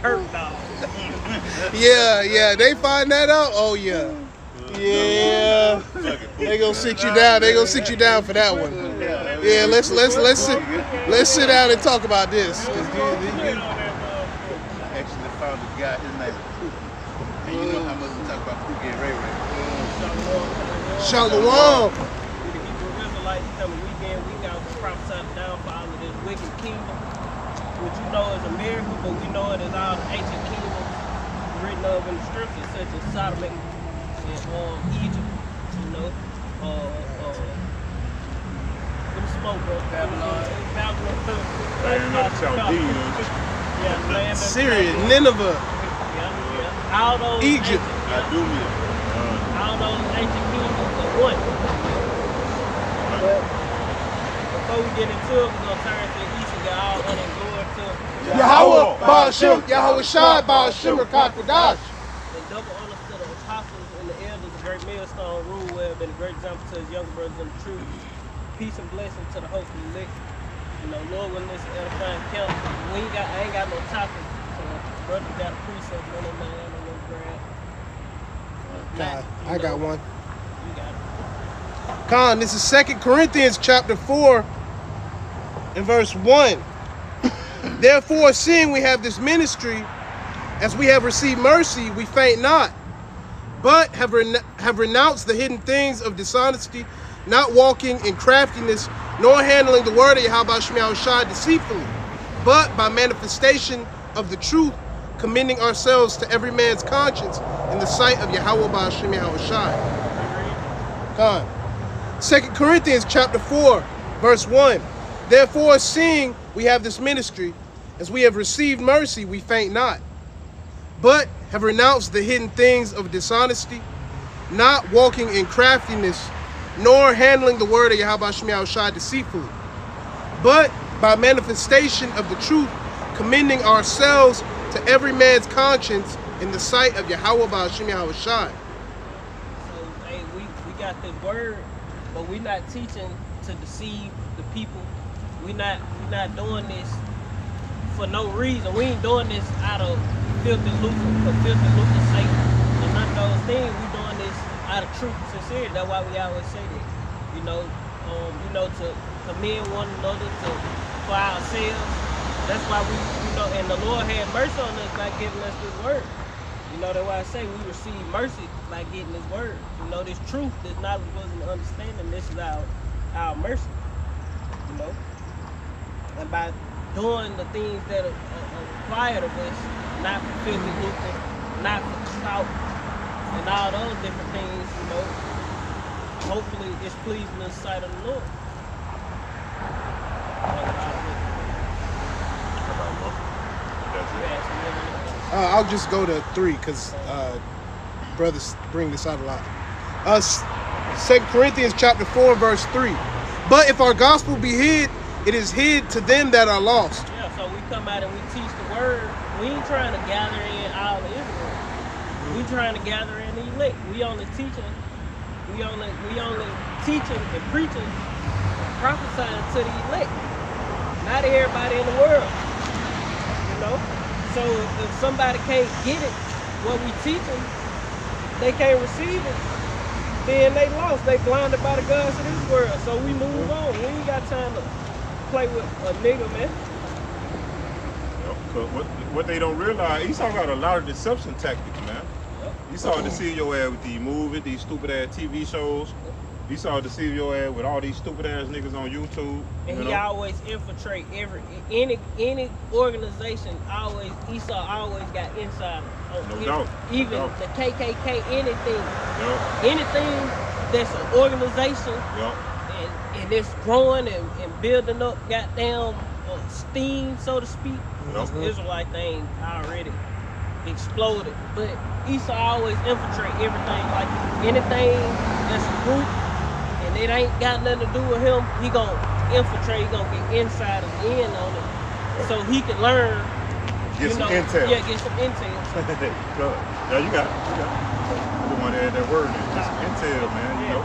Kirk dog. Yeah, they find that out. Oh yeah. Yeah, they gonna sit you down. They gonna sit you down for that one. Yeah, let's sit down and talk about this. I actually found a guy. His name is Pooh. And you know how much we talk about Pooh getting Ray Ray. Shalom. The Hebrew Israelites coming week in, week out to prophesy the downfall of this wicked kingdom, which you know is a miracle, but we know it as all the ancient kingdoms written of in the scriptures, such as Sodom and Egypt, you know, them smoke, bro. Babylon. Babylon. Syria, Nineveh. Yeah. All those Egypt. All those ancient kingdoms are one. But before we get into it, we're gonna turn to the east and get all honor and glory to Yahweh Ba'ashem, Yahweh Shai Ba'ashem Rakakadash. and double honor to the apostles and the elders, the great millstone rule where have been a great example to his younger brothers in the truth. Peace and blessing to the hopefully elect. You know, Lord will listen to edifying count. I ain't got no topic. So brother got a precept on it, man. I'm gonna grab. I got one. You got it. Khan, this is 2 Corinthians chapter 4 and verse 1. Therefore, seeing we have this ministry, as we have received mercy, we faint not, but have renounced the hidden things of dishonesty, not walking in craftiness, nor handling the word of Yahweh Shai deceitfully, but by manifestation of the truth, commending ourselves to every man's conscience in the sight of Yahweh Shai. Khan. 2 Corinthians chapter 4, verse 1. Therefore, seeing we have this ministry, as we have received mercy, we faint not, but have renounced the hidden things of dishonesty, not walking in craftiness, nor handling the word of Yahweh Shai deceitfully, but by manifestation of the truth, commending ourselves to every man's conscience in the sight of Yahweh Shai. So, hey, we got this word, but we're not teaching to deceive the people. We're not doing this for no reason. We ain't doing this out of filthy lucre sake or none of those things. We're doing this out of truth and sincerity. That's why we always say that. You know, to commend one another for ourselves. That's why we, and the Lord had mercy on us by giving us this word. You know, that's why I say we receive mercy by getting this word. You know, this truth, this knowledge wasn't understanding. This is our mercy. You know, and by doing the things that are required of us, not for filthy lucre, not for clout, and all those different things, you know, hopefully it's pleasing in the sight of the Lord. I'll just go to 3 because brothers bring this out a lot. 2 Corinthians chapter 4 verse 3. But if our gospel be hid, it is hid to them that are lost. Yeah, so we come out and we teach the word. We ain't trying to gather in all of Israel. We trying to gather in the elect. We only teaching and preaching, prophesying to the elect. Not everybody in the world. You know? So if somebody can't get it, what we teaching, they can't receive it, then they lost. They blinded by the gods of this world. So we move on. We ain't got time to play with a nigga, man. What they don't realize, Esau got a lot of deception tactics, man. Esau deceive your ass with these movies, these stupid ass TV shows. Esau deceive your ass with all these stupid ass niggas on YouTube. And he always infiltrate any organization. Esau always got inside. No doubt. Even the KKK, anything that's an organization. And it's growing and building up goddamn steam, so to speak. This Israelite thing already exploded. But Esau always infiltrate everything. Like anything that's a group and it ain't got nothing to do with him, he gonna infiltrate, he gonna get inside and in on it. So he can learn. Get some intel. Yeah, get some intel. Yeah, you got it. The one that had that word in. Get some intel, man, you know.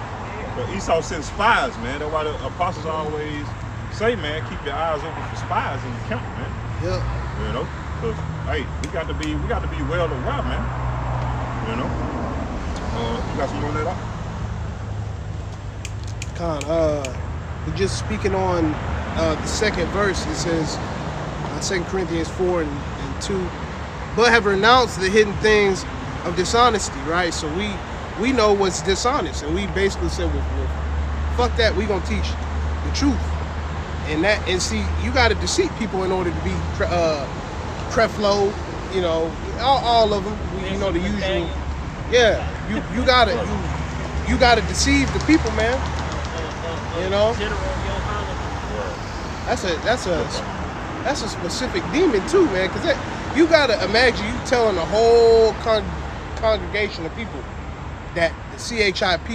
But Esau sends spies, man. That's why the apostles always say, man, keep your eyes open for spies in the camp, man. Yeah. You know? Cause hey, we got to be well aware, man. You know. You got some more on that? We're just speaking on the second verse. It says, 2 Corinthians 4 and 2, but have renounced the hidden things of dishonesty, right? So we know what's dishonest, and we basically said, well, fuck that, we gonna teach the truth. And see, you gotta deceive people in order to be Creflo, you know, all of them, you know, the usual. Yeah, you gotta deceive the people, man. You know, that's a specific demon too, man. Cause you gotta imagine you telling a whole congregation of people that the CHIP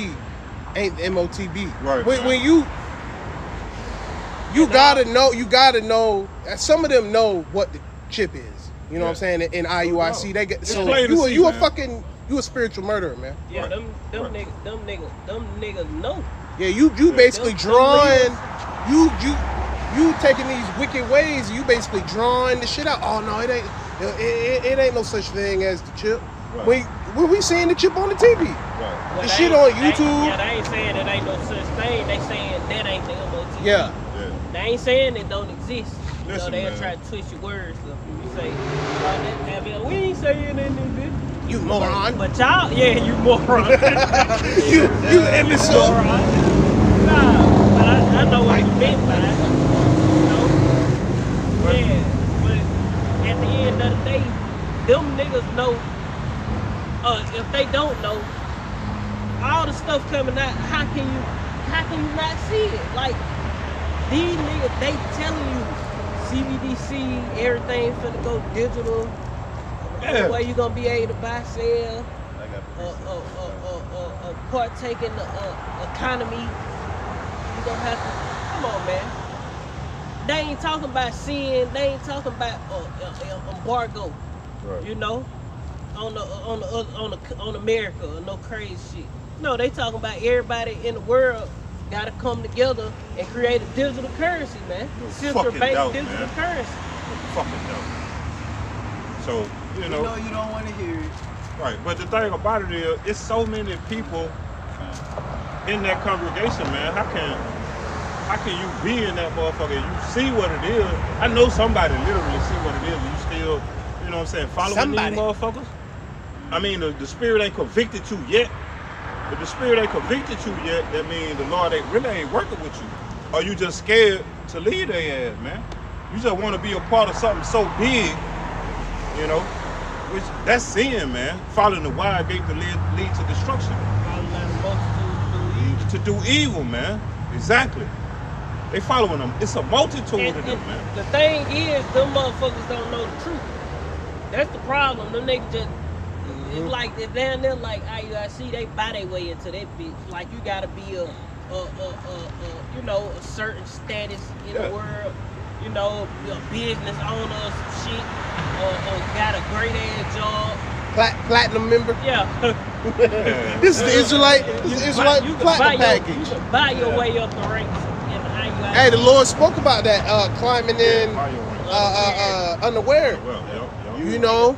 ain't the MOTB. Right. When you gotta know. Some of them know what the chip is. You know what I'm saying? In IUIC, they get so you a spiritual murderer, man. Yeah, them niggas know. Yeah, you basically drawing, you taking these wicked ways. You basically drawing the shit out. Oh no, it ain't no such thing as the chip. Right. When we seeing the chip on the TV, Right. Well, the shit on YouTube. They ain't saying it ain't no such thing. They saying that ain't the MOT. Yeah. They ain't saying it don't exist. You know, Listen, they'll man. try to twist your words up. You say, we ain't saying anything. You moron. But y'all, yeah, you moron. you imbecile. Moron. Nah, but I know what you meant by it. You know? Yeah, but at the end of the day, them niggas know. If they don't know, all the stuff coming out, how can you not see it? Like, these niggas, they telling you CBDC, everything finna go digital. Yeah. The way you gonna be able to buy, sell, partake in the economy. You gonna have to, come on, man. They ain't talking about sin. They ain't talking about embargo. Right. You know, on America or no crazy shit. No, they talking about everybody in the world gotta come together and create a digital currency, man. No Central fucking bank doubt, digital man. currency. Fucking dope. So, you know. You don't want to hear it. Right, but the thing about it is, it's so many people in that congregation, man. How can you be in that motherfucker and you see what it is? I know somebody literally see what it is, and you still, you know what I'm saying, following these motherfuckers. I mean, the spirit ain't convicted you yet. If the spirit ain't convicted you yet, that means the Lord ain't working with you. Or you just scared to leave their ass, man. You just want to be a part of something so big, you know, which that's sin, man. Following the wide gate to lead to destruction. To do evil, man. Exactly. They following them. It's a multitude of them, man. The thing is, them motherfuckers don't know the truth. That's the problem. Them niggas just, it's like, they're down there like IUIC, they buy their way into that bitch. Like, you gotta be you know, a certain status in the world. You know, a business owner or some shit. Or got a great ass job. Platinum member. Yeah. This is the Israelite platinum package. You can buy your way up the ranks in the IUIC. Hey, the Lord spoke about that climbing in unaware. You know.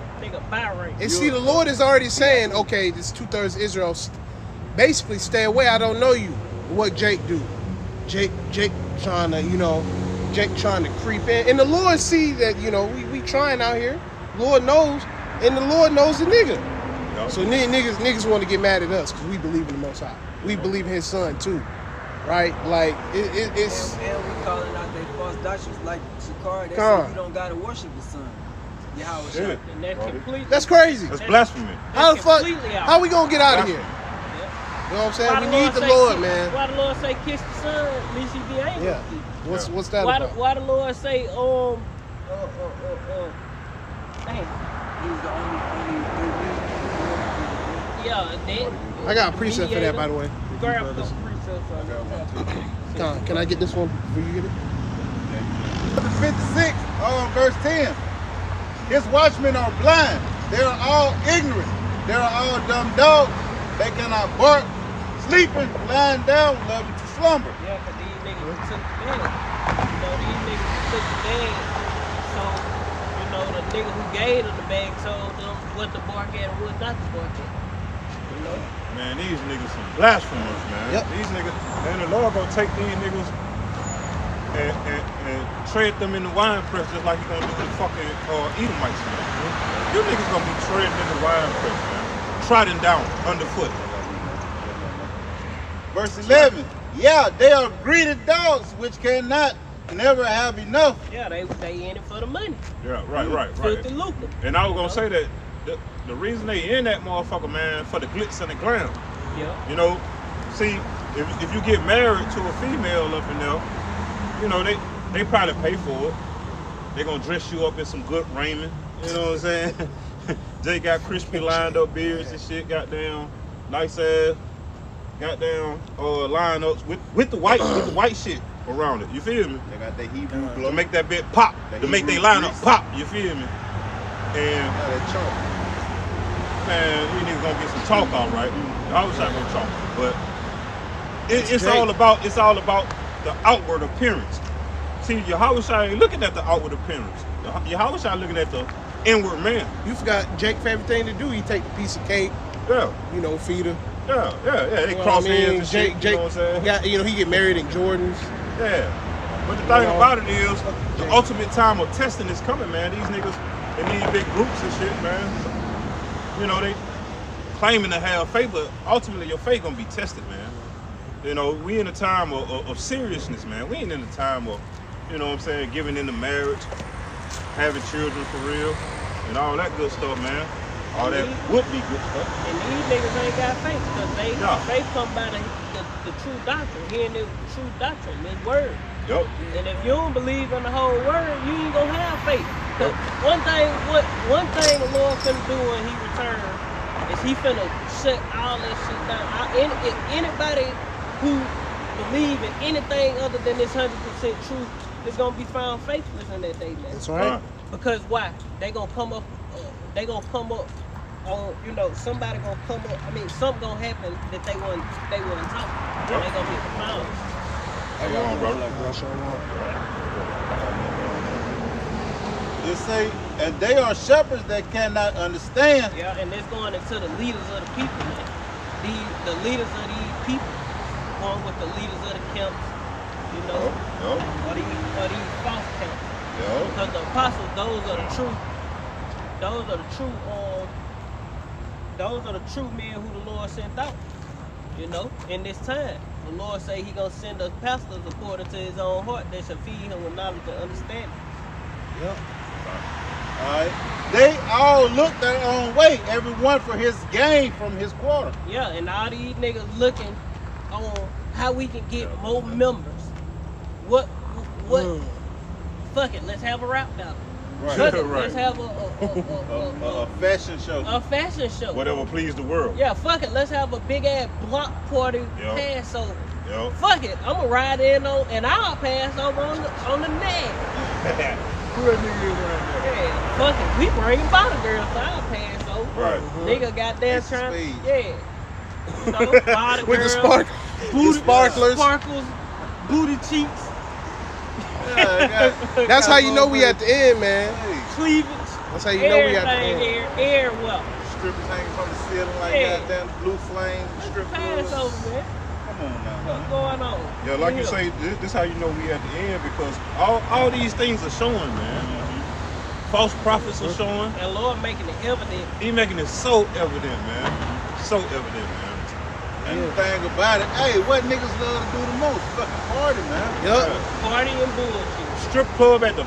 And see, the Lord is already saying, okay, this 2/3 Israel, basically stay away. I don't know you. What Jake do? Jake trying to, you know, Jake trying to creep in. And the Lord see that, you know, we trying out here. Lord knows, and the Lord knows the nigga. Yep. So niggas want to get mad at us because we believe in the Most High. We believe in His Son too, right? Like it's. And we calling out their false doctrines like Shakar. They say you don't gotta worship the Son. Yeah. And that's completely. That's crazy. That's blasphemy. How the fuck? How we gonna get out of here? Yeah. You know what I'm saying? We need the Lord, man. Why the Lord say kiss the Son? At least He be angry. Yeah. What's that about? Why the Lord say dang. He's the only Yeah, that. I got a precept for that, by the way. Grab a couple precepts on that. Can I get this one before you get it? 56, verse 10. His watchmen are blind. They are all ignorant. They are all dumb dogs. They cannot bark, sleeping, lying down, loving to slumber. Yeah, because these niggas took the bag. You know, these niggas took the bag. So, you know, But a nigga who gave them the bag told them what to bark at and what not to bark at. You know? Man, these niggas some blasphemers, man. Yep. These niggas, man, the Lord gonna take these niggas and tread them in the wine press just like he gonna do the fucking Edomites, man. You niggas gonna be treading in the wine press, man. Trodden down underfoot. Verse 11. Yeah, they are greedy dogs which cannot never have enough. Yeah, they in it for the money. Yeah, right. Filthy lucre. And I was You gonna know? say that the reason they in that motherfucker, man, for the glitz and the glam. Yeah. You know, see, if you get married to a female up in there, you know, they probably pay for it. They gonna dress you up in some good raiment. You know what I'm saying? They got crispy lined up beards and shit, goddamn, nice ass, goddamn lineups with the white shit around it. You feel me? They got that Hebrew To glow. make that bit pop, to make they lineup pop. You feel me? And That chalk. man, we niggas gonna get some chalk, all right. I was not gonna chalk, but it's great. all about the outward appearance. See, Yahushua ain't looking at the outward appearance. Yahushua looking at the inward man. You forgot Jake's favorite thing to do. He take the piece of cake, Yeah, you know, feed her. yeah. They You know cross what I mean? hands and shit. Jake, You know what I'm saying? got, you know, he get married in Jordans. Yeah. But the thing know, about it is, the Jake. ultimate time of testing is coming, man. These niggas in these big groups and shit, man. You know, they claiming to have faith, but ultimately your faith gonna be tested, man. You know, we in a time of seriousness, man. We ain't in a time of, you know what I'm saying, giving into marriage, having children for real, and all that good stuff, man. All that would be good stuff. And these niggas ain't got faith because No. faith come by the true doctrine, hearing the true doctrine, this word. Yup. And if you don't believe in the whole word, you ain't gonna have faith. 'Cause one thing the Lord finna do when He returns is He finna shut all that shit down. Anybody who believe in anything other than this 100% truth is gonna be found faithless in that day, man. That's right. Because why? They gonna come up on, you know, somebody gonna come up. I mean, something gonna happen that they wasn't talking. Yep. They gonna be confounded. How you on, brother? It say, and they are shepherds that cannot understand. Yeah, and it's going into the leaders of the people, man. The leaders of these people, going with the leaders of the camps, you know, or these false camps. Because the apostles, those are the true men who the Lord sent out. You know, in this time. The Lord say He gonna send us pastors according to His own heart that shall feed him with knowledge and understanding. Yep. Alright. They all look their own way, everyone for his gain from his quarter. Yeah, and all these niggas looking on how we can get more members. What? Fuck it, let's have a rap battle. Right. Fuck it, Right. let's have A fashion show. a fashion show. Whatever please the world. Yeah, fuck it, let's have a big ass block party Yeah. Passover. Yup. Fuck it, I'ma ride in on and I'll pass over on the nag. Who that nigga is right Yeah, fuck it, we bring bottle girls, so I'll pass over. Right. Nigga goddamn Ace of trying, spades. yeah. You know, bottle With the girls, the sparklers. sparkles, booty cheeks, That's how you know we at the end, man. cleavage. That's how you know we at the Everything end. air well. Strippers hanging from the ceiling like Yeah. goddamn blue flame strip clubs. Passover, man. Come on now. What's going on? Yeah, like you say, this how you know we at the end because all these things are showing, man. False prophets are showing. And Lord making it evident. He making it so evident, man. So evident, man. And the thing about it, hey, what niggas love to do the most? Fucking party, man. Yup. Party and bullshit. Strip club at the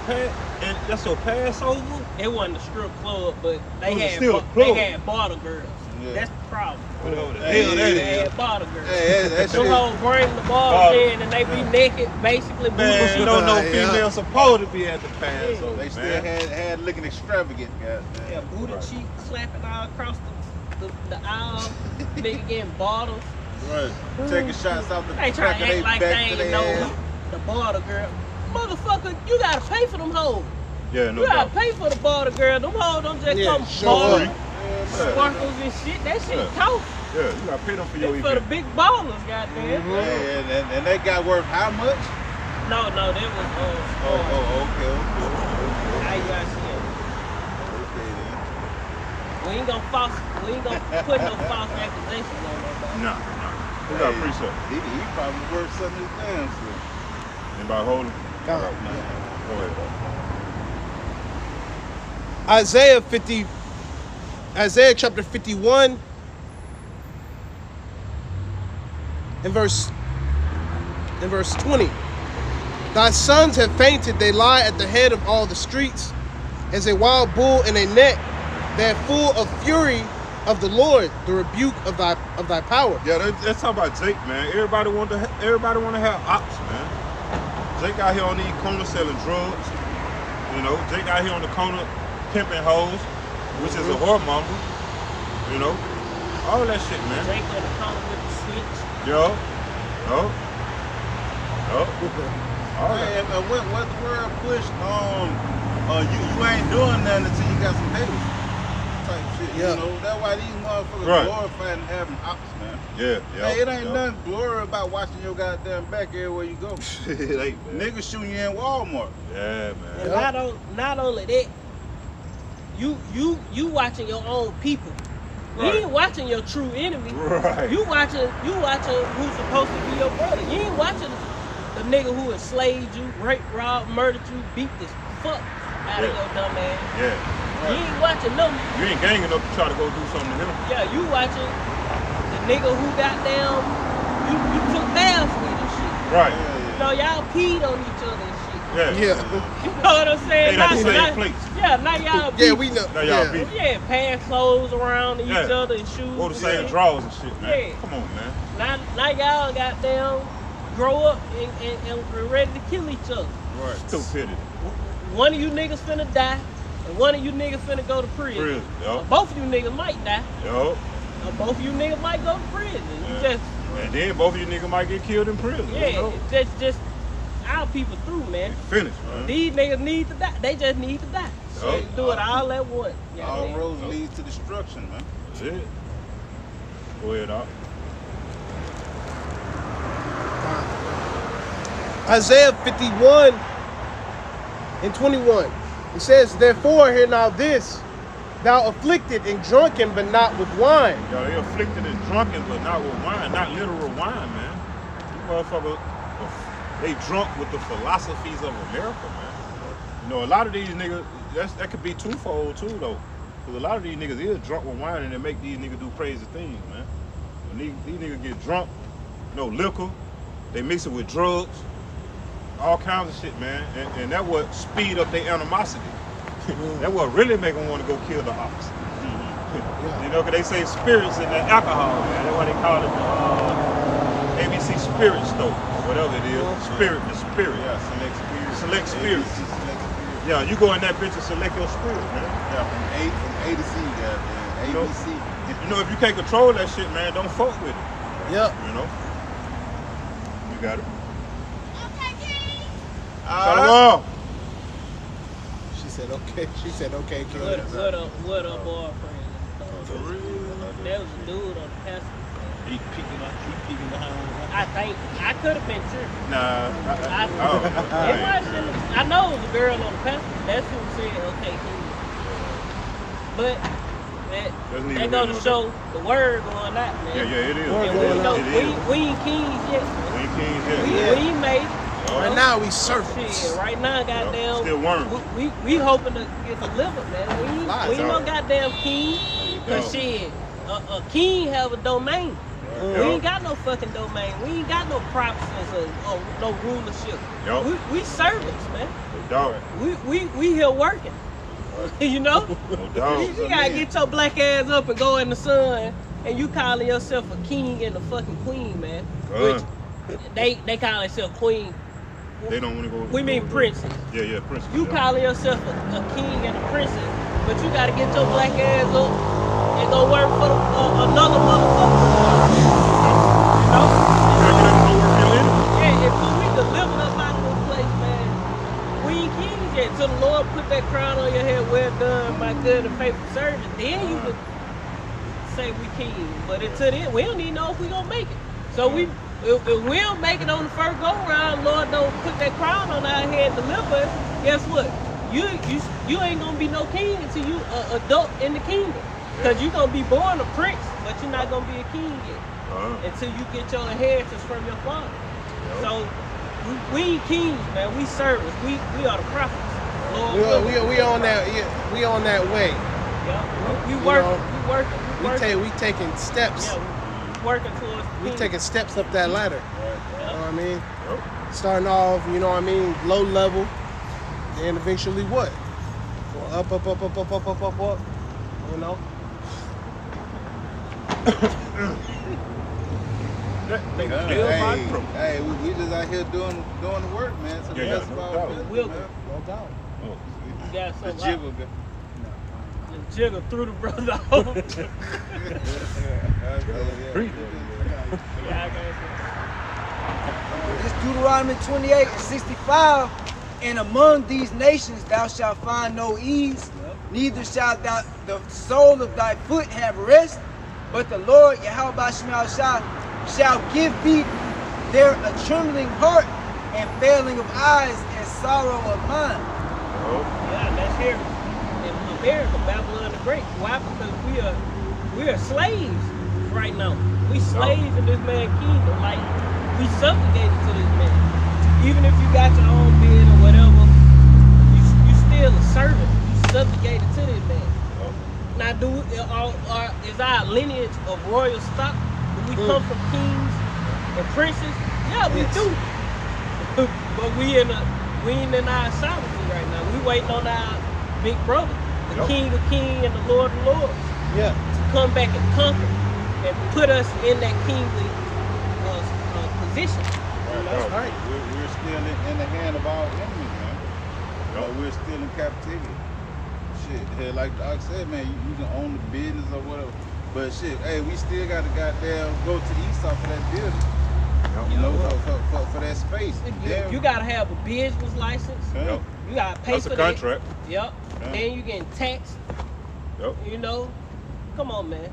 and that's your Passover. It wasn't a strip club, but they It was had still a they club. had bottle girls. Yeah. That's the problem. Whatever the Hey, hell that They is. had bottle girls. Hey, that Them shit. hoes bring the bottles in and they be naked, basically. Man, bullshit. you don't know Yeah. female supposed to be at the Passover, They still man. had looking extravagant, Yeah, goddamn. booty Right. cheek slapping all across the aisle. Nigga getting bottles. Right. Taking shots out the They try crack to of act their like back they to ain't their know ass. the bottle girl. Motherfucker, you gotta pay for them hoes. Yeah, no You gotta doubt. pay for the bottle girl. Them hoes don't just Yeah, come sure. bottle, Yeah. sparkles and shit. That shit Yeah. cost. Yeah, you gotta pay them for your It's for the event. big ballers, goddamn. Yeah, and they got worth how much? No, that was Oh, okay. how you guys see it. We ain't gonna put no false accusations on nobody. Nah. We got a precept. He probably worked something his damn self. Anybody hold him? God. Go ahead. Isaiah chapter 51 and verse 20. Thy sons have fainted, they lie at the head of all the streets, as a wild bull in a net. They are full of fury of the Lord, the rebuke of thy power. Yeah, let's talk about Jake, man. Everybody want to have ops, man. Jake out here on the corner selling drugs. You know, Jake out here on the corner pimping hoes, which is a whoremonger. You know, all that shit, man. Drake on the corner with the switch. Yo. All Hey, that. what the word push? You ain't doing nothing until you got some haters. Type shit. Yeah. You know, that's why these motherfuckers Right. glorifying having ops, man. Yeah. Hey, it ain't nothing glory about watching your goddamn back everywhere you go. It ain't, man. Niggas shooting you in Walmart. Yeah, And man. not only that, you watching your own people. You Right. ain't watching your true enemy. Right. You watching who's supposed to be your brother. You ain't watching the nigga who enslaved you, raped, robbed, murdered you, beat the fuck out of your dumb ass. Yeah. You ain't watching them. You ain't ganging up to try to go do something to him. Yeah, you watching the nigga who got down, you took baths with and shit. Right. You know, y'all peed on each other and shit. Yeah. Yeah. You know what I'm saying? They at the same place. Yeah, now y'all Yeah, beef. we know. Now y'all Yeah. beef. Yeah, pass clothes around to each Yeah. other and shoes. Go the and same shit. drawers and shit, man. Yeah. Come on, man. Now y'all got down, grow up and ready to kill each other. Right. Stupidity. One of you niggas finna die, and one of you niggas finna go to prison. Prison, yo. Or both of you niggas might die, Yo. or both of you niggas might go to prison. You Yeah. just, And then both of you niggas might get killed in prison. yeah, You know? just our people through, man. Finish, man. These niggas need to die. They just need to die. So Yup. you do it all at once. All goddamn. roads lead to destruction, man. That's it. Go ahead, Doc. Isaiah 51 and 21. It says, therefore, hear now this, thou afflicted and drunken, but not with wine. Yo, they afflicted and drunken, but not with wine, not literal wine, man. These motherfuckers, they drunk with the philosophies of America, man. You know, a lot of these niggas, that could be twofold too, though. Because a lot of these niggas is drunk with wine and they make these niggas do crazy things, man. When these niggas get drunk, you know, liquor, they mix it with drugs, all kinds of shit, man. And that what speed up their animosity. That what really make them want to go kill the ops. You know, because they say spirits in that alcohol, man. That's why they call it ABC Spirit Store, whatever it is. Spirit, the spirit. Yeah, select spirits. Select spirits. ABC select spirits. Yeah, you go in that bitch and select your spirit, man. Yeah, from A to C, goddamn. You know, ABC. You know, if you can't control that shit, man, don't fuck with it. Yep. You know? You got it. All right. Shalom. She said, okay. She said, okay, kill What it. what a boyfriend. For real. There was a dude on the passenger. He peeking behind. I think I could have been tripping. Nah. It wasn't. I know it was a girl on the passenger. That's who said, okay, cool. But That's neither they go here to nor show the word going out, man. Yeah, it is. Word And going we, out. know, It is. we ain't kings yet. We ain't kings We, yet. we ain't made. Right now, we servants. Shit, right now, goddamn. Still worms. We hoping to get delivered, man. Lies, We ain't no dog. goddamn king. Cause Dog. shit, a king have a domain. We Yup. ain't got no fucking domain. We ain't got no provinces or no rulership. Yup. We servants, man. Dog. We here working. You know? No dog. You gotta get your black ass up and go in the sun, and you calling yourself a king and a fucking queen, man. Which they call themselves queen. They don't want to go. We mean princess. Yeah, princess. You yeah. calling yourself a king and a princess, but you gotta get your black ass up and go work for another motherfucker. You know? Yeah, until we deliver us out of this place, man, we ain't kings yet. Till the Lord put that crown on your head, well done, my good and faithful servant. Then you would say we kings. But until then, we don't even know if we gonna make it. So if we don't make it on the first go round, Lord don't put that crown on our head and deliver us, guess what? You ain't gonna be no king until you adult in the kingdom. Because you're going to be born a prince, but you're not going to be a king yet. Until you get your inheritance from your father. So we ain't kings, man. We servants. We are the prophets. Lord, we on that. Yeah, we on that way. Yeah, we working. We taking steps. Yeah, we working towards. We taking steps up that ladder. Yeah. You know what I mean? Starting off, you know what I mean, low level, and eventually what? Up, you know. Hey, we just out here doing the work, man. So that's about it, no doubt. You got The something. jiggle. The jiggle through the brother hole. Yeah, I got It's Deuteronomy 28 and 65. And among these nations thou shalt find no ease, neither shalt thou the sole of thy foot have rest, but the Lord Yahweh shall give thee there a trembling heart and failing of eyes and sorrow of mind. Yeah, that's here in America, Babylon the Great. Why? Because we are slaves right now. We slaves in this man's kingdom. Like, we subjugated to this man. Even if you got your own bid or whatever, you still a servant. You subjugated to this man. Now, is our lineage of royal stock? Do we come from kings and princes? Yeah, we do. But we ain't in our sovereignty right now. We waiting on our big brother, the King of Kings and the Lord of Lords, to come back and conquer and put us in that kingly position. That's right. We're still in the hand of our enemies, man. We're still in captivity. Shit, like Doc said, man, you can own the business or whatever. But shit, hey, we still got to goddamn go to Esau for that building. You know, for that space. You got to have a business license. You got to pay for that. That's a contract. Yep. Then you getting taxed. You know, come on, man.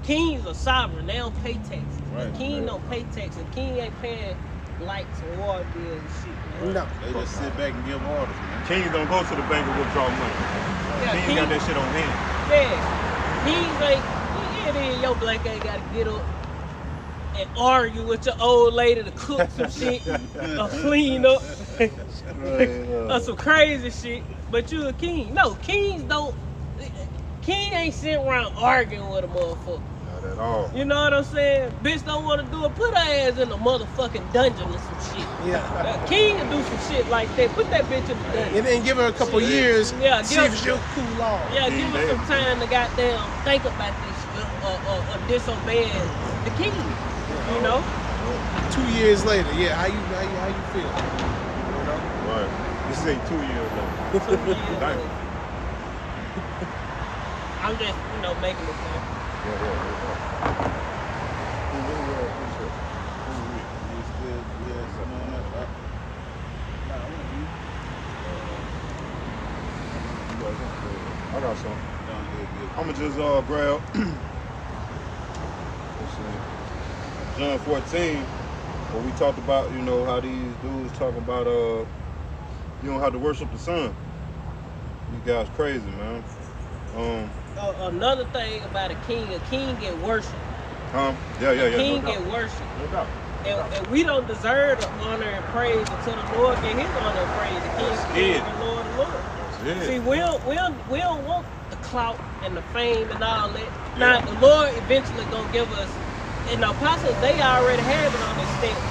Kings are sovereign. They don't pay taxes. Right. The king don't pay taxes. The king ain't paying lights and water bills and shit, man. No. They just sit back and give orders, man. Kings don't go to the bank and withdraw money. Yeah, Kings got that shit on hand. Yeah. Kings ain't, then your black ain't got to get up and argue with your old lady to cook some shit or clean up or some crazy shit, but you a king. No, kings don't. King ain't sitting around arguing with a motherfucker. Not at all. You know what I'm saying? Bitch don't want to do it. Put her ass in a motherfucking dungeon or some shit. Yeah. King can do some shit like that. Put that bitch in the dungeon. And then give her a couple years. Yeah, see if she'll cool off. Yeah, give her some time to goddamn think about this shit or disobeying the king. You know? 2 years later, how you feel? You know? Right. This ain't 2 years later. 2 years later. I'm just, making it clear. I got some. I'ma just grab. Let's see. John 14, where we talked about, how these dudes talking about you don't have to worship the sun. You guys crazy, man. Another thing about a king get worship. Yeah. King No get doubt. worship. No doubt. And we don't deserve the honor and praise until the Lord get his honor and praise. The King of Kings and the Lord of Lords. See, we don't want the clout and the fame and all that. Now the Lord eventually gonna give us, and the apostles they already have it on their stamp of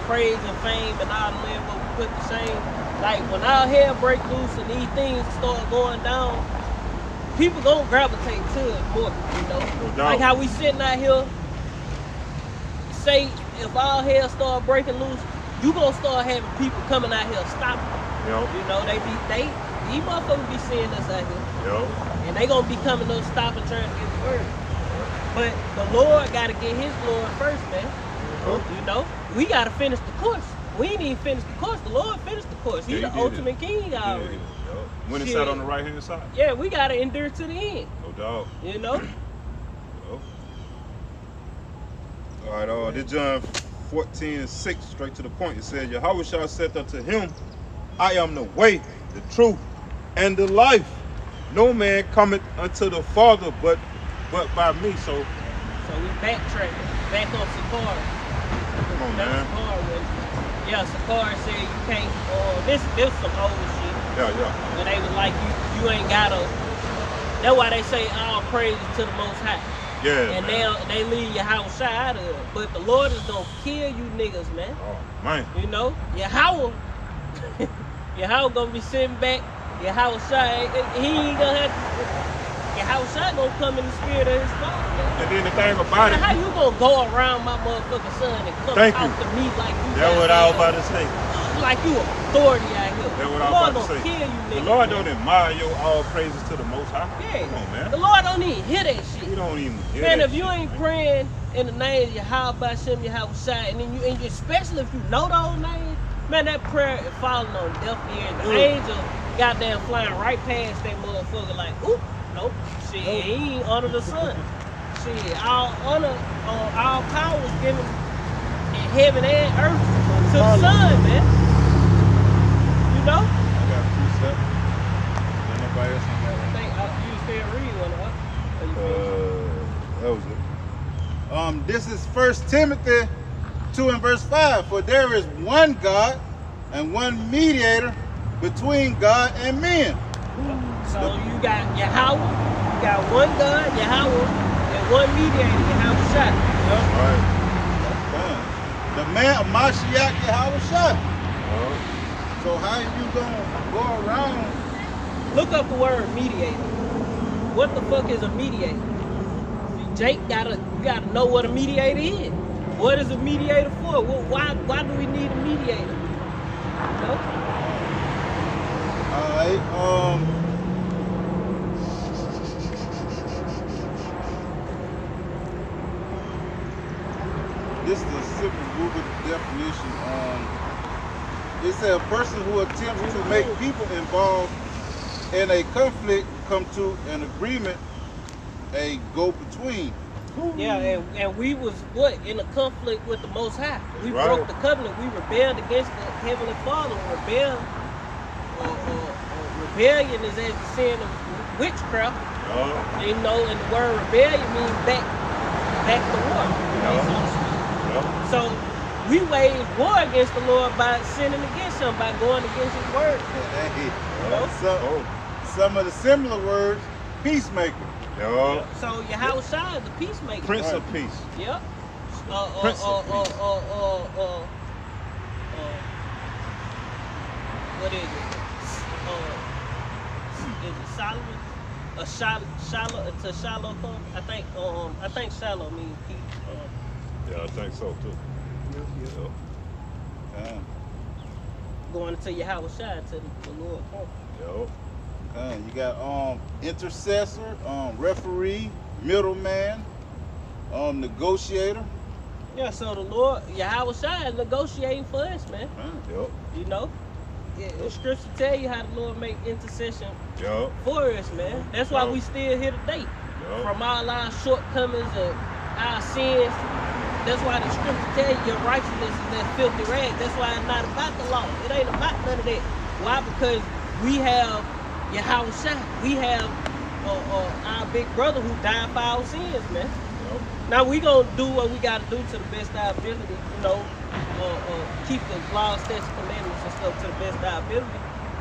praise and fame and all the land what we put to shame. Like when our hair break loose and these things start going down, people gonna gravitate to it more, No Like how we sitting out here, say if our hair start breaking loose, you gonna start having people coming out here stopping. These motherfuckers be seeing us out here. And they gonna be coming up stopping trying to get the word. But the Lord gotta get his glory first, man. We gotta finish the course. We ain't even finished the course. The Lord finished the course. He's the ultimate king already. When it sat on the right hand side. Yeah, we gotta endure to the end. No doubt. All right, this John 14:6, straight to the point. It says, Yahweh shall said unto him, I am the way, the truth, and the life. no man cometh unto the Father but by me. So So we backtrack, back on Sakari. come on, That was man. Sakari when, yeah, Sakari said you can't, this some old shit. Yeah. But they was like, you ain't gotta, that's why they say all praises to the Most High. Yeah, And man. they leave your house out of it. But the Lord is gonna kill you niggas, man. Oh man. You know, Yahweh, Yahweh gonna be sitting back. Yahweh Shai, he ain't gonna have. Yahweh Shai gonna come in the spirit of his father. And then the thing about How it, you gonna go around my motherfucking son and come Thank talk you. to me like you? that's what I was about to say. Like you authority out here. That's what the I Lord was about to gonna say. kill you, The niggas. Lord man. don't admire your all praises to the Most High. Yeah. Come on, man. The Lord don't even hear that shit. He don't even hear Man, that if you shit, ain't man. praying in the name of Yahweh Bashem Yahweh Shai, and then and especially if you know those names, man, that prayer is falling on deaf ears. The angel goddamn flying right past that motherfucker like, oop, nope, shit, he ain't under the sun. Shit, all honor, all power was given in heaven and earth to the Son, man. You know? I got a precept. Anybody else ain't got I think you still read one, huh? Or you finished? That was it. This is 1 Timothy 2 and verse 5. For there is one God and one mediator between God and men. So you got Yahweh, you got one God, Yahweh, and one mediator, Yahweh Shai. All right. The man of Mashiach Yahweh Shai. All right. So how you gonna go around? Look up the word mediator. What the fuck is a mediator? Jake you gotta know what a mediator is. What is a mediator for? Why do we need a mediator? You know? Alright, this is a simple Google definition. It said a person who attempts to make people involved in a conflict come to an agreement, a go-between. Yeah, and we was in a conflict with the Most High. We Right. broke the covenant. We rebelled against the Heavenly Father. Rebellion is as the sin of witchcraft. Yeah. You know, and the word rebellion means back to war. You know, so to speak. Yeah. So we wage war against the Lord by sinning against Him, by going against His word. Hey, know? some of the similar words, peacemaker. Yeah. So Yahweh Shai is the peacemaker. Prince of Peace. Yep. Prince of Peace. What is it? Is it Solomon? To Shiloh come? I think Shiloh means peace. Yeah, I think so too. Yeah. Going to Yahweh Shai to the Lord come. Yeah. You got intercessor, referee, middleman, negotiator. Yeah, so the Lord, Yahweh Shai is negotiating for us, man. Yep. You know? Yeah, the scripture tell you how the Lord make intercession Yep. for us, man. That's why we still here today. Yep. From all our shortcomings and our sins. That's why the scripture tell you your righteousness is that filthy rag. That's why it's not about the law. It ain't about none of that. Why? Because we have Yahweh Shai. We have our big brother who died for our sins, man. Yep. Now we gonna do what we gotta do to the best of our ability, you know, keep the law, statutes, commandments and stuff to the best of our ability.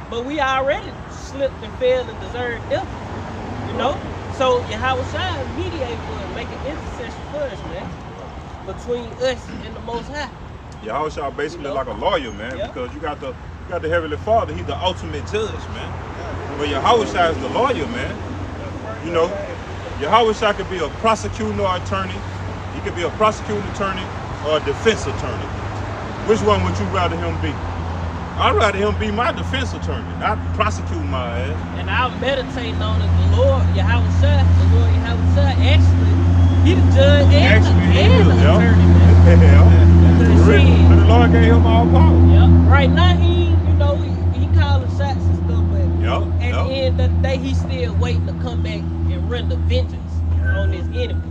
But we already slipped and failed and deserved death, you know. So Yahweh Shai mediate for us, make an intercession for us, man, between us and the Most High. Yahweh Shai basically You know? like a lawyer, man, Yeah. because you got the Heavenly Father. He's the ultimate judge, man. But Yahweh Shai is the lawyer, man. You know, Yahweh Shai could be a prosecuting or attorney. He could be a prosecuting attorney or a defense attorney. Which one would you rather him be? I'd rather him be my defense attorney, not prosecute my ass. And I'm meditating on it. The Lord Yahweh Shai, actually, he the judge and the attorney, man. Yeah. Because Really. shit, And the Lord gave him all power. yeah. Right now he calling shots and stuff, but Yep. at the end of the day, he's still waiting to come back and render vengeance on his enemy.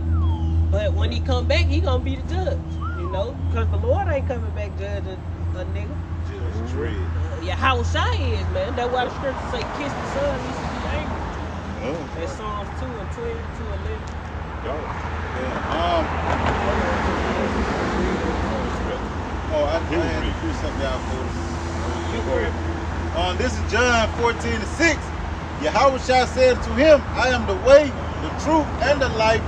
But when he come back, he gonna be the judge, you know, because the Lord ain't coming back judging a nigga. Just dread. Yahweh Shai is, man. That's why the scripture say, kiss the son, he should be angry. That's Psalms 2 and 20, 2 and 11. Yeah. I had to do something y'all for. This is John 14:6. Yahweh said to him, I am the way, the truth, and the life.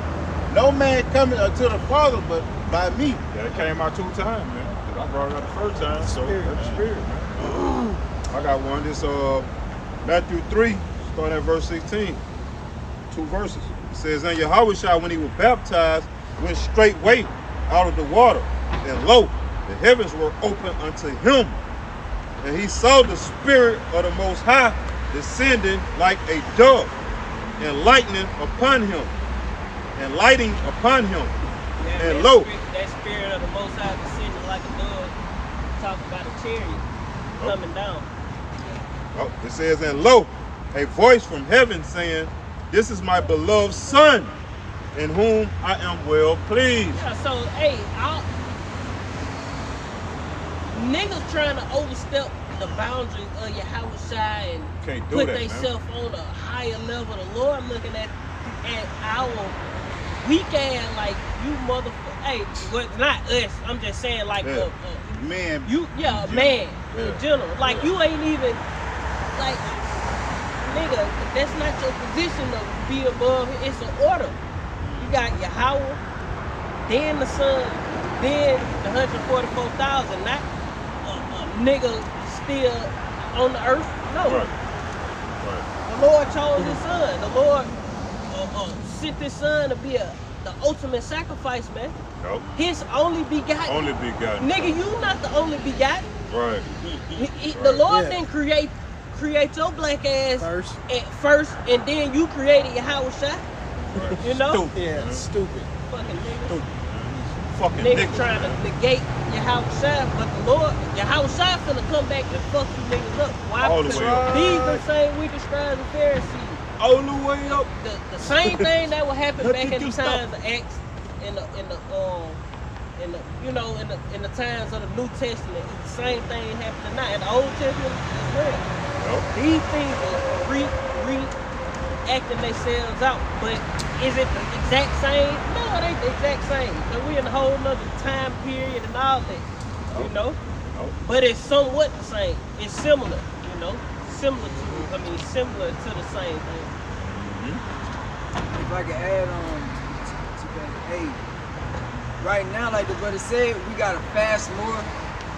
No man coming unto the Father but by me. Yeah, it came out 2 times, man. 'Cause I brought it up the first time, so that's the Spirit, man. I got one. This Matthew 3, starting at verse 16. 2 verses. It says, and Yahweh, when he was baptized, went straightway out of the water, and lo, the heavens were opened unto him, and he saw the Spirit of the Most High descending like a dove, and lightning upon him, and lighting upon him, Yeah, and lo, that Spirit of the Most High descending like a dove. Talk about a chariot coming down. it says, and lo, a voice from heaven saying, this is my beloved Son, in whom I am well pleased. Yeah, so hey, niggas trying to overstep the boundaries of Yahweh and Can't do put that, themselves on a higher level. The Lord looking at our weak ass like you motherfucker. Hey, but not us. I'm just saying like Man. man in general. Like you ain't even like nigga. That's not your position to be above. It's an order. You got Yahweh, then the Son, then the 144,000. Not a nigga still on the earth. No. Right. The Lord chose his Son. The Lord sent his Son to be the ultimate sacrifice, man. Nope. His only begotten. Only begotten. Nigga, you not the only begotten. Right. The Lord didn't create your black ass at first, and then you created Yahweh Shai. Right. You know? Stupid. Yeah, man. stupid. Fucking niggas. Fucking Niggas niggas. trying to negate Yahweh Shai, but the Lord, Yahweh Shai finna come back and fuck you niggas up. Why? All the Because way up. these the same wicked scribes and Pharisees. All the way up. The same thing that would happen Nothing back in the can stop. times of Acts, in the times of the New Testament. It's the same thing happening now. In the Old Testament as well. Nope. These things are reacting themselves out. But is it the exact same? No, it ain't the exact same. Because we in a whole nother time period and all that. You know? Nope. But it's somewhat the same. It's similar, you know? Similar to the same thing. If I could add on to that, hey, right now, like the brother said, we gotta fast more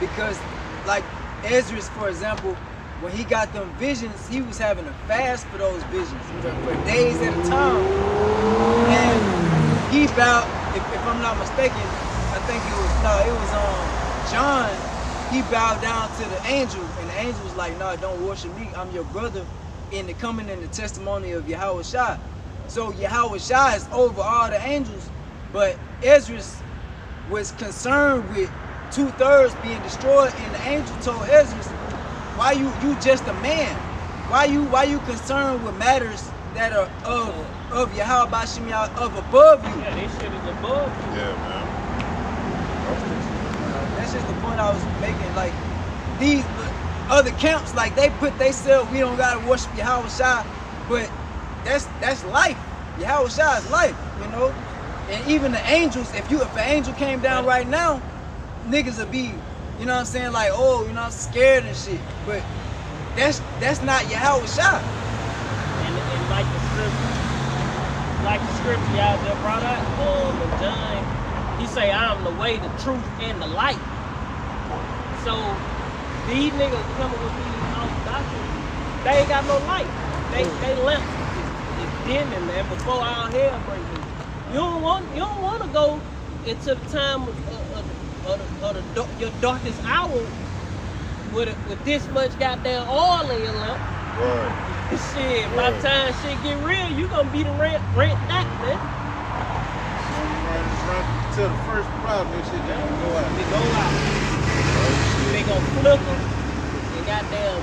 because, like Ezra, for example, when he got them visions, he was having to fast for those visions for days at a time. And he bowed, if I'm not mistaken, I think it was John. He bowed down to the angel, and the angel was like, "No, don't worship me. I'm your brother." In the coming in the testimony of Yahweh Shai. So Yahweh Shai is over all the angels, but Ezra was concerned with 2/3 being destroyed, and the angel told Ezra, "Why you just a man? Why you concerned with matters that are of Yahweh Bashim of above you?" Yeah, this shit is above you. Yeah, man. That's just the point I was making. Like these other camps, like they put themselves, we don't gotta worship Yahweh Shai, but that's life. Yahweh Shai is life, you know. And even the angels, if an angel came down right now, niggas would be, you know what I'm saying, like, oh, you know, I'm scared and shit. But that's not Yahweh Shai. And like the scripture y'all just brought out, in John, he say, "I'm the way, the truth, and the light." So these niggas coming with these false doctrines, they ain't got no light. They lamp is dimming, man. Before all hell breaks loose, you don't want to go into the time of your darkest hour with this much goddamn oil in your lamp. Right. Shit, by the time shit get real, you gonna be the rent dot, man. Run to the first problem, this shit just gonna go out. They go out. They gonna flicker and goddamn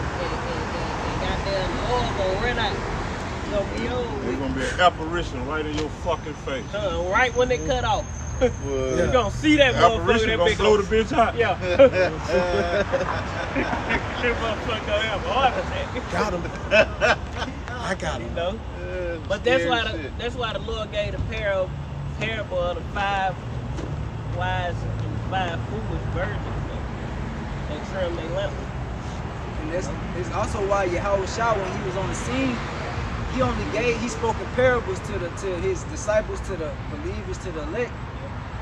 the oil gonna run out. It's gonna be over. There's gonna be an apparition right in your fucking face. Right when they cut off. Well, You gonna see that motherfucker. Apparition That gonna big blow the bitch out. Yeah. That motherfucker gonna have a heart attack. Got him. I got You him. know? But that's why the Lord gave the parable of the 5 wise and 5 foolish virgins. They trim their lamp. And that's also why Yahweh Shah, when he was on the scene, he spoke in parables to his disciples, to the believers, to the elect,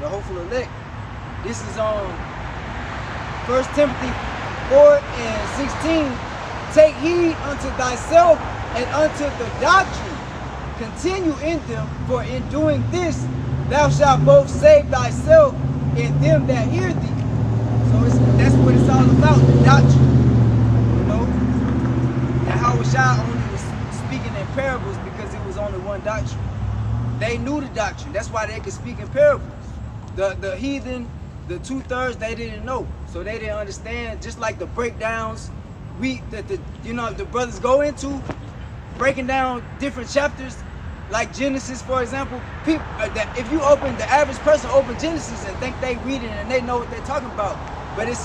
the hopeful elect. This is on 1 Timothy 4 and 16. Take heed unto thyself and unto the doctrine. Continue in them, for in doing this thou shalt both save thyself and them that hear thee. So that's what it's all about, the doctrine. You know? Yahweh Shah only was speaking in parables because it was only one doctrine. They knew the doctrine. That's why they could speak in parables. The heathen, the 2/3, they didn't know. So they didn't understand, just like the breakdowns the brothers go into, breaking down different chapters, like Genesis, for example. People if you the average person open Genesis and think they read it and they know what they're talking about, but it's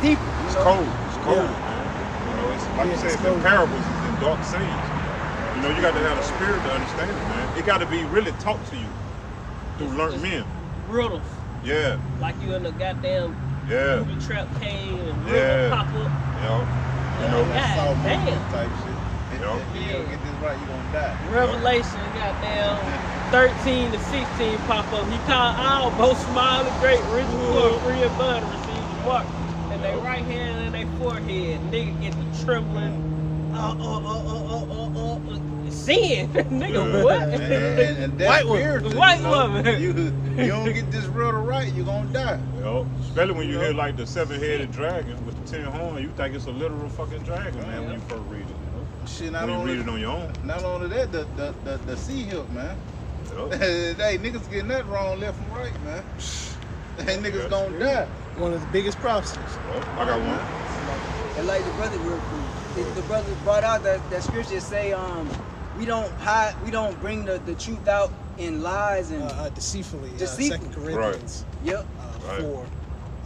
deeper. It's cold. It's cold, man. You know, it's like you said, the parables and dark sayings. You know, you got to have the spirit to understand it, man. It got to be really taught to you through learned men. Riddles. Yeah. Like you in the goddamn movie trap cave and riddle pop up. You know, God damn. Type shit. If you don't get this right, you're gonna die. Revelation, goddamn, 13 to 16 pop up. He called all, both small and great, rich and poor, free and bond, receive the mark. And they right hand and they forehead. Nigga get the trembling. Sin. Nigga, what? And that white woman. You don't get this riddle right, you're gonna die. Especially when you hear like the 7-headed dragon with the 10 horns, you think it's a literal fucking dragon, man, when you first read it. Shit, When you read it on your own. Not only that, the sea hilt, man. Hey, niggas getting that wrong left and right, man. Hey, niggas gonna die. One of the biggest prophecies. I got one. And like the brother real quick, the brother brought out that scripture say, we don't bring the truth out in lies and Deceitfully. Deceitful. 2 Corinthians. Yep. 4.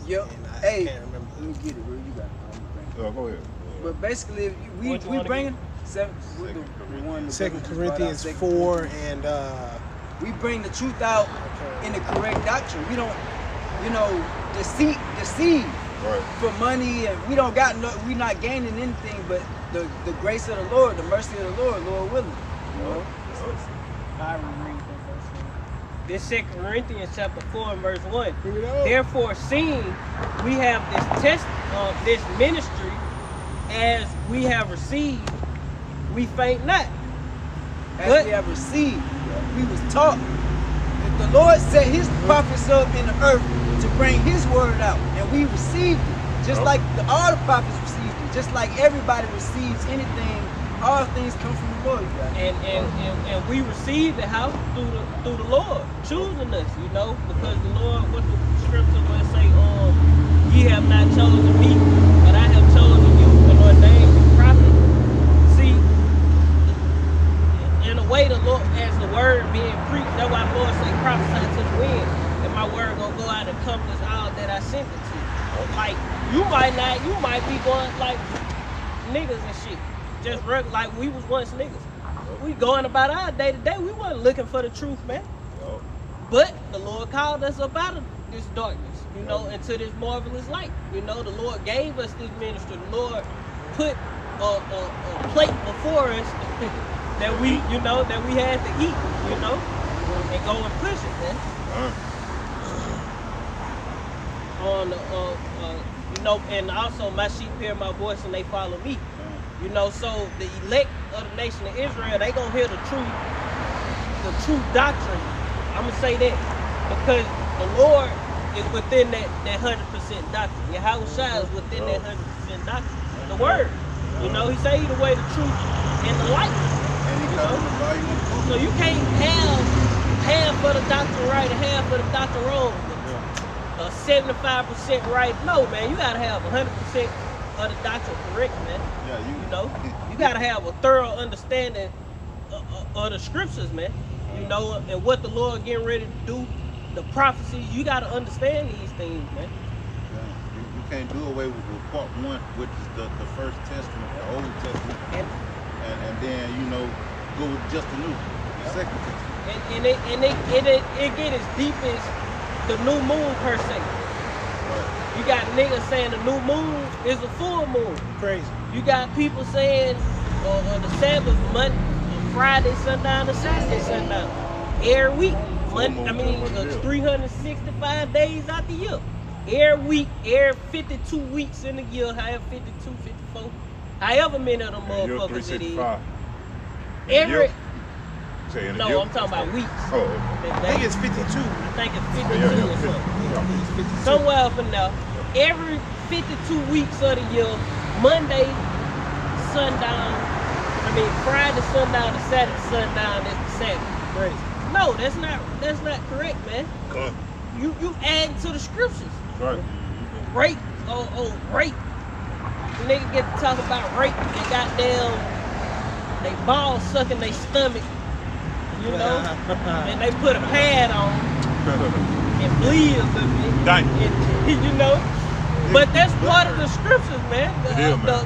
Yep. And I Hey, can't remember. let me get it, bro. You got it. Go ahead. But basically, we bringing Second Corinthians 4 and we bring the truth out in the correct doctrine. We don't, deceive for money, and we not gaining anything but the grace of the Lord, the mercy of the Lord willing. You know? I read that verse. This 2 Corinthians chapter 4 and verse 1. Therefore, seeing we have this ministry as we have received, we faint not. As we have received, we was taught. The Lord set his prophets up in the earth to bring his word out, and we received it. Just like all the prophets received it, just like everybody receives anything, all things come from the Lord. And we received the house through the Lord choosing us, because the Lord, what the scripture will say, ye have not chosen me, but I have chosen you and ordained you prophet. See, in a way, the Lord, as the word being preached, that's why the Lord say prophesy to the wind, and my word gonna go out and accomplish all that I sent it to. Like, you might be going like niggas and shit. Just like we was once niggas. We going about our day to day. We wasn't looking for the truth, man. But the Lord called us up out of this darkness, into this marvelous light. The Lord gave us this ministry. The Lord put a plate before us that we had to eat, and go and push it, man. And also my sheep hear my voice and they follow me. So the elect of the nation of Israel, they gonna hear the true doctrine. I'm gonna say that because the Lord is within that 100% doctrine. Yahweh Shai is within that 100% doctrine. The word, he say he the way, the truth, and the light. So you can't have half of the doctrine right and half of the doctrine wrong. 75% right. No, man, you gotta have 100% of the doctrine correct, man. You gotta have a thorough understanding of the scriptures, man. And what the Lord getting ready to do, the prophecies. You gotta understand these things, man. You can't do away with part 1, which is the first testament, the Old Testament, and then go with just the new. The second 15. And it get as deep as the new moon per se. Right. You got niggas saying the new moon is a full moon. Crazy. You got people saying the Sabbath Monday, Friday sundown to Saturday sundown. Every week. moon, I mean, what it is. 365 days out the year. Every week, every 52 weeks in the year, however 52, 54, however many of them And you're motherfuckers it is. 365. Every, Say in a no, year? I'm talking about weeks. Oh, okay. I think it's 52. I think it's 52 Yeah, yeah, or something. yeah. 52. Somewhere up in there. Every 52 weeks of the year, Monday sundown, Friday sundown to Saturday sundown is the Sabbath. Crazy. No, that's not correct, man. You add to the scriptures. Right. Rape, rape. Nigga get to talk about rape and goddamn they balls sucking their stomach, you know, and they put a pad on and bleed a little bit. Dang. And, you know. But that's part of the scriptures, man. It is, man.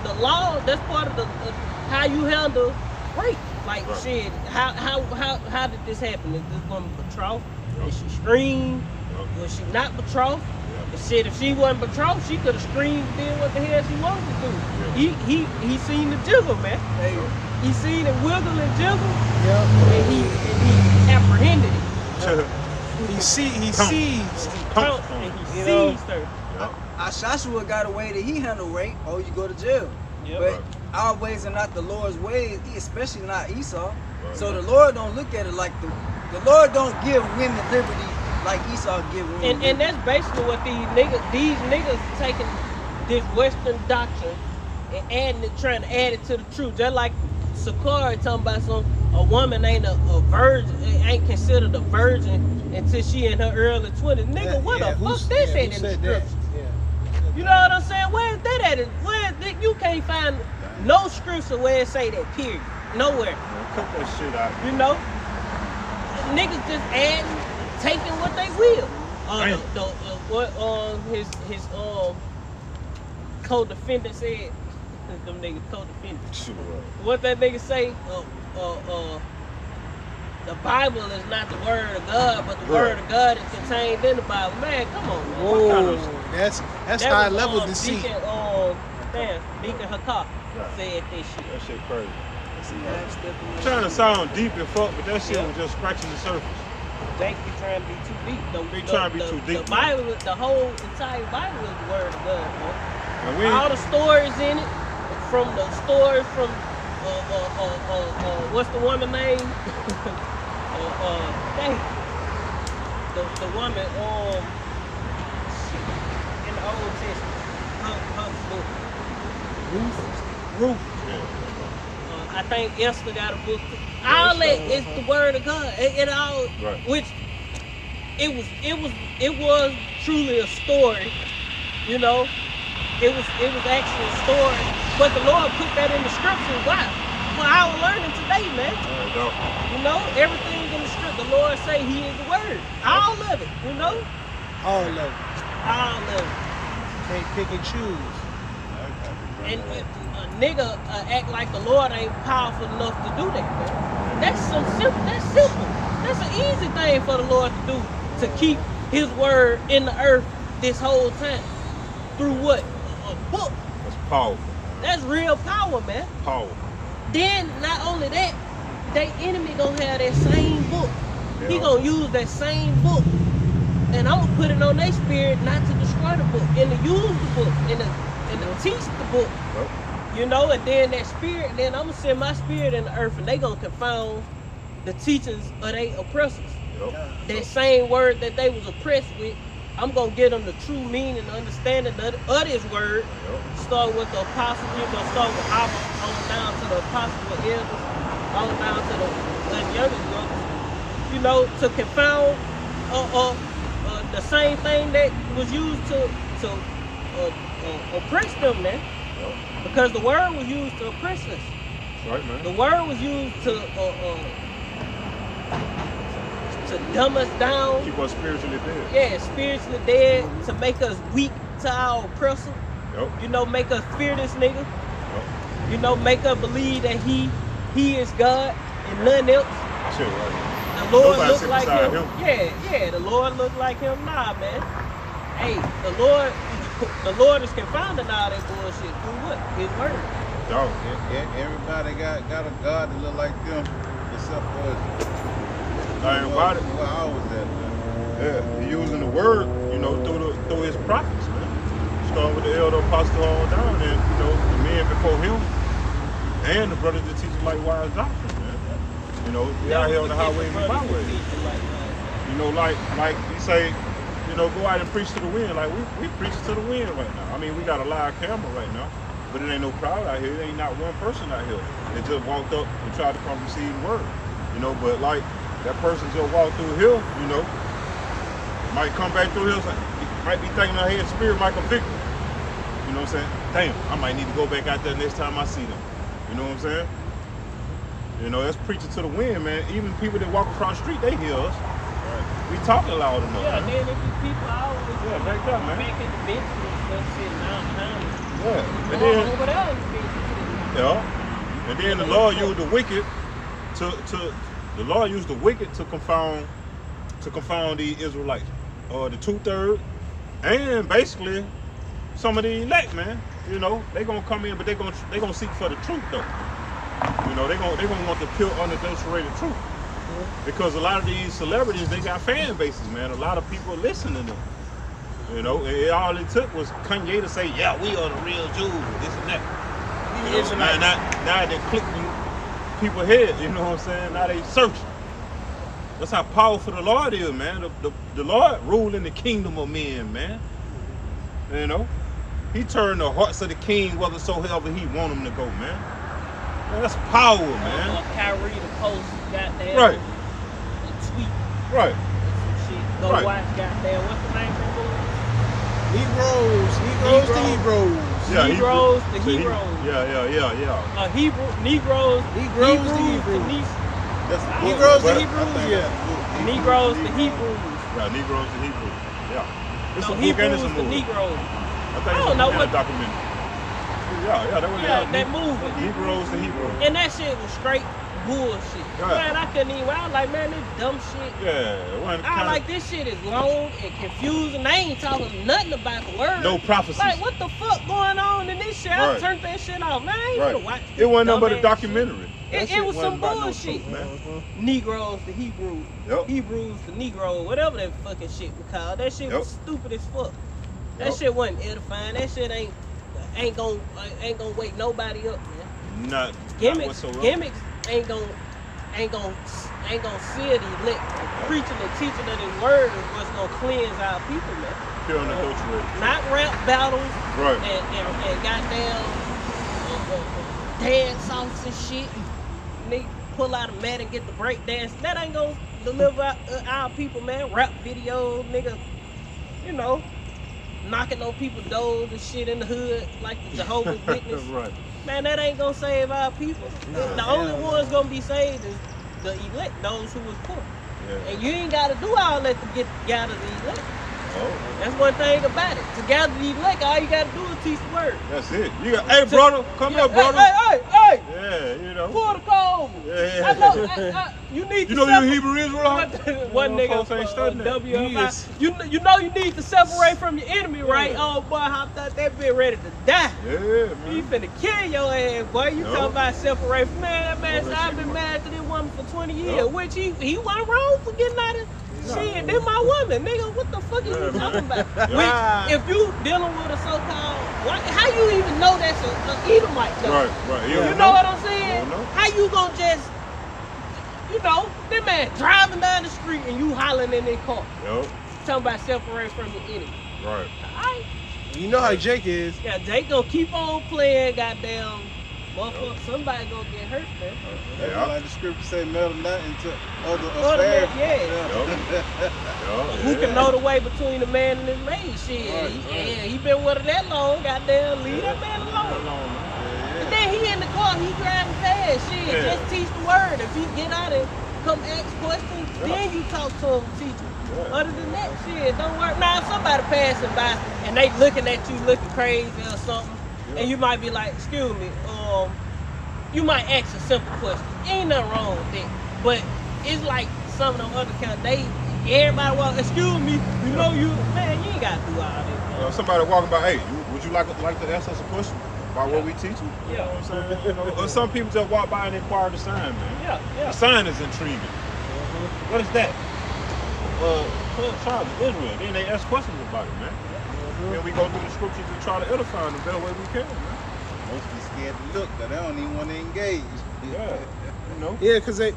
The law, that's part of the how you handle rape. Like Right. shit, how did this happen? Is this woman betrothed? Did she scream? Was she not betrothed? But shit, if she wasn't betrothed, she could have screamed, did what the hell she wanted to do. He seen the jiggle, man. Hey, He seen it wiggle and jiggle, Yeah. and he apprehended it. He sees. He pounced and he You know. seized her. Joshua got a way that he handled rape, or you go to jail. Yep. But our ways are not the Lord's ways, especially not Esau. So the Lord don't look at it like the Lord don't give women liberty like Esau give women. And that's basically what these niggas taking this Western doctrine and adding it, trying to add it to the truth. Just like Sakari talking about a woman ain't a virgin, ain't considered a virgin until she in her early 20s. Nigga, what the fuck they said in the scripture? You know what I'm saying? Where is that at? You can't find no scripture where it say that, period. Nowhere. Cut that shit out. You know? Niggas just adding, taking what they will. What his co-defendant said. Them niggas co-defendants. What that nigga say? The Bible is not the word of God, but the word of God is contained in the Bible. Man, come on, man. Whoa, that's That high was, level deceit. Deacon Hakar said this shit. That shit crazy. See, I'm stepping in. Trying to sound deep and fuck, but that shit was just scratching the surface. Think you trying to be too deep. They trying to be too deep. The Bible, the whole entire Bible is the word of God, man. And we All the stories in it, from the stories from what's the woman name? Dang. The woman shit, in the Old Testament, her book. Ruth. I think Esther got a book too. All that is the word of God. It all, Right. which it was truly a story, you know. It was actually a story, but the Lord put that in the scripture. Why? For our learning today, man. You know, everything in the script, the Lord say He is the Word. All of it, you know, All of it. all of it. Can't pick and choose. And a nigga act like the Lord ain't powerful enough to do that, man. That's simple. That's simple. That's an easy thing for the Lord to do, to keep His word in the earth this whole time. Through what? A book. That's powerful. That's real power, man. Powerful. Then not only that, they enemy gonna have that same book. He Yeah. gonna use that same book, and I'm gonna put it on their spirit not to destroy the book and to use the book and to teach the book. Yep. You know, and then that spirit, then I'm gonna send my spirit in the earth, and they gonna confound the teachings of their oppressors. Yep. That same word that they was oppressed with, I'm gonna give them the true meaning and understanding of this word. Yep. Start with the apostles, you're gonna start with Abba, on down to the apostles or elders, on down to the youngest brothers. You know, to confound the same thing that was used to oppress them, man. Yep. Because the word was used to oppress us. That's right, man. The word was used to dumb us down. Keep us spiritually dead. Yeah, spiritually dead, to make us weak to our oppressor. Yep. You know, make us fear this nigga. Yep. You know, make us believe that he He is God and nothing else. Shit, right. The Lord Nobody look sit like beside him. him. Yeah, the Lord look like him. Nah, man. Hey, the Lord is confounding all that bullshit through what? His word. Dog. Everybody got a God that look like them, except for us. Like, why did- Where I was at, man. Yeah, he using the word, through his prophets, man. Starting with the elder apostle on down, and the men before him, and the brothers that teach like wise doctrine, man. We out here on the highway and the byway. Like you say, go out and preach to the wind. Like we preach to the wind right now. I mean, we got a live camera right now, but it ain't no crowd out here. It ain't not one person out here that just walked up and tried to come receive the word. But like that person just walked through here, might come back through here, might be thinking out here, spirit might convict them. You know what I'm saying? Damn, I might need to go back out there next time I see them. You know what I'm saying? That's preaching to the wind, man. Even people that walk across the street, they hear us. Right. We talking loud enough. Yeah, man. then if the people always back up, man. back in the bench and stuff sitting downtown. Yeah. And Go then, over there in the bench. yeah. And then the Lord used the wicked to confound the Israelites. The 2/3, and basically some of the elect, man. They gonna come in, but they gonna seek for the truth though. They gonna want the pure, unadulterated truth. Because a lot of these celebrities, they got fan bases, man. A lot of people listen to them. And all it took was Kanye to say, "Yeah, we are the real Jews," this and that. Now they click in people's heads. You know what I'm saying? Now they searching. That's how powerful the Lord is, man. The Lord ruling the kingdom of men, man. He turned the hearts of the king whithersoever he want them to go, man. That's power, man. Kyrie the post, goddamn. Right. The tweet. Right. Some shit. Go Right. watch, goddamn. What's the name of the movie? Negroes to Hebrews. Yeah, Negroes to Hebrew- Heroes. Yeah. Negroes to to Hebrews. That's a book. Negroes to But I Hebrews, think yeah. that's a book. Negroes to Hebrews. Yeah, Negroes to Hebrews. Yeah. It's No, a book and Hebrews it's a to movie. Negroes. I think I it's don't know a what- documentary. Yeah, that was That movie. Negroes to Hebrews. And that shit was straight bullshit. Yeah. Man, I couldn't even. I was like, man, this dumb shit. Yeah, it wasn't I kinda- like this shit is long and confusing. They ain't talking nothing about the word. no prophecies. Like, what the fuck going on in this shit? I Right. turned that shit off. Man, I ain't Right. gonna watch this. It wasn't nothing but a dumbass documentary. That It shit was wasn't some about no bullshit. truth, man. Negroes to Hebrews. Yep. Hebrews to Negro, whatever that fucking shit was called. That shit Yep. was stupid as fuck. That Yep. shit wasn't edifying. That shit ain't gonna wake nobody up, man. Not Gimmicks whatsoever. ain't gonna seal the elect. Preaching and teaching of his word is what's gonna cleanse our people, man. Pure and adulterated. Not rap battles Right. and goddamn dance offs and shit. Nigga pull out a mat and get the break dance. That ain't gonna deliver our people, man. Rap videos, nigga. Knocking on people's doors and shit in the hood like the Jehovah's Witness. Right. Man, that ain't gonna save our people. The only ones gonna be saved is the elect, those who was poor. Yeah. And you ain't gotta do all that to gather the elect. Oh, That's one thing about it. To gather the elect, all you gotta do is teach the word. that's it. You got, hey, brother, come Yeah, here, brother. Hey! Yeah, Pull the call. Yeah. I know. You need You to know you Hebrew Israelite? One Them nigga folks ain't studying that. WFI. Yes. You know you need to separate from your enemy, right? Yeah. Oh boy, hopped out that bitch ready to die. Yeah, He man. finna kill your ass, boy. You Yup. talking about separate from man? That man Yup, said, that I've shit been was- married to this woman for 20 years, Yup. which he wasn't wrong for getting out of shit. This my woman, nigga. What the fuck is Yeah, you man. talking about? Yeah. Which, if you dealing with a so-called, how you even know that's a Edomite though? Right. You don't know what I'm saying? You don't know. How you gonna just, that man driving down the street and you hollering in their car, Yup. talking about separate from your enemy. Right. Alright. You know how Jake is. Yeah, they gonna keep on playing, goddamn. Motherfucker, somebody gonna get hurt, man. That's Yeah. like the scripture say, meddle not into other Other affairs. man, yeah. Who can know the way between the man and his maid? Shit, Right, he been with her that long, goddamn, leave that man alone. And then he in the car, he driving fast. Shit, Yeah. just teach the word. If he get out and come ask questions, Yeah. then you talk to him, teach him. Yeah. Other than that, shit, don't work. Now, if somebody passing by and they looking at you looking crazy or something, and you might be like, excuse me, you might ask a simple question. Ain't nothing wrong with that. But it's like some of them other kind. Everybody walk. Excuse me. You know you man. You ain't gotta do all that. Somebody walking by, hey, would you like to ask us a question about what we teaching? You know what I'm saying? You know, or some people just walk by and inquire the sign, man. Yeah. The sign is intriguing. What is that? Child of Israel. Then they ask questions about it, man. Then we go through the scriptures and try to edify them the better way we can, man. Most be scared to look, but they don't even want to engage. Yeah. You know? Yeah, because they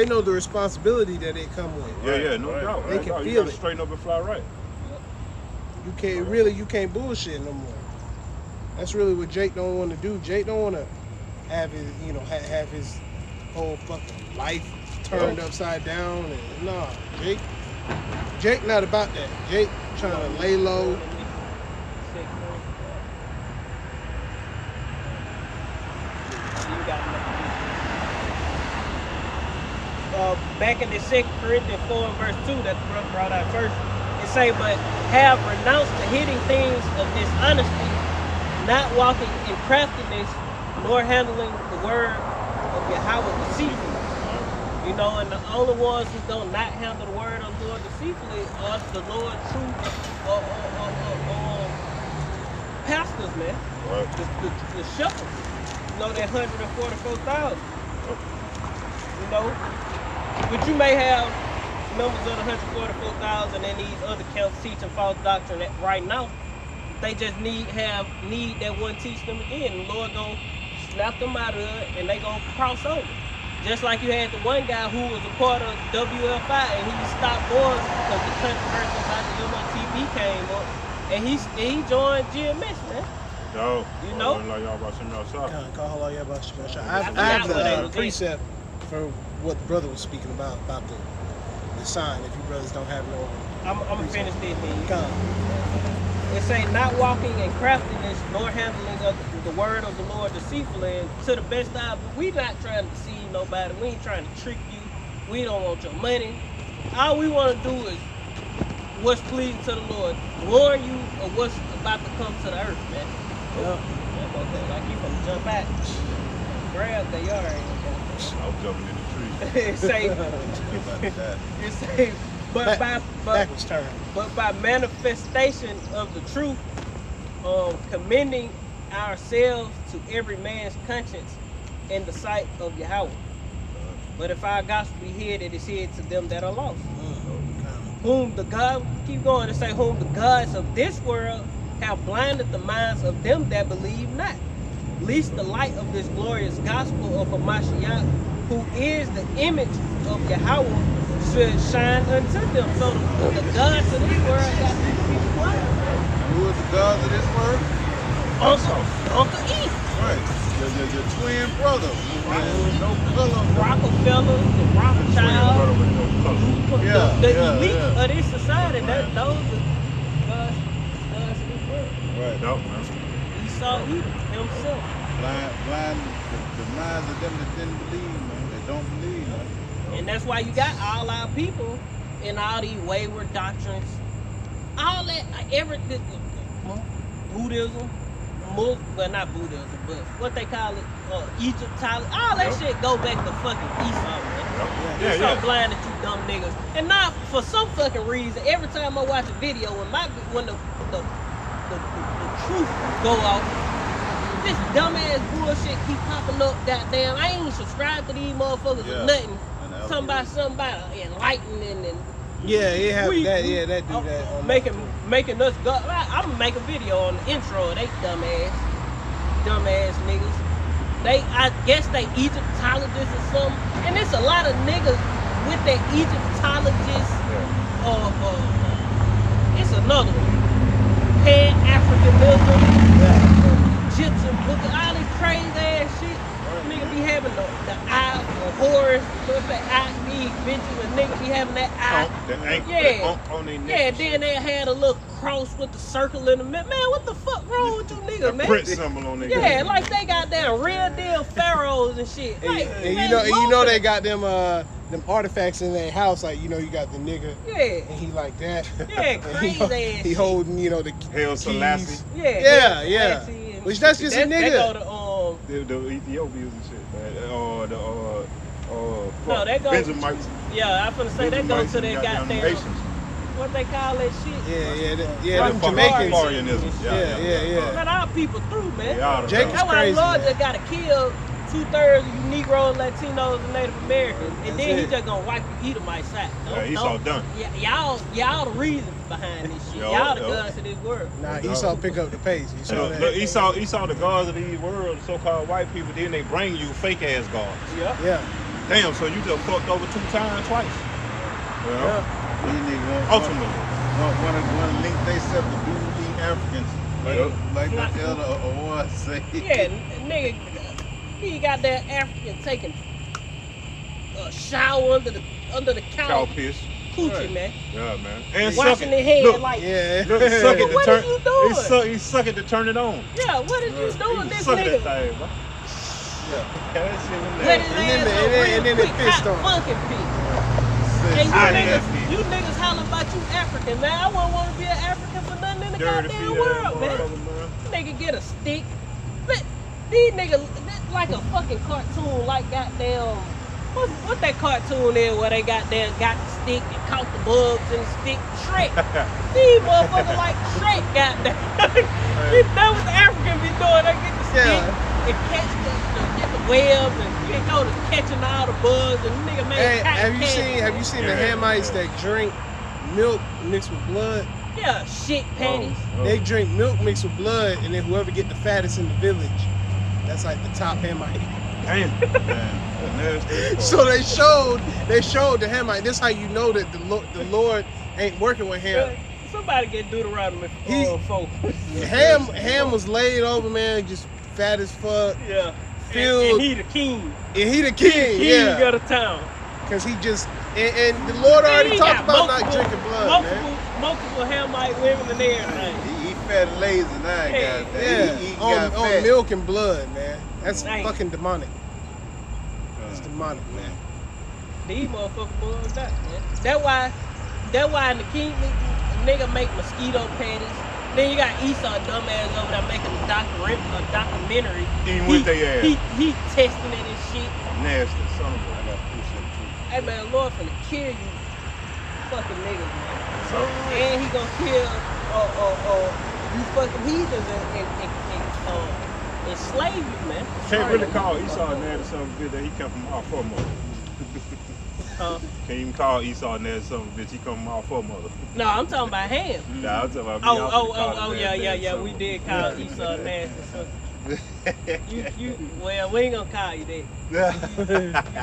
know the responsibility that they come with. Yeah, no doubt. They no can doubt. feel You gotta it. straighten up and fly right. You can't bullshit no more. That's really what Jake don't want to do. Jake don't want to have his, have his whole fucking life turned upside down. And nah, Jake not about that. Jake trying to lay low. Back in the 2 Corinthians 4 and verse 2 that the brother brought out first, it say, but have renounced the hidden things of dishonesty, not walking in craftiness, nor handling the word of Yahweh deceitfully. You know, and the only ones who don't not handle the word of the Lord deceitfully are the Lord's true pastors, man. Right. The shepherds. You know, that 144,000. You know, but you may have members of the 144,000 and these other camps teaching false doctrine right now. They just need that one teach them again. The Lord gonna snap them out of it and they gonna cross over. Just like you had the one guy who was a part of WFI and he stopped boys because the controversy about the MOTB came up and he joined GMS, man. Yo, You know? like y'all about some outside. I have the precept for what the brother was speaking about the sign. If you brothers don't have no, I'm gonna finish this then. come. It say not walking in craftiness nor handling of the word of the Lord deceitfully. And to the best of we not trying to deceive nobody. We ain't trying to trick you. We don't want your money. All we want to do is what's pleasing to the Lord. Warn you of what's about to come to the earth, man. Like you gonna jump out, grab the yard. I was jumping in the tree. it say, but by manifestation of the truth, commending ourselves to every man's conscience in the sight of Yahweh. But if our gospel be hid, it is hid to them that are lost. Whom the God, keep going to say, whom the gods of this world have blinded the minds of them that believe not, lest the light of this glorious gospel of Hamashiach, who is the image of Yahweh, should shine unto them. So the gods of this world got to be quiet. Who is the gods of this world? Uncle E. Right. Your twin brother. No color. Rockefeller, the Rothschild, the elite of this society. Those are gods of this world. Right. Nope, man. He saw evil himself. Blind the minds of them that didn't believe, man. That don't believe, man. And that's why you got all our people in all these wayward doctrines. All that, everything, Buddhism, Muslim, well not Buddhism, but what they call it, Egyptology, all that shit go back to fucking Esau, man. You're so blind that you dumb niggas. And not for some fucking reason, every time I watch a video, when the truth go off, this dumbass bullshit keep popping up, goddamn. I ain't subscribed to these motherfuckers or nothing. Something about enlightening and It have that do that. Making us go. I'm gonna make a video on the intro of they dumbass niggas. I guess they Egyptologists or something. And there's a lot of niggas with that Egyptologists. It's another one. Pan-Africanism, Egyptian book, all this crazy ass shit. Nigga be having the eye of Horus, these bitches, and nigga be having that eye. On their neck. Yeah, then they had a little cross with the circle in the middle. Man, what the fuck wrong with you niggas, man? Print symbol on their Yeah, like they got damn real deal pharaohs and shit. Like, And man, you know they got them artifacts in their house, like you got the nigga. Yeah. And he like that. Yeah, And crazy ass he shit. holding, the Hail keys. Selassie. Yeah. Yeah. Which that's just a nigga. They go to the Ethiopians and shit, man. No, that goes. Benjamites. Yeah, I'm finna say that goes to that goddamn. nations. What they call that shit? Them Jamaicans. Barbarianism. Man, our people through, man. Yeah, Jacob's That's why crazy, the Lord man. just gotta kill 2/3 of you Negroes, Latinos, and Native Americans, and then he it. just gonna wipe you Edomites out. Yeah, Esau done. Y'all the reason behind this shit. Yo, Y'all the yo. gods of this world. Nah, Esau pick up the pace. You saw that? Look, Esau, the gods of these world, so-called white people, then they bring you fake-ass gods. Yeah. Yeah. Damn, so you just fucked over 2 times twice. Well, These niggas ultimately. want to link themselves to being Africans. Yep. Like the elder Award say. Yeah, nigga, he got that African taking a shower under the Cow couch. piss. Coochie, Right. man. Yeah, man. And Washing their it. head Look, like, Yeah. look, he suck it to What turn. is you doing? He suck it to turn it on. yeah, what is you doing, He this suck that nigga? thing, bro. Yeah, that shit in Let there. his And then ass the- up and then- real and then they quick, pissed hot on him. funkin' pig. And Hot you ass pig. niggas holler about you African, man. I wouldn't want to be an African for nothing in the Dirty goddamn feet world, ass man. motherfucker, man. Nigga get a stick. But these niggas, that's like a fucking cartoon, like goddamn. What that cartoon is where they got the stick and caught the bugs in the stick? Shrek. These motherfuckers like Shrek, goddamn. That what the African be doing. They get the stick and catch the web and they go to catching all the bugs and nigga man. Hey, cotton have you candy. seen the Hamites that drink milk mixed with blood? Yeah, shit panties. They drink milk mixed with blood, and then whoever get the fattest in the village, that's like the top Hamite. Damn. Nasty. So they showed the Hamite. This how you know that the Lord ain't working with him. Somebody get Deuteronomy He- 4. Ham was laid over, man, just fat as fuck. Yeah. Filled. And he the king. And he the king, King yeah. of the town. Cause he just and the Lord already He talked got about not drinking blood, man. multiple Hamite women and everything. He fat and lazy now, Hey, goddamn. Yeah, He on got fat. milk and blood, man. That's Dang. fucking demonic. That's demonic, man. These motherfuckers boys that, man. That why in the king nigga make mosquito patties. Then you got Esau dumbass over there making a documentary. Eating with their ass. He testing it and shit. Nasty son of a. I got push up too. Hey man, Lord finna kill you fucking niggas, man. So, And he gonna kill you fucking heathens and enslave you, man. can't really call Esau a nasty son of a bitch that he come from our foremost. Can't even call Esau a nasty son of a bitch. He come from our foremost. No, I'm talking about Ham. Nah, I'm talking about me. I'm finna call him nasty Yeah. son We of a did bitch. call Esau nasty. So well, we ain't gonna call you that.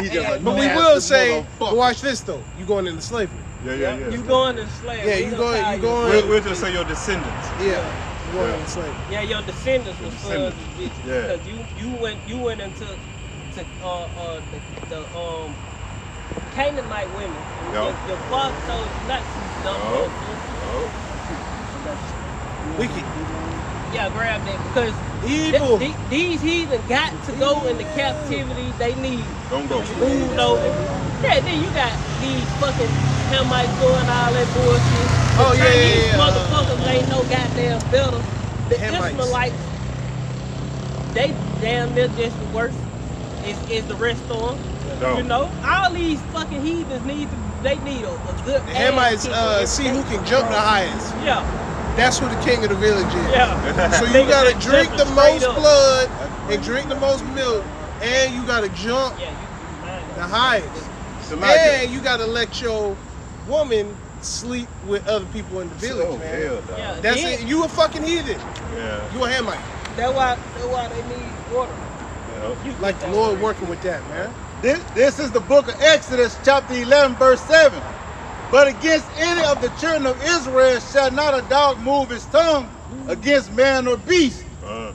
He just a But we nasty will say, motherfucker. but watch this though. You going into slavery. Yeah. You going to slave? Yeah, We you gonna going- call you a going- slave. We'll just say your descendants. Yeah. You going Yeah. into slavery. Yeah, your descendants was Descendants. sons of bitches. Yeah. Because you went into the Canaanite women. Yup. Your father told you not to dumb Oh. motherfucker. Wicked. Yeah, grab that because Evil. these heathen got to go into captivity. They need Don't go. moved over. Yeah, then you got these fucking Hamites doing all that bullshit. Oh, The yeah, Chinese yeah. motherfuckers ain't no goddamn better. The Hamites. Israelites, they damn near just the worst. Is the rest of them. No. You know, all these fucking heathens need a good. The Hamites ass see kicking. who can jump the highest. Yeah, That's who the king of the village is. yeah. So you Niggas gotta that drink the jumping straight most up. blood and drink the most milk, and you gotta jump Yeah, you can the find highest. So like And you gotta let your woman sleep with other people in the village, oh, man. hell, dog. Yeah. That's it. You a fucking heathen. Yeah. You a Hamite. That's why they need order. Yeah. You Like get the that Lord order. working with that, man. This is the book of Exodus, chapter 11, verse 7. But against any of the children of Israel shall not a dog move his tongue against man or beast,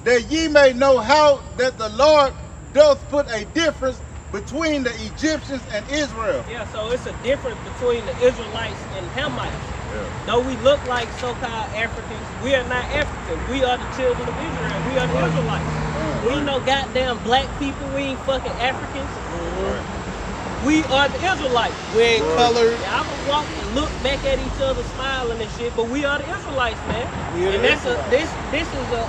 that ye may know how that the Lord doth put a difference between the Egyptians and Israel. Yeah, so it's a difference between the Israelites and Hamites. Yeah. Though we look like so-called Africans, we are not Africans. We are the children of Israel. We are the Israelites. We ain't no goddamn black people. We ain't fucking Africans. We are the Israelites. We ain't colored. Yeah, I would walk and look back at each other, smiling and shit, but we are the Israelites, man. We are And the that's Israelites. this is a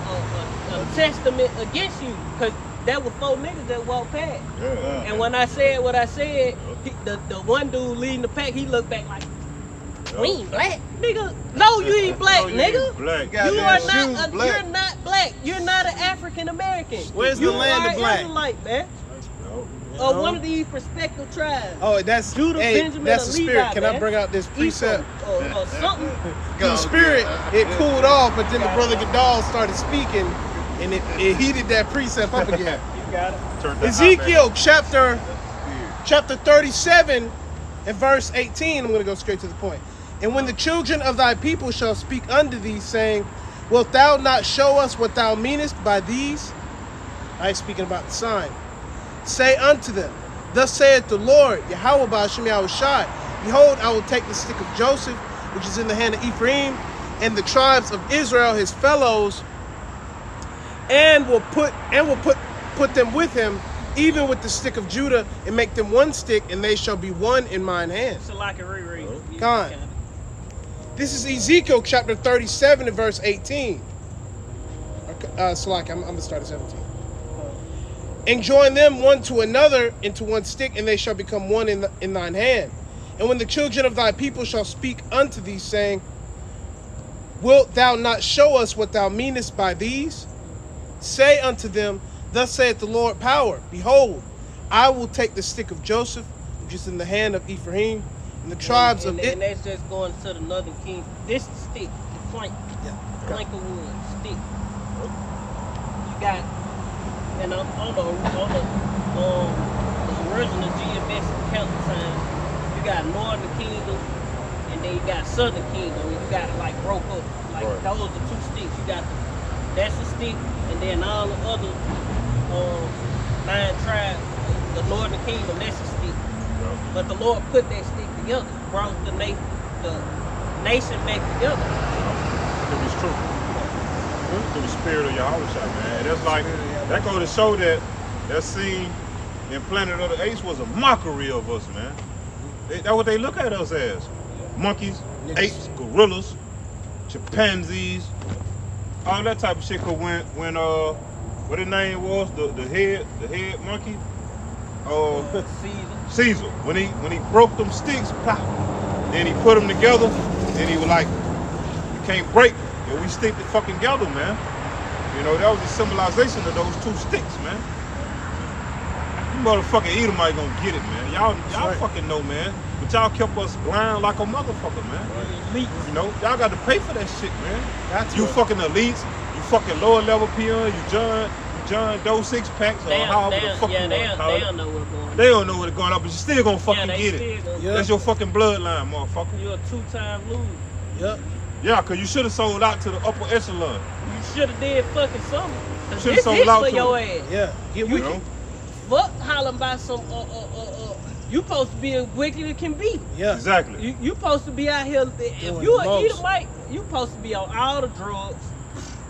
a testament against you, cause that was 4 niggas that walked past. Yeah. And when I said what I said, the one dude leading the pack, he looked back like, we ain't black, nigga. No, you ain't black, No, you nigga. ain't black. You are Shoes not. black. You're not black. You're not an African American. Where's the you land are of black? Israelite, man. No. Of one of these prospective tribes. Oh, that's Judah, hey, Benjamin, that's or the spirit. Levi, Can I man. bring out this precept? Or something. The spirit, it cooled off, but then the brother Gadal started speaking, and it heated that precept up again. You got it. Turn that Ezekiel chapter 37 and verse 18. I'm going to go straight to the point. And when the children of thy people shall speak unto thee, saying, wilt thou not show us what thou meanest by these? I speaking about the sign. Say unto them, thus saith the Lord, Yahweh Ba'ashem Yahushai, behold, I will take the stick of Joseph, which is in the hand of Ephraim, and the tribes of Israel, his fellows, and will put them with him, even with the stick of Judah, and make them one stick, and they shall be one in mine hand. It's like a reread. Con. This is Ezekiel chapter 37 and verse 18. Salaki, I'm going to start at 17. And join them one to another into one stick, and they shall become one in thine hand. And when the children of thy people shall speak unto thee, saying, wilt thou not show us what thou meanest by these? Say unto them, thus saith the Lord power, behold, I will take the stick of Joseph, which is in the hand of Ephraim, and the tribes of it. And that's just going to the northern kingdom. This is stick, the plank. Yeah. Plank of wood, stick. You got, and on the original GMS countersign, you got northern kingdom, and then you got southern kingdom, and you got it like broke up. Like those are 2 sticks. You got that's a stick, and then all the other 9 tribes, the northern kingdom, that's a stick. But the Lord put that stick together, brought the nation back together. It was true. Through the spirit of Yahweh, man. That's like, that goes to show that scene in Planet of the Apes was a mockery of us, man. That's what they look at us as. Monkeys, apes, gorillas, chimpanzees, all that type of shit. Cause when what his name was, the head monkey, Caesar. When he broke them sticks, pop, then he put them together, and he was like, you can't break, and we stick the fucking together, man. You know, that was a symbolization of those 2 sticks, man. You motherfucking Edomite gonna get it, man. Y'all fucking know, man. But y'all kept us blind like a motherfucker, man. Elites. You know, y'all got to pay for that shit, man. You fucking elites, you fucking lower level peon, you John Doe 6-packs, or however the fuck you want to call it. They don't know what's going on. They don't know what's going on, but you still gonna fucking get it. Yeah. That's your fucking bloodline, motherfucker. You're a 2-time loser. Yep. Yeah, cause you should have sold out to the upper echelon. You should have did fucking something. Cause Shoulda this sold hit out for to your him. ass. Yeah. Get You with know? it. Fuck hollering about some you supposed to be as wicked as can be. Yeah. Exactly. You supposed to be out here. If Doing you the an most. Edomite, you supposed to be on all the drugs.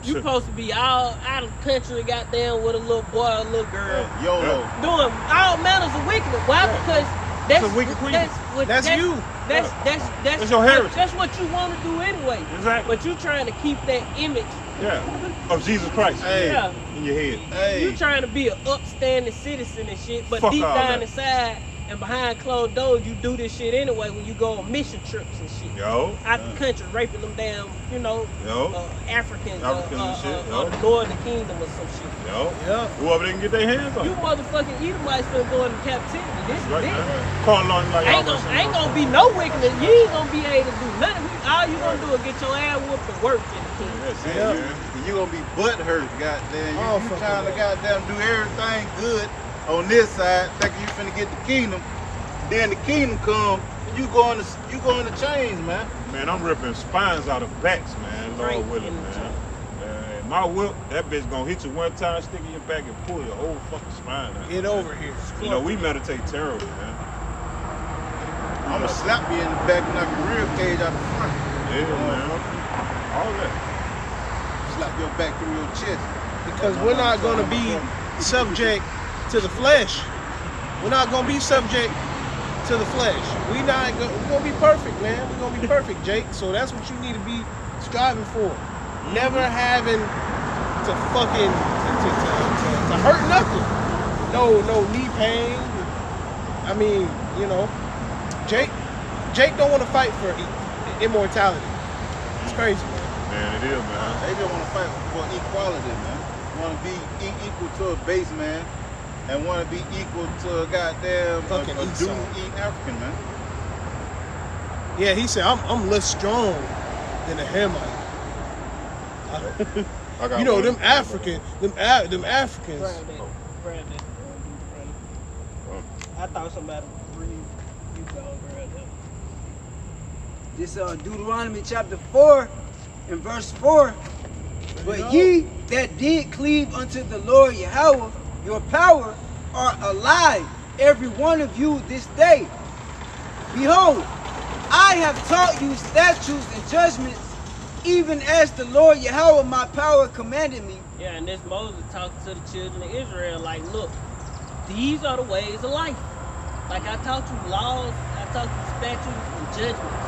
You supposed to be all out of the country, goddamn, with a little boy or a little girl, YOLO. doing all manners of wickedness. Why? Because That's a wicked queen. That's you. That's your heritage. That's what you want to do anyway. Exactly. But you trying to keep that image. Yeah. Of Jesus Christ. Hey. Yeah. In your head. Hey. You trying to be an upstanding citizen and shit, but Fuck deep all down that. inside and behind closed doors, you do this shit anyway when you go on mission trips and shit. Yo. Out the country, raping them damn, Africans, Africans and shit, or the northern kingdom or some shit. Yo. Yeah. Whoever they can get their hands on. You motherfucking Edomites finna go into captivity. This Right, this man. Call on like ain't gonna be no wickedness. You ain't gonna be able to do nothing. All you gonna do is get your ass whooped and work in the kingdom. That's it, Yeah. man. You gonna be butthurt, goddamn. Oh, You fuck trying to yeah. goddamn do everything good on this side, thinking you finna get the kingdom. Then the kingdom come, and you going to change, man. Man, I'm ripping spines out of backs, man. Lord Right willing, in the man. My whip, that bitch gonna hit you one time, stick in your back, and pull your whole fucking spine out. Get over here. You know, we meditate terribly, man. I'ma slap you in the back and knock your rib cage out the front. Yeah, man. All that. Slap your back through your chest. Because we're not going to be subject to the flesh. We're not going to be subject to the flesh. We're going to be perfect, man. We're going to be perfect, Jake. So that's what you need to be striving for. Never having to fucking to hurt nothing. No knee pain. I mean, you know, Jake don't want to fight for immortality. It's crazy, man. Man, it is, man. They just want to fight for equality, man. Want to be equal to a base man, and want to be equal to a goddamn Fucking a Esau. dude eating African, man. Yeah, he said I'm less strong than a Hamite. I got You know, one. them Africans. Brandon. I thought somebody would read you go, Brandon. This Deuteronomy chapter 4 and verse 4. But ye that did cleave unto the Lord Yahweh, your power, are alive, every one of you this day. Behold, I have taught you statutes and judgments, even as the Lord Yahweh my power commanded me. Yeah, and this Moses talking to the children of Israel, like, look, these are the ways of life. Like I taught you laws, I taught you statutes and judgments.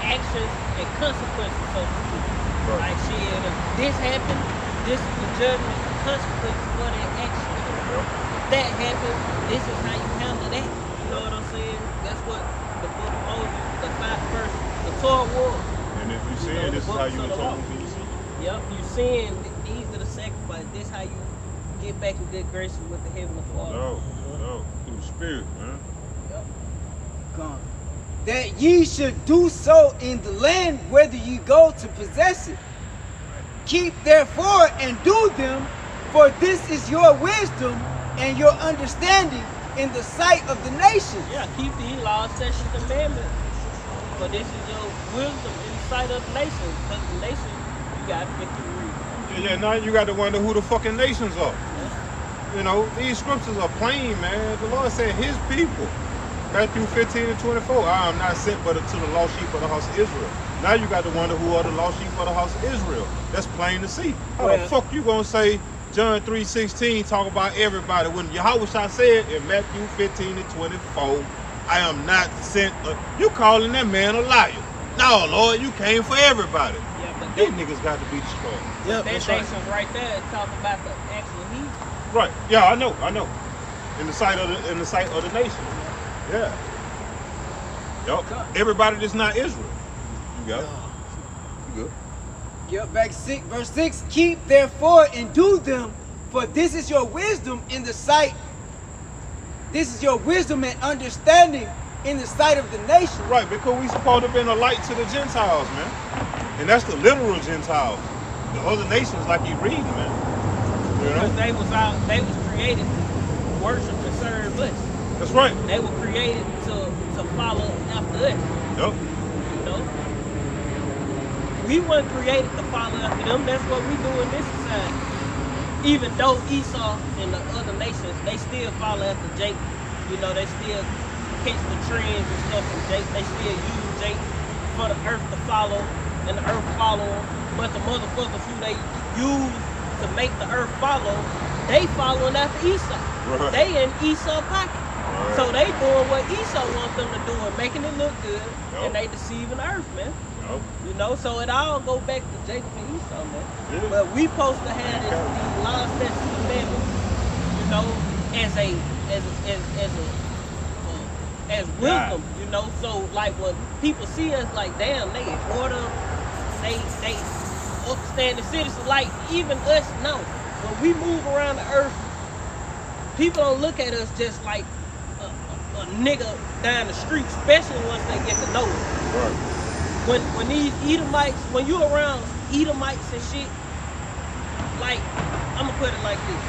Actions and consequences, so to speak. Right. Like shit, if this happened, this is the judgment and consequences for that action. If that happened, this is how you handle that. You know what I'm saying? That's what the book of Moses, the 5 the Torah was. And if you You sin, know, this is the how books you of the law. atone for your sin. Yep, you sin, these are the sacrifice. This how you get back in good graces with the Heavenly Father. No, through the Spirit, man. Yep. Gone. That ye should do so in the land whither ye go to possess it. Keep therefore and do them, for this is your wisdom and your understanding in the sight of the nations. Yeah, keep these laws, statutes, and commandments. For this is your wisdom in the sight of the nations. Because the nations, you got to get to read. Yeah, now you got to wonder who the fucking nations are. You know, these scriptures are plain, man. The Lord said his people. Matthew 15 and 24. I am not sent but to the lost sheep of the house of Israel. Now you got to wonder who are the lost sheep of the house of Israel. That's plain to see. How the Well- fuck you gonna say John 3:16 talk about everybody when Yahweh said in Matthew 15 and 24, I am not sent. You calling that man a liar? No, Lord, you came for everybody. Yeah, but These that, niggas got to be destroyed. Yep, that that's right. nation right there is talking about the actual heathen. Right. Yeah, I know. In the sight of the nation. Yeah. Yup. Everybody that's not Israel. You got it. You good. Yep, verse 6. Keep therefore and do them, for this is your wisdom in the sight. This is your wisdom and understanding in the sight of the nation. Right, because we supposed to have been a light to the Gentiles, man. And that's the literal Gentiles. The other nations, like you reading, man. You Because know? they was created to worship and serve us. That's right. They were created to follow after us. Yup. You know? We weren't created to follow after them. That's what we do in this society. Even though Esau and the other nations, they still follow after Jacob. You know, they still catch the trends and stuff from Jake. They still use Jake for the earth to follow and the earth follow them. But the motherfuckers who they use to make the earth follow, they following after Esau. Right. They in Esau pocket. Right. So they doing what Esau wants them to do and making it look good, Yup. and they deceiving the earth, man. Yup. You know, so it all go back to Jacob and Esau, man. Yeah. But we supposed to have these laws, statutes, and commandments, you know, as wisdom, you know. So like when people see us, like damn, they in order, they upstanding citizens. Like even us now, when we move around the earth, people don't look at us just like a nigga down the street, especially once they get to know us. Right. When these Edomites, when you around Edomites and shit, like, I'm gonna put it like this.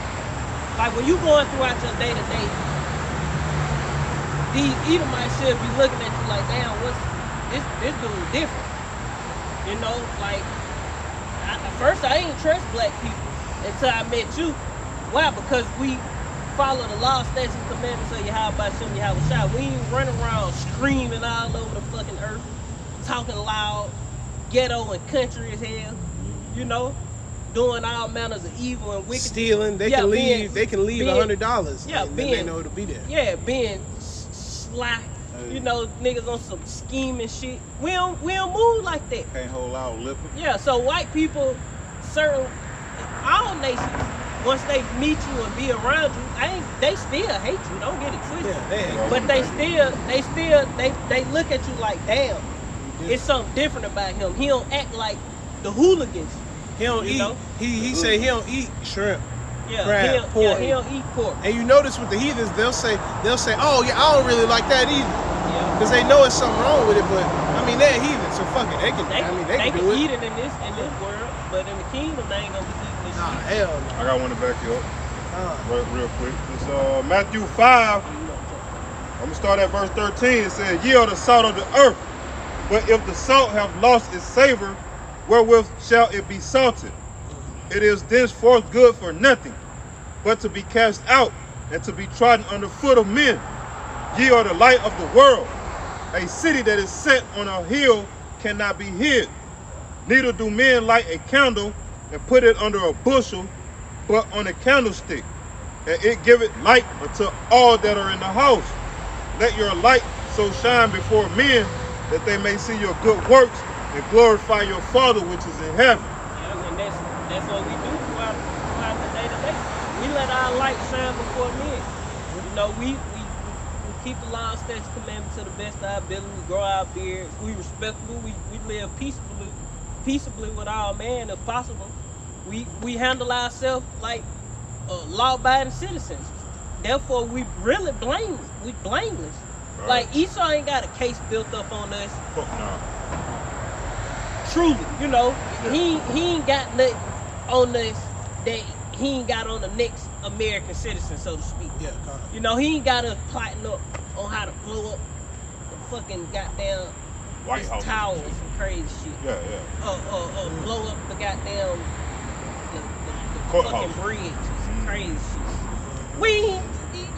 Like when you going throughout your day to day, these Edomites should be looking at you like, damn, what's this dude different? You know, like, at first I ain't trust black people until I met you. Why? Because we follow the law, statutes, commandments of Yahweh Shem Yahweh Shai. We ain't running around screaming all over the fucking earth, talking loud, ghetto and country as hell, you know, doing all manners of evil and wicked. Stealing, they Yeah, can leave. being- They can leave being- $100. Yeah, and then they being- know it'll be there. Yeah, being sly You know, niggas on some scheming shit. We don't move like that. Can't hold out liquor. Yeah, so white people, all nations, once they meet you and be around you, they still hate you. Don't get it twisted. Yeah, they hate But they look at you like, damn, it's something different about him. He don't act like the hooligans. He don't You eat. know? He say he don't eat shrimp. Yeah, Crab, pork. he don't eat pork. And you notice with the heathens, they'll say, oh yeah, I don't really like that either, Yeah. because they know it's something wrong with it. But I mean, they're heathens, so fuck it, they can. They can can do eat it. it in this world, but in the kingdom they ain't gonna be eating this Nah, shit. hell no. I got one to back you up Uh, real quick. It's Matthew 5. I'm gonna start at verse 13. It says, "Ye are the salt of the earth, but if the salt have lost its savor, wherewith shall it be salted? It is thenceforth good for nothing, but to be cast out and to be trodden under foot of men. Ye are the light of the world. A city that is set on a hill cannot be hid. Neither do men light a candle and put it under a bushel, but on a candlestick, and it giveth light unto all that are in the house. Let your light so shine before men that they may see your good works and glorify your Father which is in heaven." Yeah, and that's what we do throughout the day to day. We let our light shine before men. You know, we keep the law, statutes, commandments to the best of our ability. We grow our beards. We respectful. We live peaceably with all men if possible. We handle ourselves like law-abiding citizens. Therefore, we really blameless. We blameless. Right. Like Esau ain't got a case built up on us. Fuck no. Truly, you know, he ain't got nothing on us that he ain't got on the next American citizen, so to speak. yeah, come on. You know, he ain't got us plotting up on how to blow up the fucking goddamn White this House. tower and some crazy shit. Yeah, yeah. Blow up the goddamn the Courthouse. fucking bridge and some crazy shit.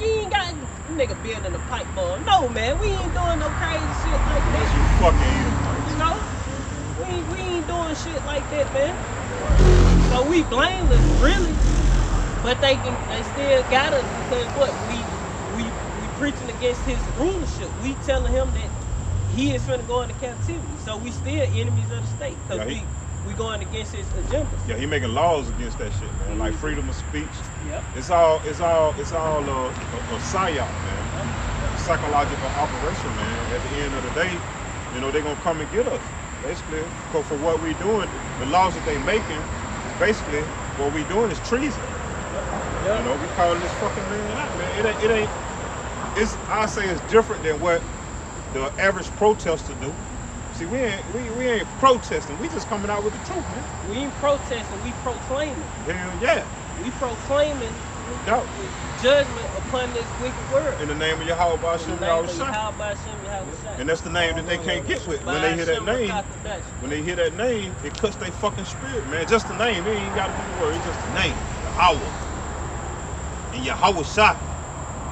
You ain't got nigga building a pipe bomb. No, man, we ain't doing no crazy shit like You that. fucking You know, we ain't doing shit like that, man. So we blameless, really, but they still got us because what we preaching against his rulership. We telling him that he is finna go into captivity. So we still enemies of the state because Yeah, we going against his agenda. Yeah, he making laws against that shit, man. Like freedom of speech. Yep. It's all a psyop, man. Psychological operation, man. At the end of the day, you know, they're gonna come and get us. Basically, because for what we doing, the laws that they making, basically, what we doing is treason. Yep. You know, we calling this fucking man out, man. It ain't. I say it's different than what the average protester do. See, we ain't protesting. We just coming out with the truth, man. We ain't protesting, we proclaiming. Hell yeah. We proclaiming No. judgment upon this wicked world. In the name of Yahweh In Bashem the name of Yahweh. Yahweh Hashem, Yahweh Shai. And that's the name that they can't get with. When they hear that name, it cuts their fucking spirit, man. Just the name. It ain't gotta be the word. It's just the name. Yahweh. And Yahweh Shai.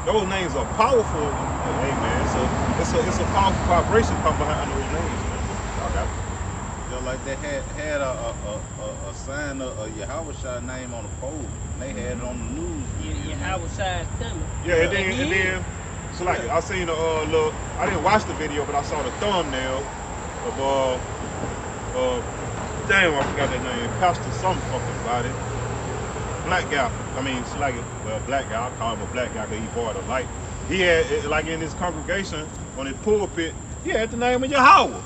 Those names are powerful. Hey man, it's a powerful vibration come behind those names, man. Y'all got it. Just like they had a sign of Yahweh Shai name on the pole. They had it on the news. Yahweh Shai is coming. Yeah, and then so like I seen look, I didn't watch the video, but I saw the thumbnail of damn, I forgot that name, Pastor some fucking body. Black guy. I mean, it's like a black guy. I call him a black guy because he brought a light. He had, like in his congregation, on his pulpit, he had the name of Yahweh.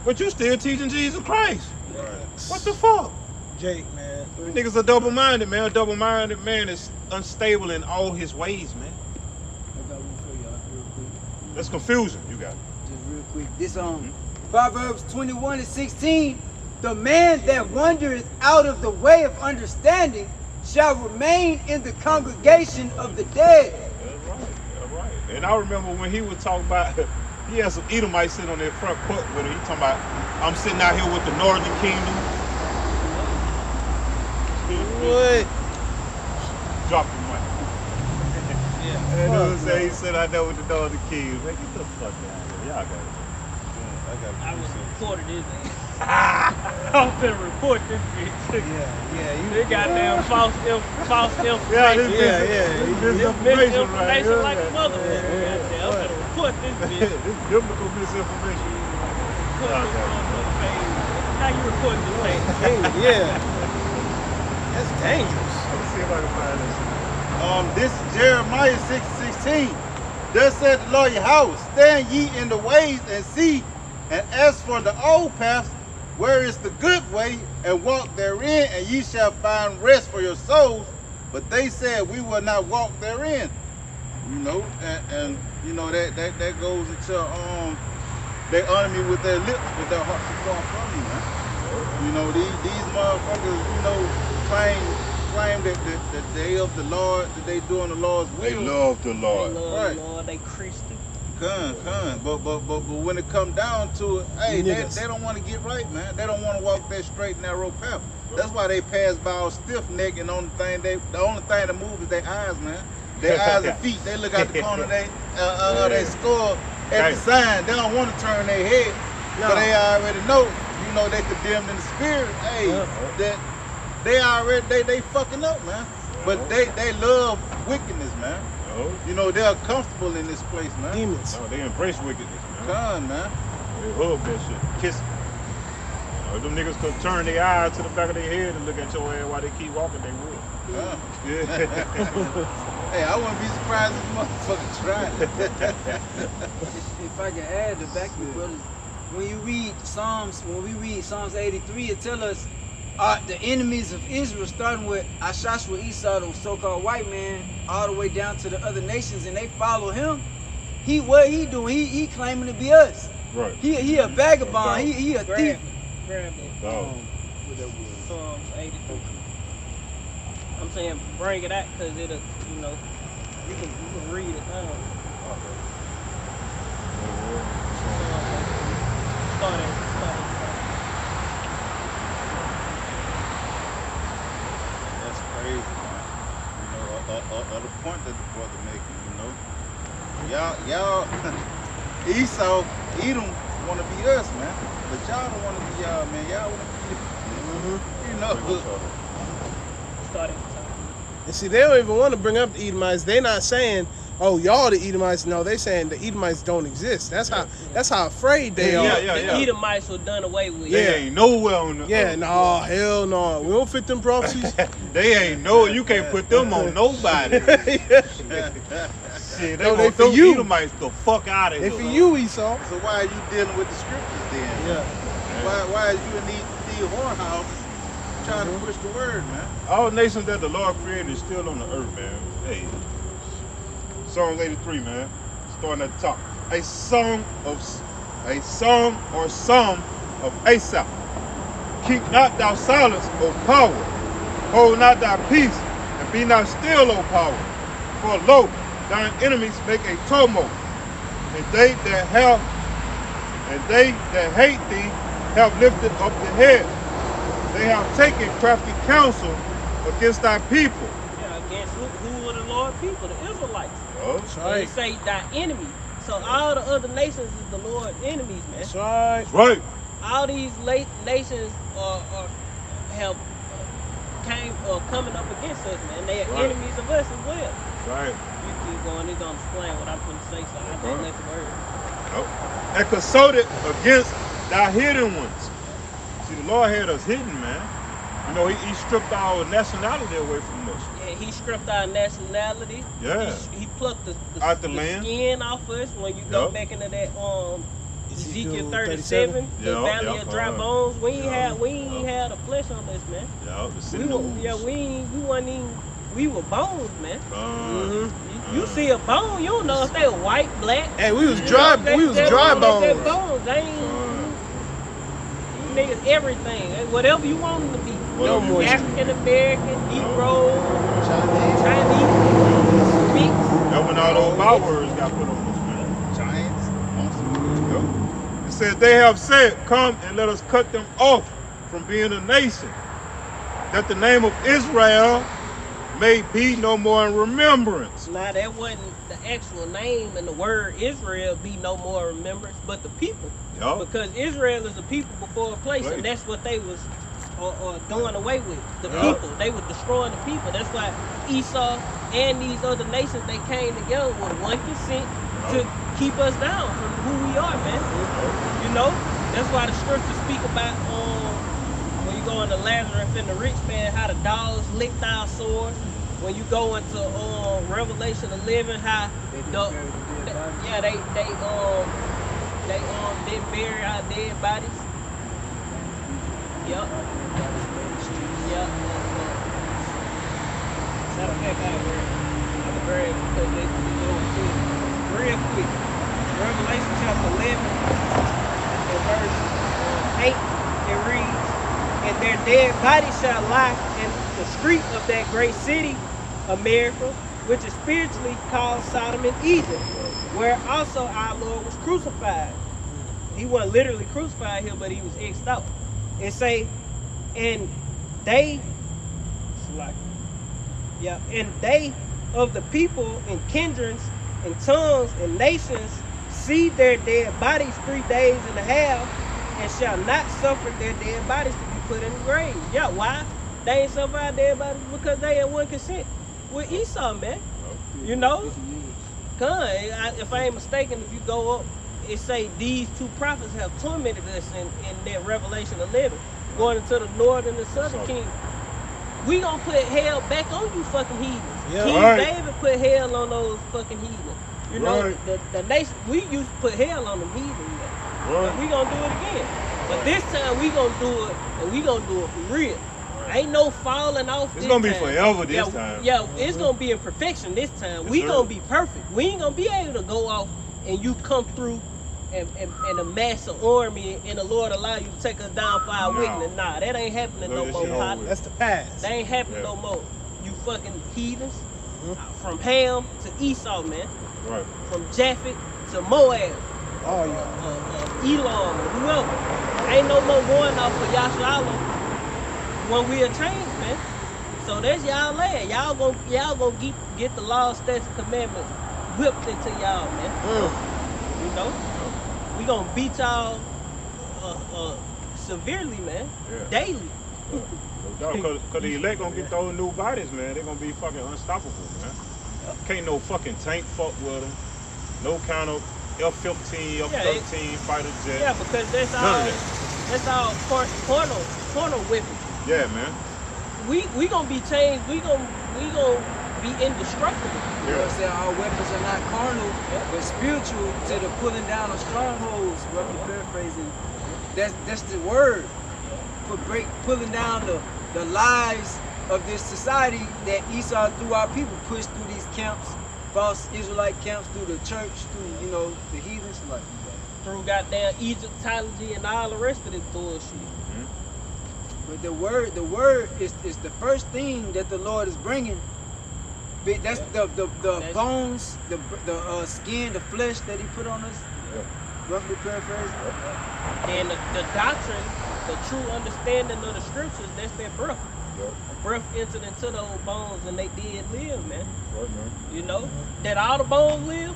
But you still teaching Jesus Christ. Right. What the fuck? Jake, man. You niggas are double-minded, man. A double-minded man is unstable in all his ways, man. I got one for y'all real quick. That's confusion. You got it. Just real quick. This Proverbs 21:16. The man that wandereth out of the way of understanding shall remain in the congregation of the dead. That's right. That's right. And I remember when he would talk about, he had some Edomites sitting on their front porch with him. He talking about, I'm sitting out here with the northern kingdom. What? Drop the mic. Yeah. And dude say he said out there with the northern kingdom. Man, get the fuck out of here. Y'all got it. I was reported this. I'm finna report this bitch. Yeah. They goddamn false information. Yeah, this Yeah. misinformation right Misinformation here. like a motherfucker. Yeah. Goddamn, I'm finna report this bitch. This biblical misinformation. Report this motherfucker page. How you report this page? Yeah. That's dangerous. Let's see if I can find this. This is Jeremiah 6:16. Thus said the Lord Yahweh, stand ye in the ways and see, and as for the old paths, where is the good way, and walk therein, and ye shall find rest for your souls. But they said, we will not walk therein. You know, and you know that goes into they honor me with their lips, but their hearts are far from me, man. You know, these motherfuckers, you know, claim that the day of the Lord, that they doing the Lord's will. They love the Lord. They love Right. the Lord, they Christian. But when it come down to it, hey, Niggas. they don't want to get right, man. They don't want to walk that straight narrow path. That's why they pass by all stiff neck, and the only thing that move is their eyes, man. Their eyes and feet. They look out the corner of they skull at the sign. They don't want to turn their head, but they already know. You know, they condemned in the spirit. Hey, that they already they fucking up, man. But they love wickedness, man. Oh. You know, they're comfortable in this place, man. Demons. Oh, they embrace wickedness, man. Come, man. They hug that shit. Kiss it. You know, if them niggas could turn their eyes to the back of their head and look at your ass while they keep walking, they would. Yeah. Hey, I wouldn't be surprised if motherfuckers tried. If I can add to back you, brothers, when we read Psalms 83, it tells us the enemies of Israel, starting with Ashashua Esau, the so-called white man, all the way down to the other nations, and they follow him. What he doing? He claiming to be us. Right. He a vagabond. He a thief. Grab it. Dog. Psalms 83. I'm saying bring it out because it'll, you know, you can read it down. Start it. That's crazy, man. You know, other point that the brother making, you know. Y'all, Esau, Edom want to be us, man. But y'all don't want to be y'all, man. Y'all want to be, you know. Start it. And see, they don't even want to bring up the Edomites. They're not saying, "Oh, y'all the Edomites." No, they saying the Edomites don't exist. That's how afraid they are. The Edomites were done away with. They ain't nowhere on the Yeah, no, hell no. We don't fit them prophecies. They ain't no. You can't put them on nobody. Shit, they No, they want for those you. Edomites the fuck out of They here. for you, Esau. So why are you dealing with the scriptures then? Yeah. Why is you in these whorehouses trying to push the word, man? All nations that the Lord created is still on the earth, man. Hey, Psalms 83, man. Starting at the top. A song or psalm of Asaph. Keep not thou silence, O power. Hold not thy peace, and be not still, O power. For lo, thine enemies make a tumult, and they that hate thee have lifted up the head. They have taken crafty counsel against thy people. Yeah, against who were the Lord people? The Israelites. Oh, That's They right. say thy enemy. So all the other nations is the Lord's enemies, man. That's right. that's right. All these late nations have coming up against us, man. They are Right. enemies of us as well. Right. You keep going, they're gonna explain what I'm gonna say, so I don't let the word. Oh. And consulted against thy hidden ones. See, the Lord had us hidden, man. You know, he stripped our nationality away from us. Yeah, he stripped our nationality. Yeah. He plucked the Out the land. skin off us. When you go Yup. back into that Ezekiel 37. 37, the Yup, valley yup, of dry bones, we ain't yup. had the flesh on us, man. Yeah, the We city were, moves. we were bones, man. Mm-hmm. You see a bone, you don't know if they were white, black. Hey, we was You dry. know, We was they dry bones. They bones. bones. They ain't you niggas everything. Whatever you want them to be. No more. African American, Negro, Chinese, Chinese, mixed. That's when all those vowel words got put on us, man. Giants, Yep. It said, they have said, come and let us cut them off from being a nation, that the name of Israel may be no more in remembrance. Now that wasn't the actual name, and the word Israel be no more remembrance, but the people. Yup. Because Israel is a people before a place, Right. and that's what they was doing away with. The Yeah. people. They were destroying the people. That's why Esau and these other nations, they came together with one consent, to keep us down from who we are, man. You know, that's why the scriptures speak about when you go into Lazarus and the rich man, how the dogs licked our sores. When you go into Revelation 11, how they didn't bury our dead bodies. Yep. Yep. Matter of fact, I'm very because they go to real quick. Revelation chapter 11 and verse 8, it reads, "And their dead bodies shall lie in the street of that great city, America, which is spiritually called Sodom and Egypt, where also our Lord was crucified." He wasn't literally crucified here, but he was X'd out. It say, and they of the people and kindreds and tongues and nations see their dead bodies 3 days and a half, and shall not suffer their dead bodies to be put in the grave. Yeah, why? They ain't suffer our dead bodies because they had one consent with Esau, man. You know? If I ain't mistaken, if you go up, it say these two prophets have tormented us in that Revelation 11, going into the north and the southern kingdom. We gonna put hell back on you fucking heathens. Yeah, King right. David put hell on those fucking heathens. You know, Right. the nation, we used to put hell on the heathens, man. Right. We gonna do it again. But this time we gonna do it, and we gonna do it for real. Ain't no falling off. It's this gonna be time. forever this time. Yeah, it's gonna be in perfection this time. Yes, We sir. gonna be perfect. We ain't gonna be able to go off and you come through and amass an army and the Lord allow you to take us down for our No. wickedness. Nah, that ain't happening No, no this more, shit over partner. with. That's the past. That ain't happening Yeah. no more. You fucking heathens. From Ham to Esau, man. Right. From Japhet to Moab. Oh yeah. Elam, whoever. Ain't no more going off for Yashala when we are changed, man. So that's y'all land. Y'all gonna get the law, statutes, and commandments whipped into y'all, man. You know? We gonna beat y'all severely, man. Yeah. Daily. No doubt, cause the elect gonna get those new bodies, man. They gonna be fucking unstoppable, man. Can't no fucking tank fuck with them. No kind of F-15, F-13 fighter jet. Yeah, because that's None all. of that. That's all porno weapons. Yeah, man. We gonna be changed. We gonna be indestructible. You know what I'm saying? Our weapons are not carnal, but spiritual to the pulling down of strongholds, roughly paraphrasing. That's the word for pulling down the lies of this society that Esau through our people pushed through these camps, false Israelite camps, through the church, through, you know, the heathens, like Through goddamn Egyptology and all the rest of this bullshit. But the word is the first thing that the Lord is bringing. But that's the bones, the skin, the flesh that He put on us. Roughly paraphrased. And the doctrine, the true understanding of the scriptures, that's their breath. The breath entered into those bones and they did live, man. Right, man. You know? That all the bones live?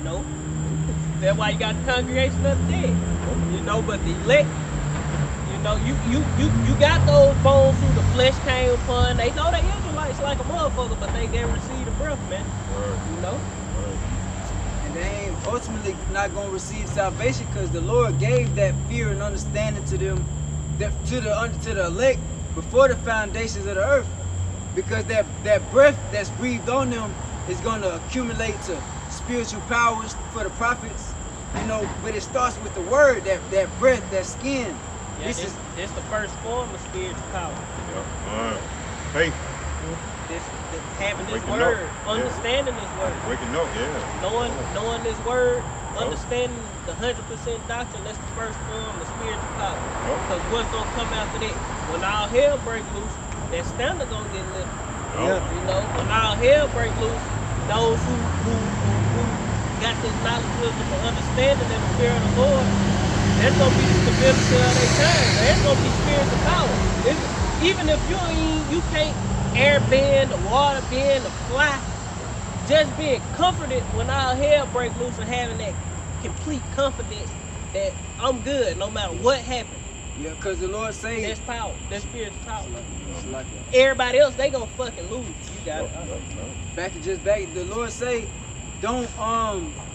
No. That's why you got the congregation of the dead. You know, but the elect, you know, you got those bones who the flesh came upon. They know they Israelites like a motherfucker, but they didn't receive the breath, man. You know? And they ain't ultimately not going to receive salvation because the Lord gave that fear and understanding to them, to the elect before the foundations of the earth. Because that breath that's breathed on them is going to accumulate to spiritual powers for the prophets. You know, but it starts with the word, that breath, that skin. Yeah, this the first form of spiritual power. Faith. Having this Waking word, up. understanding this word, Waking up, yeah. knowing this word, understanding the 100% doctrine. That's the first form of spiritual power. Because what's gonna come after that? When all hell break loose, that standard gonna get lifted. Yeah. You know, when all hell break loose, those who got this knowledge, wisdom, and understanding and the fear of the Lord, that's gonna be the stability of their time. That's gonna be spiritual power. Even if you can't air bend, the water bend, the fly, just being comforted when all hell break loose and having that complete confidence that I'm good no matter what happens. Yeah, because the Lord say That's power. That's spiritual power. it's like Everybody else, they gonna fucking lose. You got it. back, the Lord say don't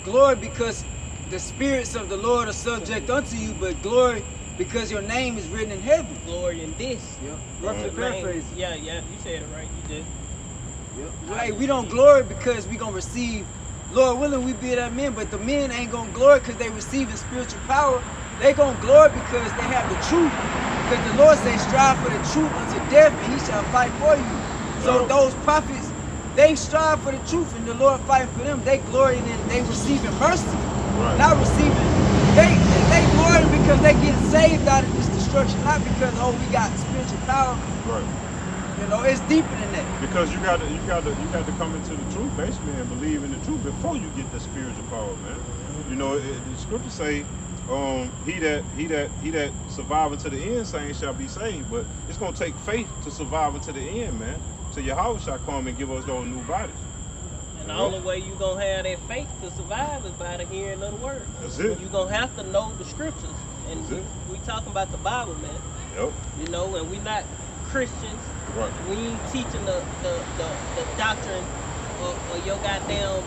glory because the spirits of the Lord are subject unto you, but glory because your name is written in heaven. Glory in this. Yep. Roughly paraphrase. Yeah, you said it right. You did. Yep. Hey, we don't glory because we gonna receive, Lord willing, we be that men, but the men ain't gonna glory because they receiving spiritual power. They gonna glory because they have the truth. Because the Lord say, strive for the truth unto death, and he shall fight for you. So those prophets, they strive for the truth, and the Lord fighting for them. They glorying in, they receiving mercy, not receiving. They glorying because they get saved out of this destruction, not because we got spiritual power. Right. You know, it's deeper than that. Because you got to come into the truth basically and believe in the truth before you get the spiritual power, man. You know, the scriptures say, he that survive unto the end, saying shall be saved. But it's gonna take faith to survive unto the end, man. So Yahweh shall come and give us those new bodies. And the only way you gonna have that faith to survive is by the hearing of the word. That's it. You gonna have to know the scriptures, and we talking about the Bible, man. Yep. You know, and we not Christians. Right. We ain't teaching the doctrine of your goddamn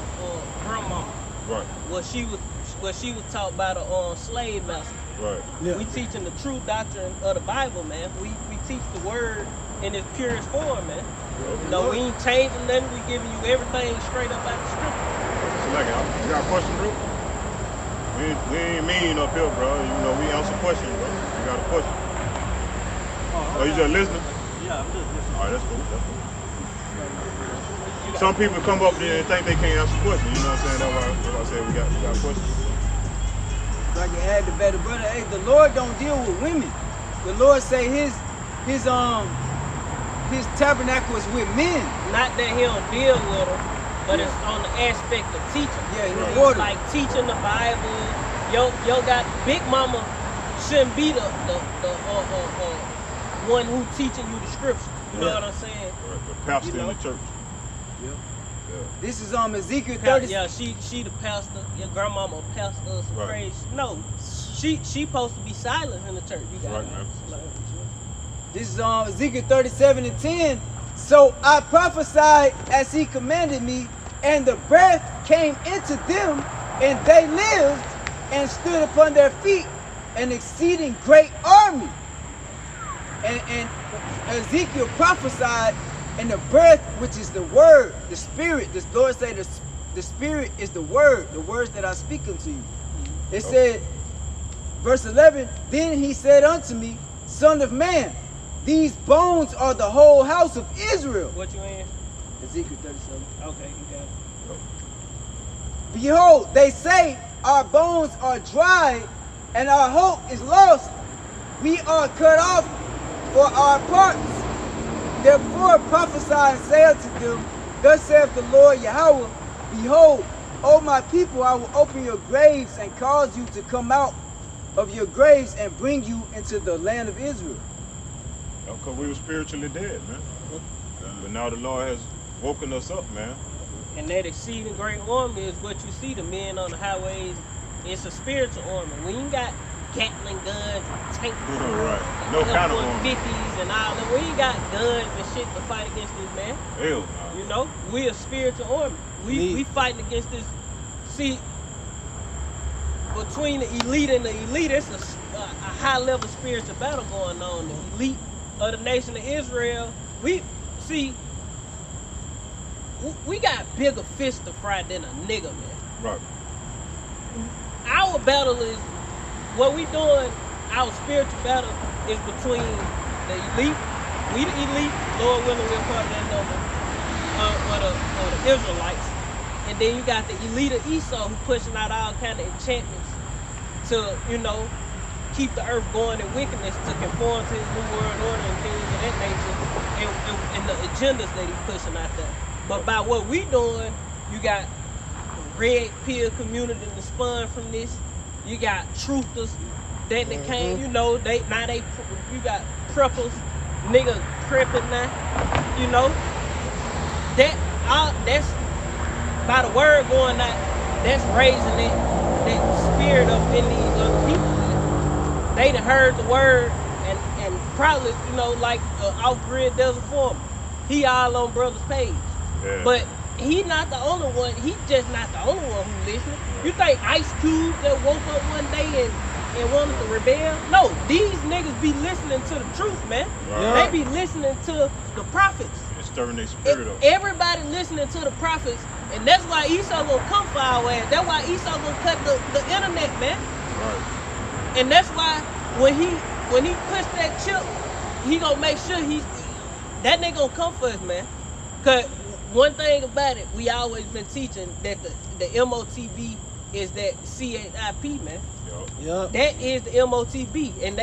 grandma. Right. What she was taught by the slave master. Right. Yeah. We teaching the true doctrine of the Bible, man. We teach the word in its purest form, man. Yep. You know, we ain't changing nothing. We giving you everything straight up out the scripture. So like, you got a question, bro? We ain't mean up here, bro. You know, we answer questions, bro. You got a question? Oh, you just listening? Yeah, I'm just listening. All right, that's cool. That's cool. Some people come up there and think they can't answer questions. You know what I'm saying? That's why I said we got a question. So I can add the better brother. Hey, the Lord don't deal with women. The Lord say his tabernacle is with men. Not that he don't deal with them, but it's on the aspect of teaching. Yeah, in Right. the order. Like teaching the Bible. Yo got Big Mama shouldn't be the one who teaching you the scripture. You know Right. what I'm saying? Right. The pastor You know? in the church. Yep. Yeah. This is Ezekiel 30. Yeah, she the pastor. Your grandmama pastor or some Right. praise. No, she supposed to be silent in the church. You got Right, man. This is Ezekiel 37:10. So I prophesied as he commanded me, and the breath came into them, and they lived and stood upon their feet, an exceeding great army. And Ezekiel prophesied, and the breath, which is the word, the spirit, the Lord said the spirit is the words that I speak unto you. It said, verse 11, then he said unto me, Son of man, these bones are the whole house of Israel. What you in? Ezekiel 37. Okay, you got it. Behold, they say, our bones are dry, and our hope is lost. We are cut off for our parts. Therefore prophesy and say unto them, Thus saith the Lord Yahweh, Behold, O my people, I will open your graves and cause you to come out of your graves and bring you into the land of Israel. Because we were spiritually dead, man. But now the Lord has woken us up, man. And that exceeding great army is what you see the men on the highways. It's a spiritual army. We ain't got Gatling guns, tanks, Right. No kind of army. F-150s and all that. We ain't got guns and shit to fight against this man. Hell no. You know, we a spiritual army. We fighting against this. See, between the elite and the elite, it's a high level spiritual battle going on. The elite of the nation of Israel, we got bigger fish to fry than a nigga, man. Right. Our battle is, what we doing, our spiritual battle is between the elite, we the elite, Lord willing we're part of that number, or the Israelites. And then you got the elite of Esau who pushing out all kind of enchantments to, you know, keep the earth going in wickedness, to conform to his new world order and things of that nature, and the agendas that he's pushing out there. But by what we doing, you got red pill community that spun from this. You got truthers that they came, you know, you got preppers, nigga prepping now, you know. That's by the word going out, that's raising that spirit up in these other people. They done heard the word and probably, you know, like off-grid desert farmer. He all on brother's page. Yeah. But he not the only one. He just not the only one who listening. You think Ice Cube that woke up one day and wanted to rebel? No, these niggas be listening to the truth, man. Right. They be listening to the prophets. It's stirring their spirit up. Everybody listening to the prophets, and that's why Esau gonna come for our ass. That's why Esau gonna cut the internet, man. Right. And that's why when he push that chip, he gonna make sure that nigga gonna come for us, man. Cause one thing about it, we always been teaching that the MOTB is that CHIP, man. Yep. That is the MOTB, and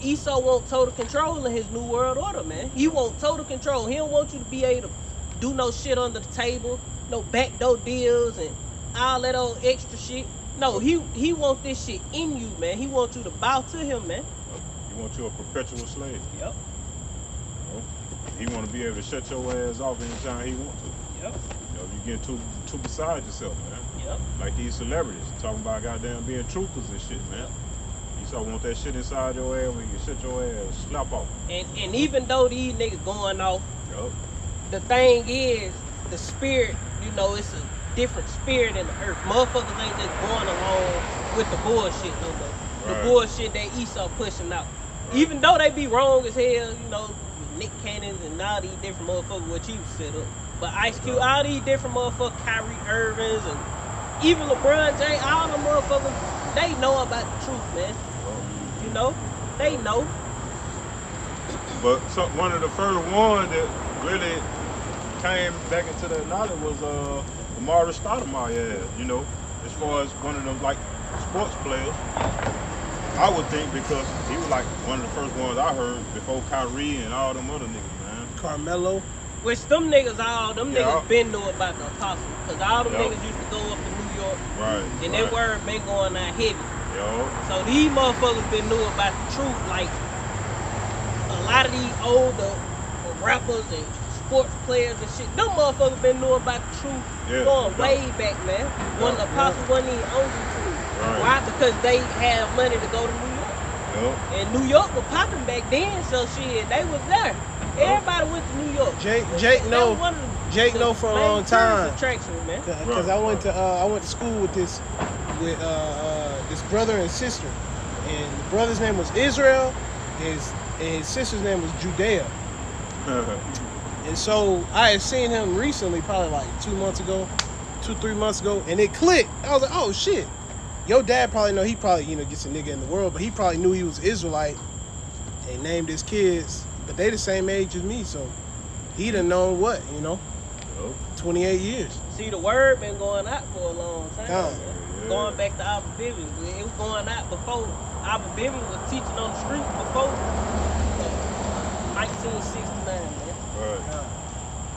Esau want total control in his new world order, man. He want total control. He don't want you to be able to do no shit under the table, no backdoor deals and all that old extra shit. No, he want this shit in you, man. He want you to bow to him, man. He want you a perpetual slave. Yep. He want to be able to shut your ass off anytime he want to. Yep. You know, you get too beside yourself, man. Yep. Like these celebrities talking about goddamn being truthers and shit, man. You so want that shit inside your ass when you shut your ass, slap off. And even though these niggas going off, Yup. the thing is, the spirit, you know, it's a different spirit in the earth. Motherfuckers ain't just going along with the bullshit no more. The Right. bullshit that Esau pushing out. Even though they be wrong as hell, you know, Nick Cannons and all these different motherfuckers what you set up. But Ice Cube, all these different motherfuckers, Kyrie Irvings and even LeBron James, all the motherfuckers, they know about the truth, man. You know? They know. But one of the first ones that really came back into that knowledge was Amari Stoudemire, you know, as far as one of them like sports players. I would think because he was like one of the first ones I heard before Kyrie and all them other niggas, man. Carmelo. Which them niggas been knew about the apostle. Cause all them Yeah. niggas used to go up to New York. Right. And right. that word been going out heavy. Yo. So these motherfuckers been knew about the truth. Like a lot of these older rappers and sports players and shit, them motherfuckers been knew about the truth going way back, man. When the apostles wasn't even on YouTube. Right. Why? Because they had money to go to New York. Yo. And New York was popping back then, so shit, they was there. Everybody went to New York. Jake That know was one of the know for a main long time. tourist attraction, man. Because I went to school with this brother and sister, and the brother's name was Israel, and his sister's name was Judea. And so I had seen him recently, probably like 3 months ago, and it clicked. I was like, oh shit. Your dad probably know, he probably, you know, gets a nigga in the world, but he probably knew he was Israelite and named his kids, but they the same age as me, so he done known what, you know, 28 years. See, the word been going out for a long time. Yeah. Man. Going back to Abba Bivens, it was going out before Abba Bivens was teaching on the street before 1969, man. Right.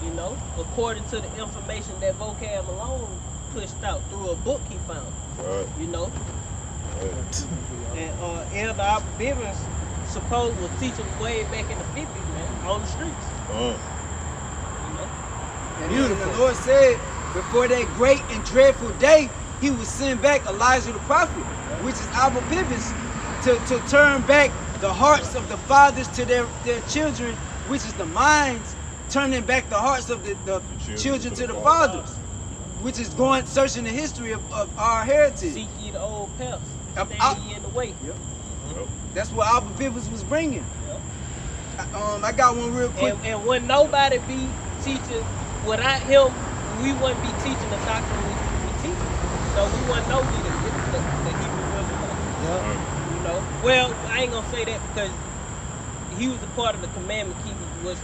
You know, according to the information that Vocab Malone pushed out through a book he found. Right. You know, Right. and Elder Abba Bivens supposed was teaching way back in the 50s, man, on the streets. You know. And then the Lord said, before that great and dreadful day, he would send back Elijah the prophet, which is Abba Bivens, to turn back the hearts of the fathers to their children, which is the minds, turning back the hearts of the children to the fathers, which is searching the history of our heritage. Seek ye the old path, stay ye in the way. Yep. That's what Abba Bivens was bringing. I got one real quick. And when nobody be teaching, without him, we wouldn't be teaching the doctrine we teach. So we wouldn't know the Hebrew Israelites. You know? Well, I ain't gonna say that because he was a part of the commandment keepers, was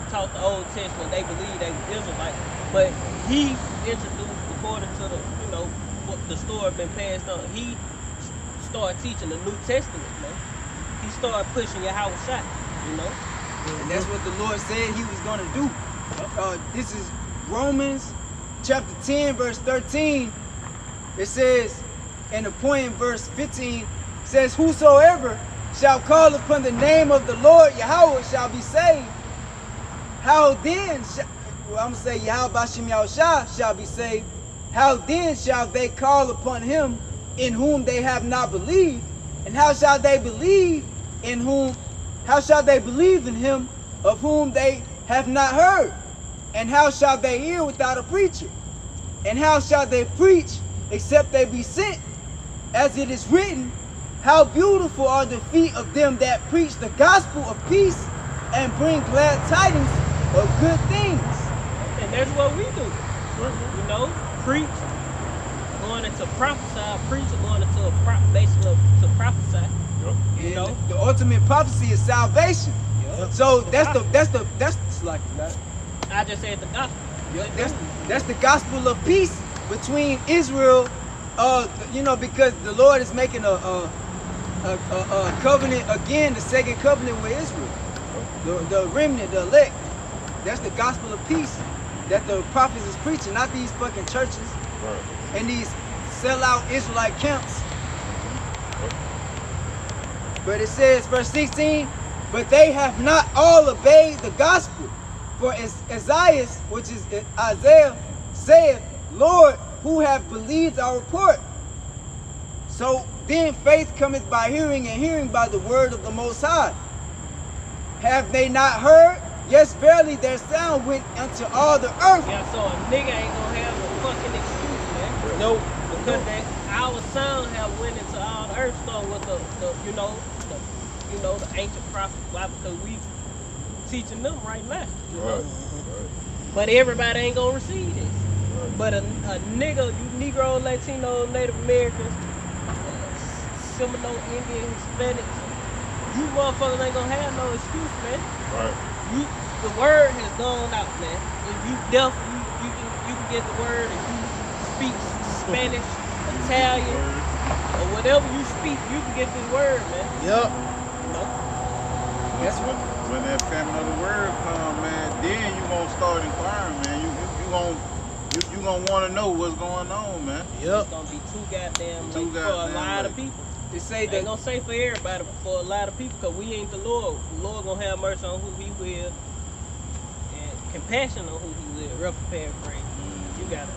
taught the Old Testament. They believed they were Israelites. But he introduced, according to the, you know, what the story been passed on, he started teaching the New Testament, man. He started pushing Yahweh shot, you know? And that's what the Lord said he was going to do. This is Romans chapter 10, verse 13. It says, and the point in verse 15 says, whosoever shall call upon the name of the Lord Yahweh shall be saved. How then, I'm going to say Yahweh Bashim Yahushua shall be saved. How then shall they call upon him in whom they have not believed? And how shall they believe in him of whom they have not heard? And how shall they hear without a preacher? And how shall they preach except they be sent? As it is written, how beautiful are the feet of them that preach the gospel of peace and bring glad tidings of good things. And that's what we do. You know, preach, going into prophesy, preach, going into basically to prophesy. You And know, the ultimate prophecy is salvation. Yep. So that's like I just said the gospel. that's the gospel of peace between Israel. You know, because the Lord is making a covenant again, the second covenant with Israel, the remnant, the elect. That's the gospel of peace that the prophets is preaching, not these fucking churches and these sellout Israelite camps. But it says, verse 16, but they have not all obeyed the gospel. For as Isaiah, which is Isaiah, saith, Lord, who have believed our report? So then faith cometh by hearing, and hearing by the word of the Most High. Have they not heard? Yes, verily their sound went unto all the earth. Yeah, so a nigga ain't gonna have a fucking excuse, man. Nope. Because our sound have went into all the earth, so with the ancient prophets. Why? Because we teaching them right now. You know? But everybody ain't gonna receive this. But a nigga, you Negro, Latino, Native Americans, Seminole, Indian, Hispanics, you motherfuckers ain't gonna have no excuse, man. The word has gone out, man. If you deaf, you can get the word. If you speak Spanish, Italian, or whatever you speak, you can get this word, man. Yep. You know? That's when that famine of the word come, man. Then you gonna start inquiring, man. You gonna want to know what's going on, man. Yep. It's gonna be too goddamn late for a goddamn lot of late. people. They say They ain't gonna say for everybody, but for a lot of people, because we ain't the Lord. The Lord gonna have mercy on who he will, and compassion on who he will. Rough paraphrase. You got it.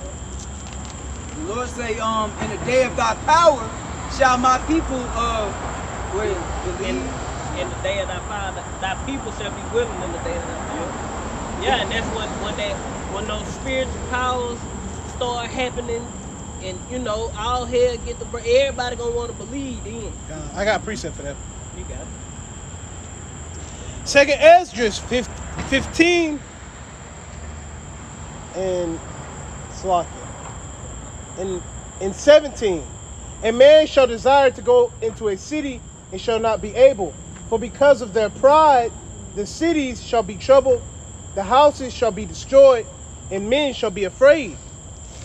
the Lord say, in the day of thy power shall my people believe. In the day of thy power, thy people shall be willing in the day of thy power. Yeah, and that's when those spiritual powers start happening, and you know, all hell get the everybody gonna want to believe then. I got a precept for that. You got it. Second Esdras 15 and Slakia. In 17, a man shall desire to go into a city and shall not be able, for because of their pride, the cities shall be troubled, the houses shall be destroyed, and men shall be afraid.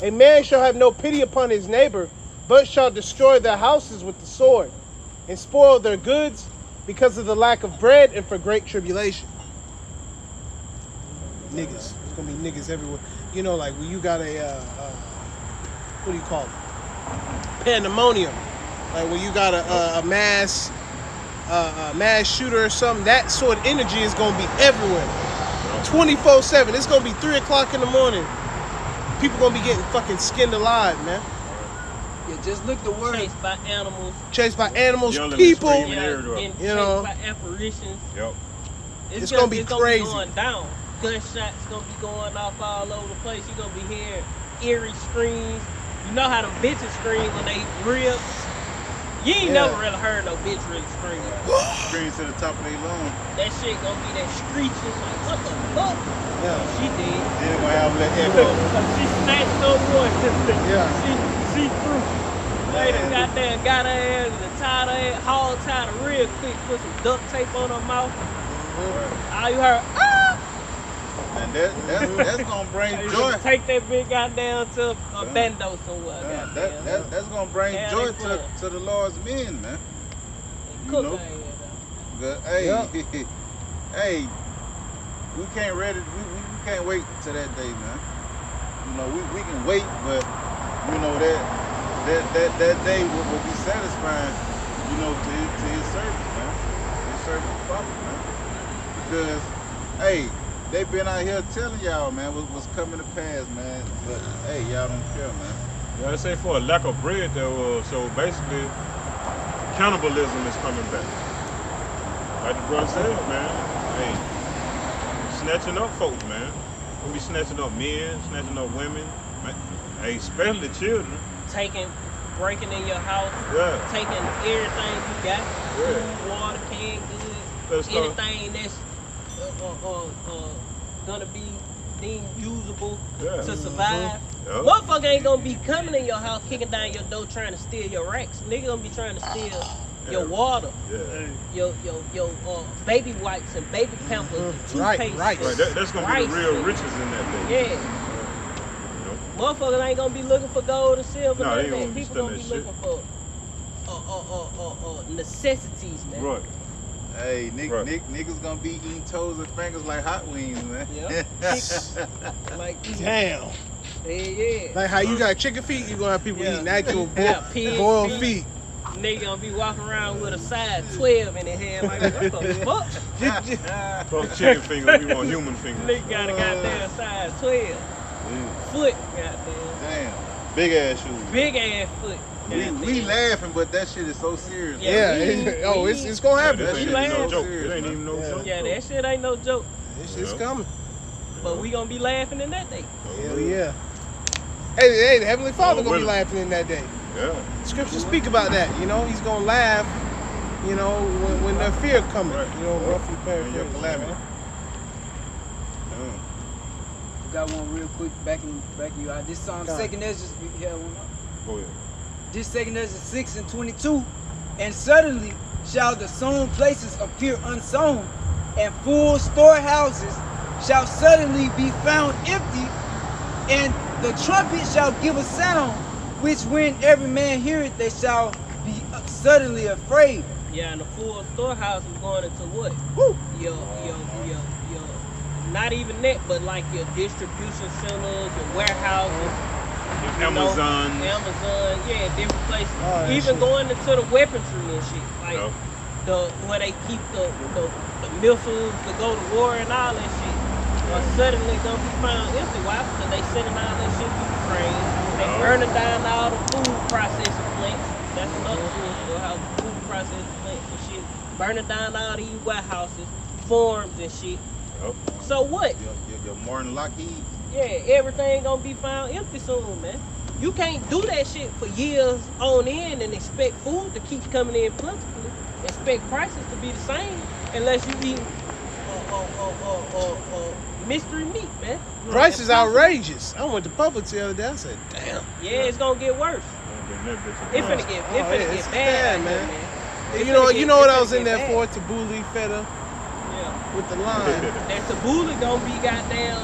A man shall have no pity upon his neighbor, but shall destroy their houses with the sword, and spoil their goods because of the lack of bread and for great tribulation. Niggas. There's gonna be niggas everywhere. You know, like when you got what do you call it? Pandemonium. Like when you got a mass shooter or something, that sort of energy is gonna be everywhere. 24/7. It's gonna be 3 o'clock in the morning. People gonna be getting fucking skinned alive, man. Yeah, just look the word. Chased by animals, Yelling and people, screaming getting you know, chased by apparitions. Yep. It's gonna be crazy. Gonna be going down. Gunshots gonna be going off all over the place. You're gonna be hearing eerie screams. You know how them bitches scream when they rip. You ain't never really heard no bitch really scream. Scream to the top of their lungs. That shit gonna be that screeching like, what the fuck? Yeah. She did. Then gonna have that echo. She snatched no voice. Yeah. She threw. They done got her ass and tied her ass, tied her real quick, put some duct tape on her mouth. All you heard, ah! And that's gonna bring joy. Take that big goddamn to a bando somewhere. That's gonna bring joy to the Lord's men, man. You Cook know? her ass. But, hey, hey, we can't wait till that day, man. You know, we can wait, but you know that day will be satisfying, you know, to his servants, man. His servants, prophet, man. Because, hey, they been out here telling y'all, man, what's coming to pass, man. But hey, y'all don't care, man. Yeah, they say for a lack of bread, so basically, cannibalism is coming back. Like the brother said, man. Hey, snatching up folks, man. Gonna be snatching up men, snatching up women, hey, especially children. Breaking in your house, Yeah. taking everything you got, Yeah. food, water, canned Let's goods, go. anything that's gonna be deemed usable Yeah. to survive. Yeah. Motherfucker ain't gonna be coming in your house, kicking down your door, trying to steal your racks. Nigga gonna be trying to steal your water, Yeah. your baby wipes and baby pampers, and toothpaste. Right. and That's gonna be the rice real and- riches in that day. Yeah. Motherfuckers ain't gonna be looking for gold and silver. No, None they of ain't that. gonna be People gonna be stealing looking for necessities, man. Right. Hey, Right. niggas gonna be eating toes and fingers like hot wings, man. Yeah. Like, Damn. yeah. Like how you got chicken feet, you gonna have people Yeah. eating actual Yeah, pig boiled feet. feet. Nigga gonna be walking around with a size 12 in his hand, like, what the fuck? Fuck chicken fingers, we want human fingers. Nigga got a goddamn size 12. Foot, goddamn. Damn. Big ass shoes. Big ass foot. We goddamn. laughing, but that shit is so serious. Yeah. Yeah, it's gonna Yeah, happen. this That ain't shit even no is joke. serious, It ain't man. even no Yeah. joke. Yeah, that shit ain't no joke. This shit's Yeah. coming. But we gonna be laughing in that day. Hell yeah. Hey, the Heavenly Father Oh, gonna be really? laughing in that day. Yeah. Scriptures speak about that. You know, he's gonna laugh. You know, when their fear coming. Right. You know, roughly And your paraphrasing. calamity. Got one real quick back in you out. This song, Go. second Ezra, yeah, one. Go ahead. This second Ezra 6:22, and suddenly shall the sown places appear unsown, and full storehouses shall suddenly be found empty, and the trumpet shall give a sound, which when every man heareth, they shall be suddenly afraid. Yeah, and the full storehouse is going into what? Woo. Your not even that, but like your distribution centers, your warehouses, you know, Amazon. Amazon, yeah, different places. Oh, that Even shit. going into the weaponry and shit, like Yeah. where they keep the missiles to go to war and all that shit. Are suddenly gonna be found empty. Why? Because they sending all that shit to Ukraine. They Oh. burning down all the food processing plants. That's another full storehouse, food processing plants and shit. Burning down all these warehouses, farms and shit. Yep. So what? Your Martin Lockheed. Yeah, everything gonna be found empty soon, man. You can't do that shit for years on end and expect food to keep coming in plentifully. Expect prices to be the same unless you eat mystery meat, man. Price is outrageous. I went to Publix the other day. I said, damn. Yeah, it's gonna get worse. It finna get, Oh, yeah, it's bad, bad, out man. here, Hey, It you know, finna you get- know what it I was finna in get there bad. for? Tabbouleh feta Yeah. with the lime. That tabbouleh gonna be goddamn.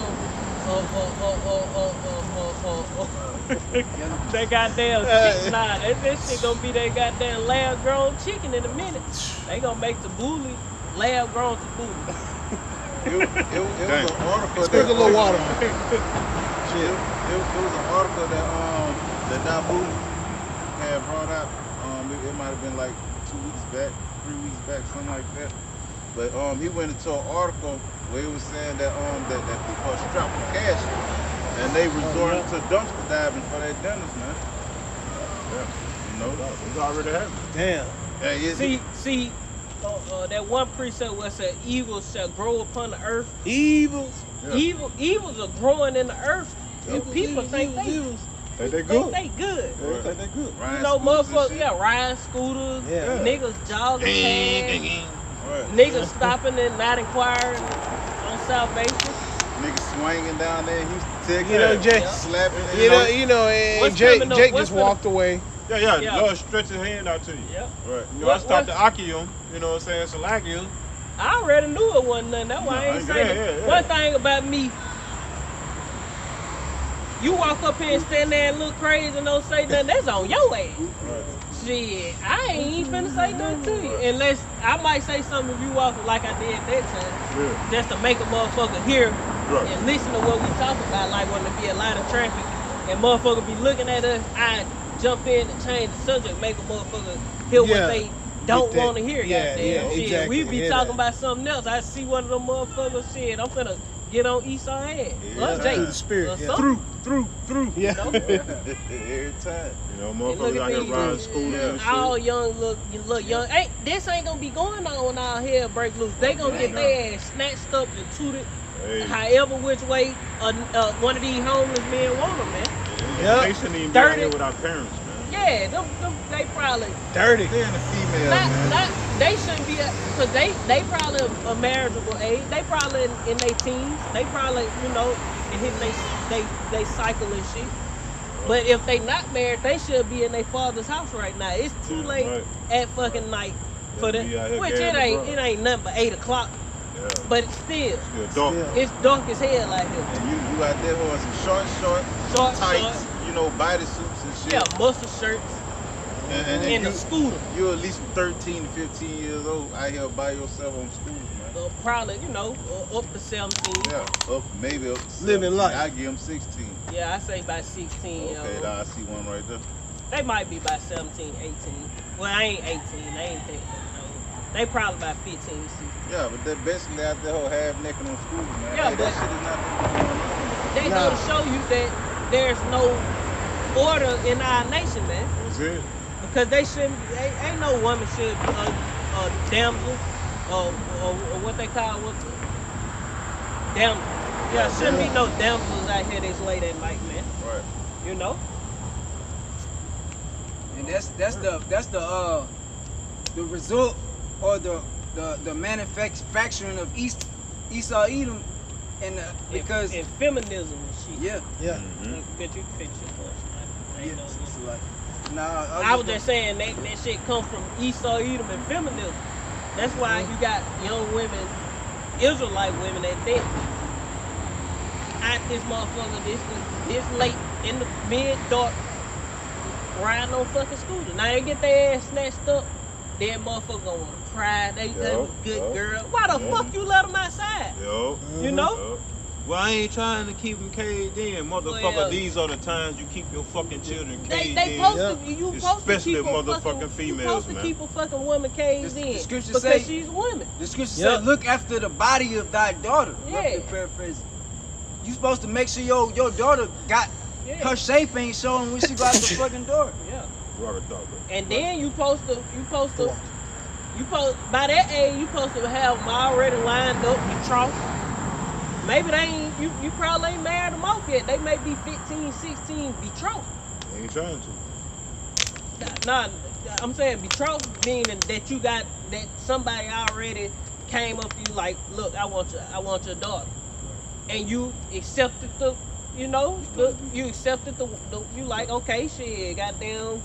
That goddamn chicken. Nah, that shit gonna be that goddamn lab grown chicken in a minute. They gonna make tabbouleh lab grown tabbouleh. It was an article that Sprinkle a little water on it. Shit. It was an article that Dabu had brought out. It might have been like 2 weeks back, 3 weeks back, something like that. But he went into an article where he was saying that that people are strapped for cash and they resorted to dumpster diving for their dinners, man. Yeah. You know? It's already happening. Damn. Yeah, See, that one precept was that evil shall grow upon the earth. Evils. Yeah. Evils are growing in the earth. And people think they evils. They think good. they good. They think they good. Ryan You know, Scooters and motherfuckers, shit. yeah, riding scooters, Yeah. niggas jogging past, Right. niggas stopping and not inquiring on salvation. Niggas swinging down there in Houston, Texas. You know, Jay. Slapping. You know, and What's Jake coming up? Jake What's just walked away. Yeah. Yeah. Lord stretch his hand out to you. Yep. Right. You know, I What- stopped at Akium, you know what I'm saying? Salakium. I already knew it wasn't nothing. That's why I ain't Yeah, saying it. yeah. One thing about me, you walk up here and stand there and look crazy and don't say nothing, that's on your ass. Shit, I ain't even finna say nothing to you. Unless I might say something if you walk like I did that time. Yeah. Just to make a motherfucker hear Right. and listen to what we talk about, like when there be a lot of traffic and motherfucker be looking at us, I jump in and change the subject, make a motherfucker hear Yeah. what they don't Get that. want to hear. Yeah, goddamn. yeah, Shit, exactly. we be Hear talking that. about something else. I see one of them motherfuckers, shit, I'm finna get on Esau head. Yeah. Jake, Through the spirit. or Yeah. something. Through. Yeah. You know? Every time. You know, And look motherfuckers at out here these, riding scooters and shit. all young, look young. Hey, this ain't gonna be going on when our hell break loose. They gonna get their ass snatched up and tooted Hey. however which way one of these homeless men want them, man. Yep. They shouldn't even be out here 30. with our parents, man. Yeah, them they probably Dirty. They're in the female, man. not they shouldn't be because they probably a marriageable age. They probably in their teens. They probably hitting they cycle and shit. But if they not married, they should be in their father's house right now. It's too late Right. at fucking night for Yeah, them. be out here Which gathering it the ain't nothing but 8 o'clock. Yeah. But it's still Still dark. Yeah. it's dark as hell out here. And you out there wearing some short tights, bodysuits and shit. Yeah, muscle shirts And and you, a scooter. you're at least 13 to 15 years old out here by yourself on scooters, man. Probably up to 17. Yeah, maybe up to Living 17. life. I give them 16. Yeah, I say about 16. Okay, now I see one right there. They might be about 17, 18. Well, I ain't 18. I ain't think so. No. They probably about 15, 16. Yeah, but they're basically out there whole half naked on scooters, man. Yeah, Hey, that but- shit is not going on. They Nah. gonna show you that there's no order in our nation, man. That's it. Because they shouldn't. Ain't no woman should be a damsel or what they call damsel. Yeah, shouldn't be no damsels out here this late at night, man. Right. You know. And that's the result or the manufacturing of Esau Edom, and because and feminism and shit. yeah, Yeah. Bet you fix your voice, man. Ain't no- it's like nah. I was just saying that shit come from Esau Edom and feminism. That's why you got young women, Israelite women at that. Out this motherfucker this late in the mid dark riding on fucking scooter. Now they get their ass snatched up, that motherfucker gonna cry. They a good girl. Why the fuck you let them outside? Yo. You know? Yo. Well, I ain't trying to keep them caged in, motherfucker. Well, These are the times you keep your fucking children caged They in. supposed to, you supposed to Especially keep a motherfucking fucking, females, you supposed to man. keep a fucking woman caged The in scripture because say- she's a woman. The scripture Yep. said, "Look after the body of thy daughter." Yeah. Roughly paraphrasing. You supposed to make sure your daughter got Yeah. her shape ain't showing when she got the fucking door. Yeah. Water dog, bro. And then you supposed by that age you supposed to have them already lined up, betrothed. Maybe they ain't you probably ain't married them off yet. They may be 15, 16 betrothed. I ain't trying to. Nah, I'm saying betrothed meaning that you got that somebody already came up to you like, look, I want your daughter. And you accepted you accepted the you like, okay, shit, goddamn,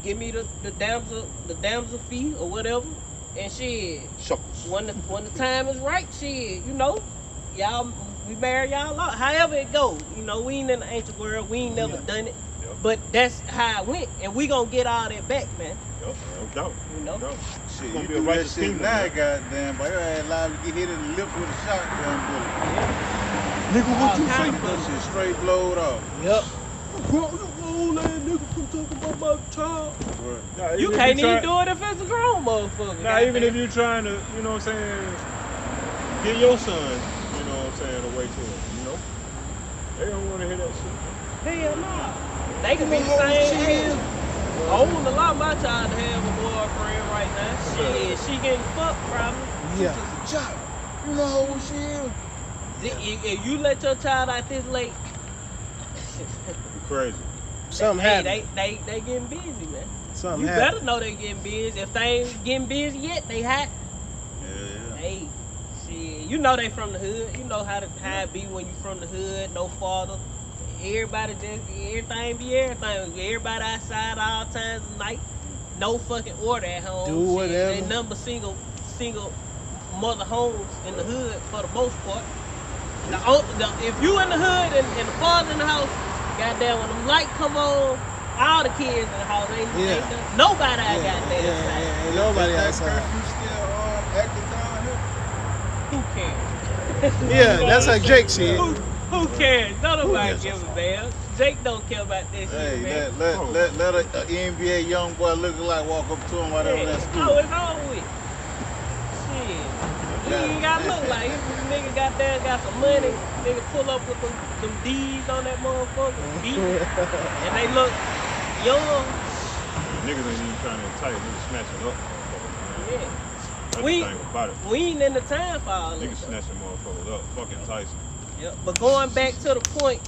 give me the damsel fee or whatever, and shit, when the time is right, shit, y'all, we marry y'all out. However it goes, we ain't in the ancient world, we ain't never done it, but that's how it went, and we gonna get all that back, man. Yo, no doubt. You know? No doubt. Shit, Gonna you be a do that righteous shit kingdom, now, man. goddamn, boy, your ass liable to get hit in the lip with a shotgun bullet. Nigga, what you All say? kinds That shit straight blowed off. Yep. Nah, You if can't try- even do it if it's a grown motherfucker. Nah, even goddamn. if you trying to, you know what I'm saying, get your son, you know what I'm saying, away to him, They don't want to hear that shit. Hell no. They can be the same age. I wouldn't allow my child to have a boyfriend right now. Shit, she getting fucked probably. Yeah. Just a child. You know how old she is? If you let your child out this late, You crazy. Something hey, happened. they getting busy, man. Something You happened. better know they getting busy. If they ain't getting busy yet, they hot. Yeah. Hey, shit, you know they from the hood. You know how it be when you from the hood, no father. Everything be everything. Everybody outside all times of night. No fucking order at home. Do whatever. They number single mother homes in the hood for the most part. If you in the hood and the father in the house, goddamn, when the light come on, all the kids in the house ain't nobody I got there inside. Ain't nobody Is that outside. curfew still active down here? Who cares? Yeah, that's how Jake said. Who cares? Don't nobody give a damn. Jake don't care about that Hey, shit, man. let a NBA young boy looking like walk up to him while they was at school. Oh, it's over with. Shit. You ain't gotta look like it. Nigga got some money. Nigga pull up with them D's on that motherfucker. D. And they look young. Niggas ain't even trying to entice, niggas snatching up. Yeah. That's we the thing about it. we ain't in the time for all Niggas this. snatching motherfuckers up. Fucking Tyson. Yeah, but going back to the point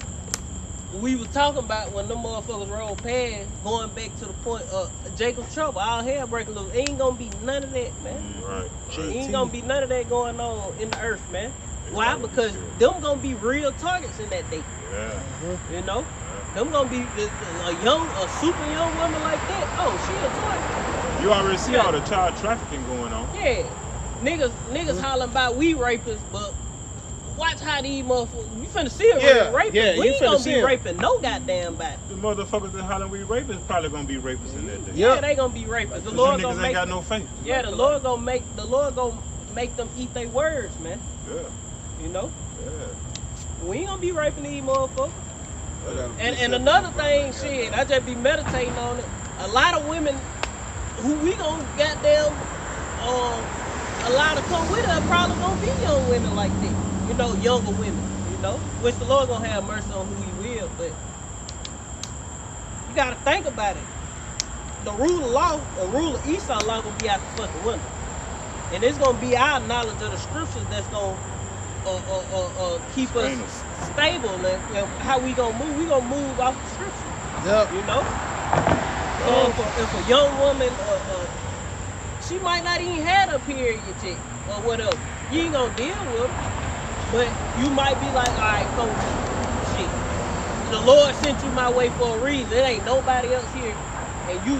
we was talking about when them motherfuckers rolled past, going back to the point of Jacob's trouble, all hell breaking loose. Ain't gonna be none of that, man. Right. Ain't gonna be none of that going on in the earth, man. Why? Because them gonna be real targets in that day. Yeah. You know? Them gonna be a super young woman like that. Oh, she a target. You already see all the child trafficking going on. Yeah. Niggas hollering about we rapists, but watch how these motherfuckers, you finna see a rapist. yeah, We you ain't finna gonna see be 'em. raping no goddamn body. The motherfuckers that hollering we rapists probably gonna be rapists in that day. Yeah, they gonna be rapists. The Cause Lord them gonna niggas make ain't got no faith. Yeah, the Lord gonna make them eat their words, man. Yeah. You know? Yeah. We ain't gonna be raping these motherfuckers. I got a And precept another in thing, front of me. shit, I just be meditating on it. A lot of women who we gonna goddamn allow to come with us probably gonna be young women like that. You know, younger women, you know? Which the Lord gonna have mercy on who he will, but you gotta think about it. The rule of law, or rule of Esau law gonna be out the fucking window. And it's gonna be our knowledge of the scriptures that's gonna keep us stable and how we gonna move. We gonna move off the scripture. Yep. You know? So if a young woman, she might not even have a period yet or whatever, you ain't gonna deal with her. But you might be like, all right, coach, shit. The Lord sent you my way for a reason. There ain't nobody else here, and you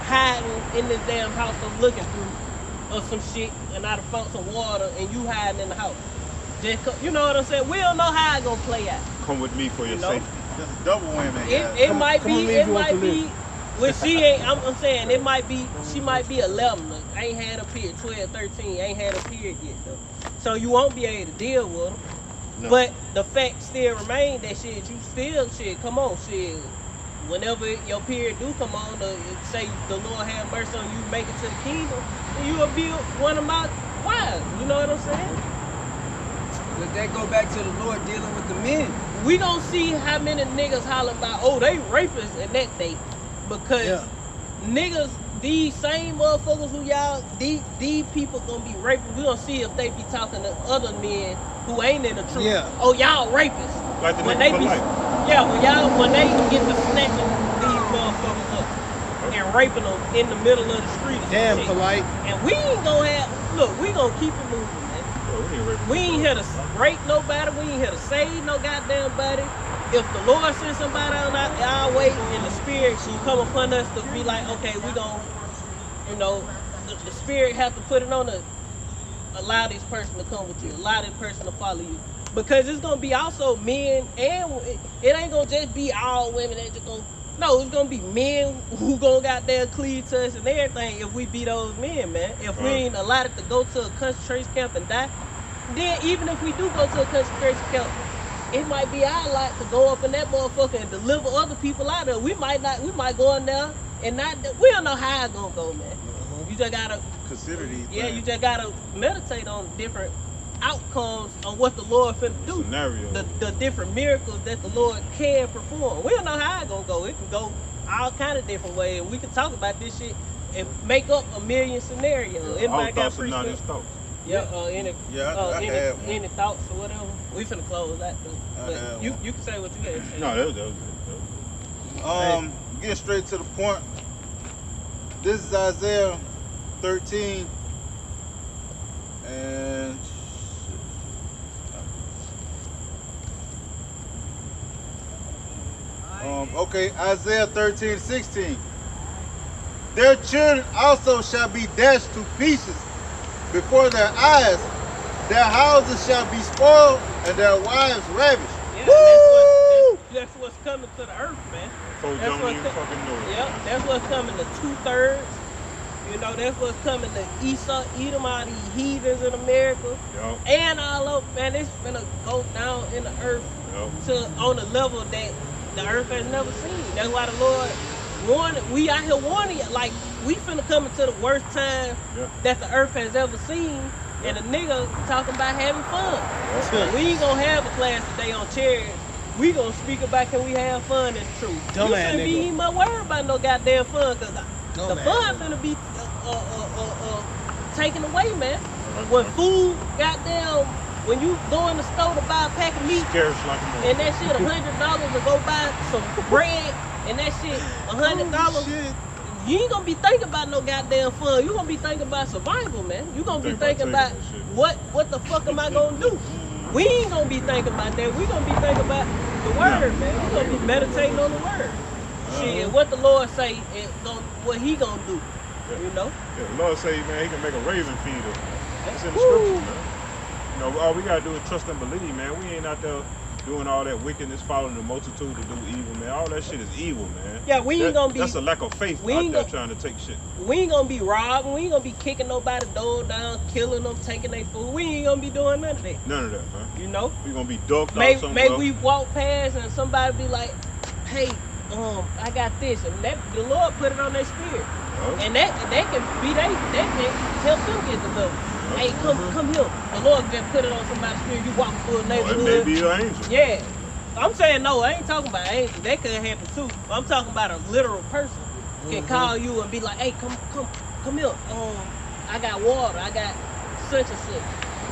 hiding in this damn house I'm looking through or some shit, and I done found some water, and you hiding in the house. Just, you know what I'm saying? We don't know how it's gonna play out. Come with me for your You know? safety. This is double whammy. It might come with be, me if it you want might to be. live. Well, she ain't. I'm saying it might be. She might be 11. Look, ain't had a period. 12, 13. Ain't had a period yet though. So you won't be able to deal with them. No. But the fact still remains that shit. You still shit. Come on, shit. Whenever your period do come on, say the Lord have mercy on you, make it to the kingdom, then you will be one of my wives. You know what I'm saying? But that go back to the Lord dealing with the men. We gonna see how many niggas holler about, oh, they rapists in that day. Because niggas, these same motherfuckers who y'all, these people gonna be raping. We gonna see if they be talking to other men who ain't in the truth. Yeah. Oh, y'all rapists. Like the When nigga they for be, life. yeah, when they get to snatching these motherfuckers up and raping them in the middle of the street. and Damn shit. polite. And we ain't gonna have, look, we gonna keep it moving, man. Oh, we ain't raping We ain't here to rape nobody. We ain't here to save no goddamn body. If the Lord sends somebody on our way and the spirit come upon us to be like, okay, we gon', you know, the spirit have to put it on us. Allow this person to come with you. Allow this person to follow you. Because it's gonna be also men and it ain't gonna just be all women that just gonna. No, it's gonna be men who gonna goddamn cleave to us and everything if we be those men, man. If we ain't allowed to go to a concentration camp and die, then even if we do go to a concentration camp, it might be our lot to go up in that motherfucker and deliver other people out there. We might go in there and not. We don't know how it's gonna go, man. You just gotta Consider these you things. just gotta meditate on different outcomes on what the Lord finna do. Scenario. The different miracles that the Lord can perform. We don't know how it's gonna go. It can go all kind of different ways. We can talk about this shit and make up a million scenarios. All Anybody got thoughts are not his precepts? thoughts. Yeah, I had one. any thoughts or whatever? We finna close that though. I But had you one. can say what you had to say. No, that was it. Get straight to the point. This is Isaiah 13 and okay, Isaiah 13:16. Their children also shall be dashed to pieces before their eyes. Their houses shall be spoiled and their wives ravished. Yeah, that's what's coming to the earth, man. Folks That's don't what even co- fucking know it. Yep, that's what's coming to 2/3. You know, that's what's coming to Esau, Edom, all these heathens in America. Yup, And all over, man, it's gonna go down in the earth yup. to on a level that the earth has never seen. That's why the Lord warned, we out here warning you, like we finna come into the worst time Yeah. that the earth has ever seen. And a nigga talking about having fun. We ain't gonna have a class today on chariots. We gonna speak about can we have fun as true. Dumbass You shouldn't be nigga. even worried about no goddamn fun, cause the Dumbass fun nigga. finna be taken away, man. When food, goddamn, when you go in the store to buy a pack of meat, Scarce like a and that shit $100 to go buy some bread, and that shit $100. Shit. You ain't gonna be thinking about no goddamn fun. You gonna be thinking about survival, man. You gonna be thinking about what the fuck am I gonna do? We ain't gonna be thinking about that. We gonna be thinking about the word, man. We gonna be meditating on the word. Shit, what the Lord say, what He gonna do. You know? Yeah, the Lord say, man, He can make a raven feed us. That's in the scriptures, man. You know, all we gotta do is trust and believe, man. We ain't out there doing all that wickedness, following the multitude to do evil, man. All that shit is evil, man. Yeah, we ain't gonna be. That's a lack of faith out there trying to take shit. We ain't gonna be robbing. We ain't gonna be kicking nobody's door down, killing them, taking their food. We ain't gonna be doing none of that. None of that, man. You know? We gonna be ducked out somewhere. Maybe we walk past and somebody be like, "Hey, I got this," and that the Lord put it on their spirit, and that can be that can help them get delivered. Hey, come here. The Lord just put it on somebody's spirit. You walk through a neighborhood. It may be an angel. Yeah. I'm saying no, I ain't talking about angels. That could happen too. I'm talking about a literal person can call you and be like, "Hey, come here. I got water. I got such and such.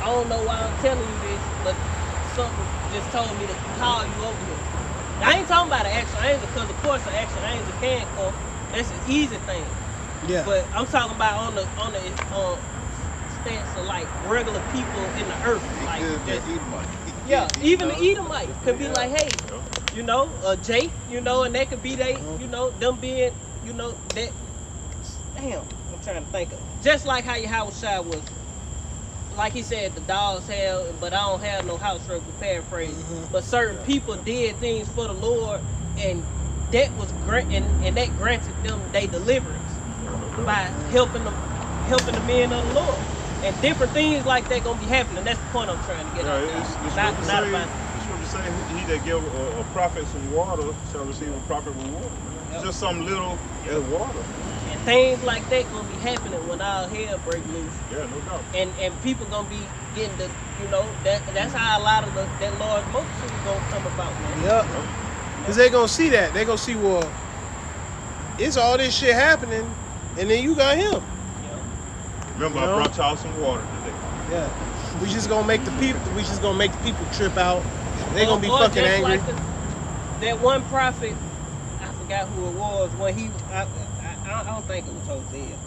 I don't know why I'm telling you this, but something just told me to call you over here." I ain't talking about an actual angel, because of course an actual angel can come. That's an easy thing. Yeah. But I'm talking about on the stance of like regular people in the earth, like just, yeah, even the Edomite could be like, "Hey, you know, Jake, you know," and that could be they, you know, them being, you know, that. Damn, I'm trying to think of just like how your house shot was. Like he said, the dogs have, but I don't have no house real to paraphrase. But certain people did things for the Lord, and that was and that granted them their deliverance by helping the men of the Lord. And different things like that gonna be happening. That's the point I'm trying to get at. It's what you say, he that give a prophet some water shall receive a prophet reward. Yep. Just some little as water. And things like that gonna be happening when all hell break loose. Yeah, no doubt. And people gonna be getting the, you know, that's how a lot of that large multitude gonna come about, man. Yep. Because they gonna see that. They gonna see, well, it's all this shit happening, and then you got him. Remember, I brought y'all some water today. Yeah. We just gonna make the people trip out. They gonna be fucking angry. Like that one prophet, I forgot who it was. When I don't think it was Hosea.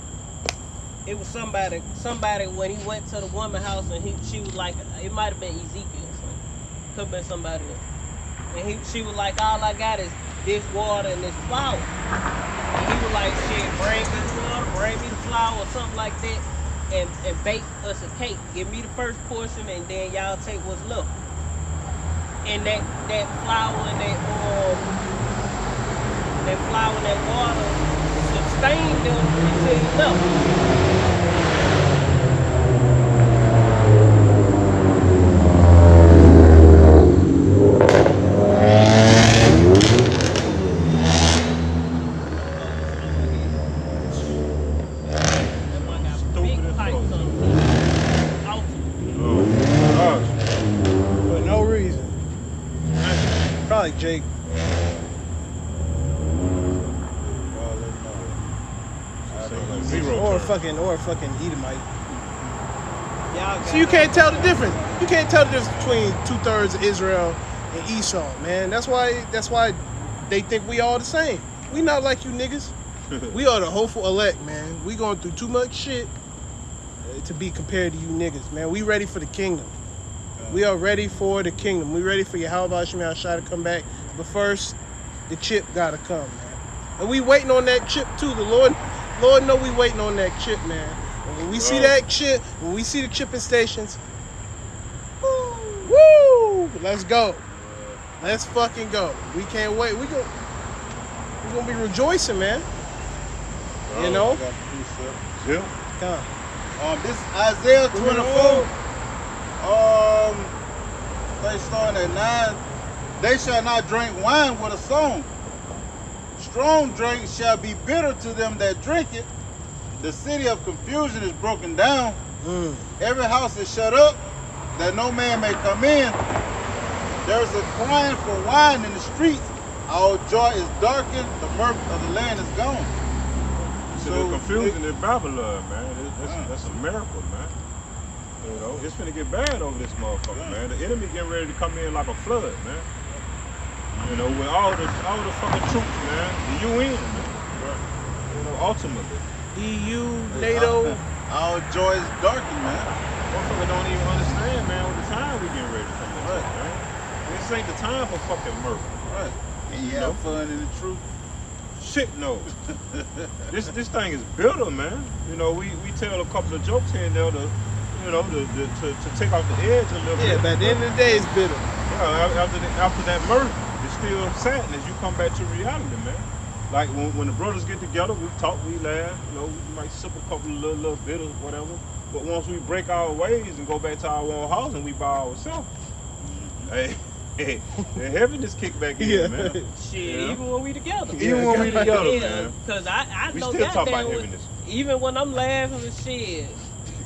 It was somebody when he went to the woman's house and she was like, it might have been Ezekiel or something. Could have been somebody else. And she was like, "All I got is this water and this flour." And he was like, "Shit, bring me the water, bring me the flour," or something like that. And bake us a cake. Give me the first portion, and then y'all take what's left. And that flour and that water sustained them until he left. For no reason. Probably Jake. Or fucking Edomite. So you can't tell the difference. You can't tell the difference between 2/3 of Israel and Esau, man. That's why they think we all the same. We not like you niggas. We are the hopeful elect, man. We going through too much shit to be compared to you niggas, man. We ready for the kingdom. We are ready for the kingdom. We ready for Yahweh Shemai Shai to come back. But first, the chip gotta come, man. And we waiting on that chip too. The Lord know we waiting on that chip, man. And when we see that chip, when we see the chipping stations, woo! Let's go. Let's fucking go. We can't wait. We're gonna be rejoicing, man. You know? Yeah. Come. This is Isaiah 24. They starting at 9. They shall not drink wine with a song. Strong drink shall be bitter to them that drink it. The city of confusion is broken down. Every house is shut up, that no man may come in. There is a crying for wine in the streets. Our joy is darkened. The mirth of the land is gone. So the confusion is Babylon, man. That's a miracle, man. You know, it's finna get bad over this motherfucker, man. The enemy getting ready to come in like a flood, man. You know, with all the fucking troops, man. The UN, man. You know, ultimately. EU, NATO. Our joy is darkened, man. Motherfucker don't even understand, man, what the time we getting ready to come into, man. This ain't the time for fucking murder. Right. And you have fun in the truth. Shit no. This thing is bitter, man. You know, we tell a couple of jokes here and there to, you know, to take off the edge a little bit. Yeah, but at the end of the day, it's bitter. Yeah, after that murder, it's still sadness. You come back to reality, man. Like when the brothers get together, we talk, we laugh. You know, we might sip a couple of little bit or whatever. But once we break our ways and go back to our own house and we by ourselves, hey, the heaviness kick back in, man. Shit, Yeah. even when we together. Even when we together, man. Cause I We know still talk about goddamn heaviness. even when I'm laughing and shit,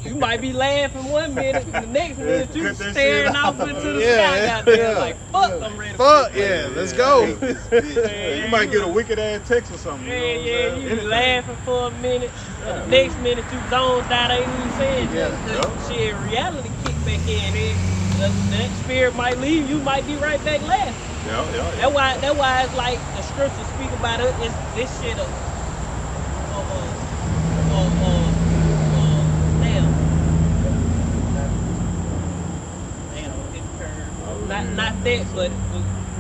you might be laughing one minute, the next minute you Cut that staring shit off off. into the Yeah, sky, goddamn, yeah. like fuck, I'm ready. Fuck, for yeah, let's go. You might get a wicked ass text or something. Yeah, you know what I'm yeah, saying? you Anything. laughing for a minute, the next minute you zoned out, ain't even saying Yeah. nothing. Shit, reality kick back in. That spirit might leave, you might be right back laughing. Yeah. That's why it's like the scriptures speak about it. It's this shit of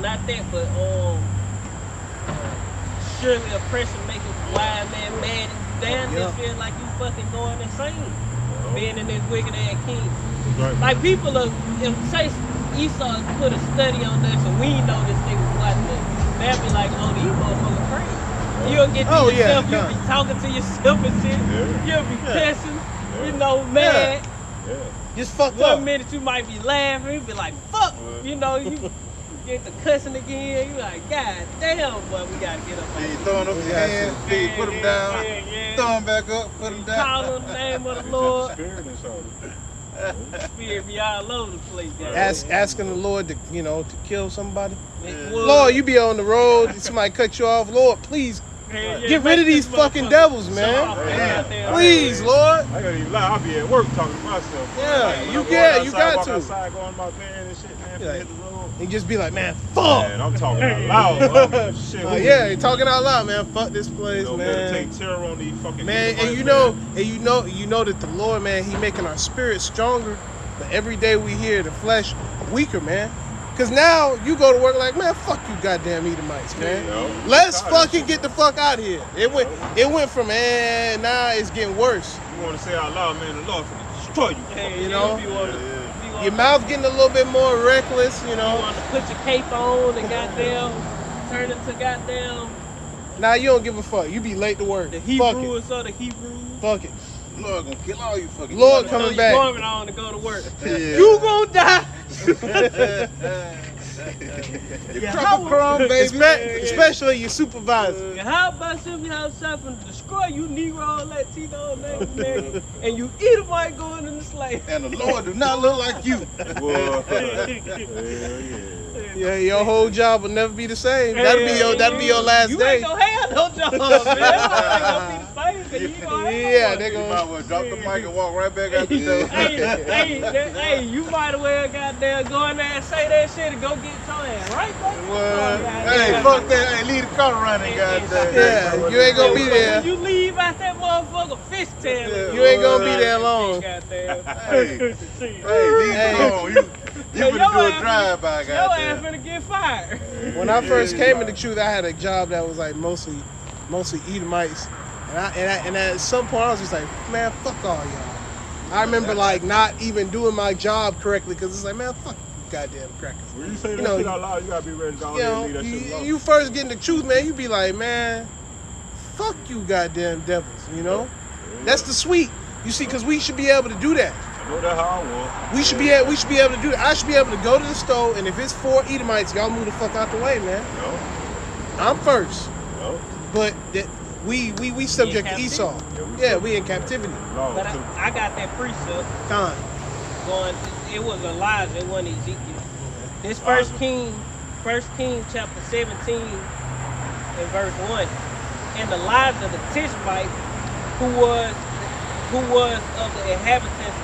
not that, but surely oppression make a blind man mad and damn just feel like you fucking going insane. Being in this wicked ass king. Right. Like people are, if say Esau put a study on this and we know this nigga watching it, they'll be like, oh, these motherfuckers crazy. You'll get to yourself, you'll be talking to yourself and shit. You'll be cussing, you know, mad. Yeah. Just fucked One up. minute you might be laughing, you be like, fuck, you know, you get the cussing again, you like, god damn, boy, we gotta get up on Then you this. throwing up your hands, then you put them down, Yeah. throw them back up, put them down. Call on the name of the Lord. Spirit inside. Spirit be all over the place, guys. Asking the Lord to, you know, to kill somebody. Well, Lord, you be on the road, somebody cut you off. Lord, please get rid of these fucking devils, man. Please, Lord. I gotta even lie. I'll be at work talking to myself. Yeah, Like, you when I got- go you outside, got walk to. outside, go on my van and shit, man. Yeah. Hit the road. And just be like, man, fuck. Man, I'm talking out loud. bro. Shit, Yeah, you're talking out loud, man. Fuck this place, You know, man. meditate terror on these fucking Man, and you know that the Lord, man, He making our spirit stronger. But every day we hear the flesh weaker, man. Cause now you go to work like, man, fuck you, goddamn Edomites, man. Yeah. Let's fucking get the fuck out of here. It went from now it's getting worse. You want to say out loud, man, the Lord finna destroy you. Hey, You know? if you wanna- Your mouth getting a little bit more reckless, you You know. want to put your cape on and goddamn turn it to goddamn Now you don't give a fuck. You be late to work. the Fuck Hebrew it. or so, the Hebrew. Fuck it. Lord gonna kill all you fucking Lord Throw coming your back. garment on to go to work. Yeah. You gonna die. You crumb crumb, baby. Especially your supervisor. How about some of y'all something to destroy you Negro, Latino, nigga, and you Edomite going in the slave. And the Lord do not look like you. Boy. Hell yeah. Yeah, your whole job will never be the same. That'll be your last you day. ain't gonna have no job, man. It ain't gonna be the same, 'cause you ain't gonna have Yeah, no they You gonna. might well drop the mic and walk right back out the door. hey, you might as well goddamn go in there and say that shit and go get your ass right back. Hey, fuck that. Hey, leave the car running, goddamn. Yeah, you ain't gonna be there. When you leave out that motherfucker fish tail, You ain't gonna be there long. Goddamn. Hey, leave it alone. You Hey, finna your do a ass- drive-by, Your ass goddamn. finna get fired. When I first came into Truth, I had a job that was like mostly Edomites, and at some point I was just like, man, fuck all y'all. I remember like not even doing my job correctly because it's like, man, fuck you, goddamn crackers. When you say that You know, shit out loud, you gotta be ready to go You ahead and know, leave that shit alone. you first get into Truth, man, you be like, man, fuck you, goddamn devils. You know, that's the sweet. You see, because we should be able to do that. I know that's how I was. We should be able to do that. I should be able to go to the store, and if it's 4 Edomites, y'all move the fuck out the way, man. No, I'm first, no. but that we subject to captivity? Esau. Yeah, we in captivity. No, But I got that precept Con. going. It was Elijah, it wasn't Ezekiel. This First King chapter 17 and verse 1. And Elijah the Tishbite who was of the inhabitants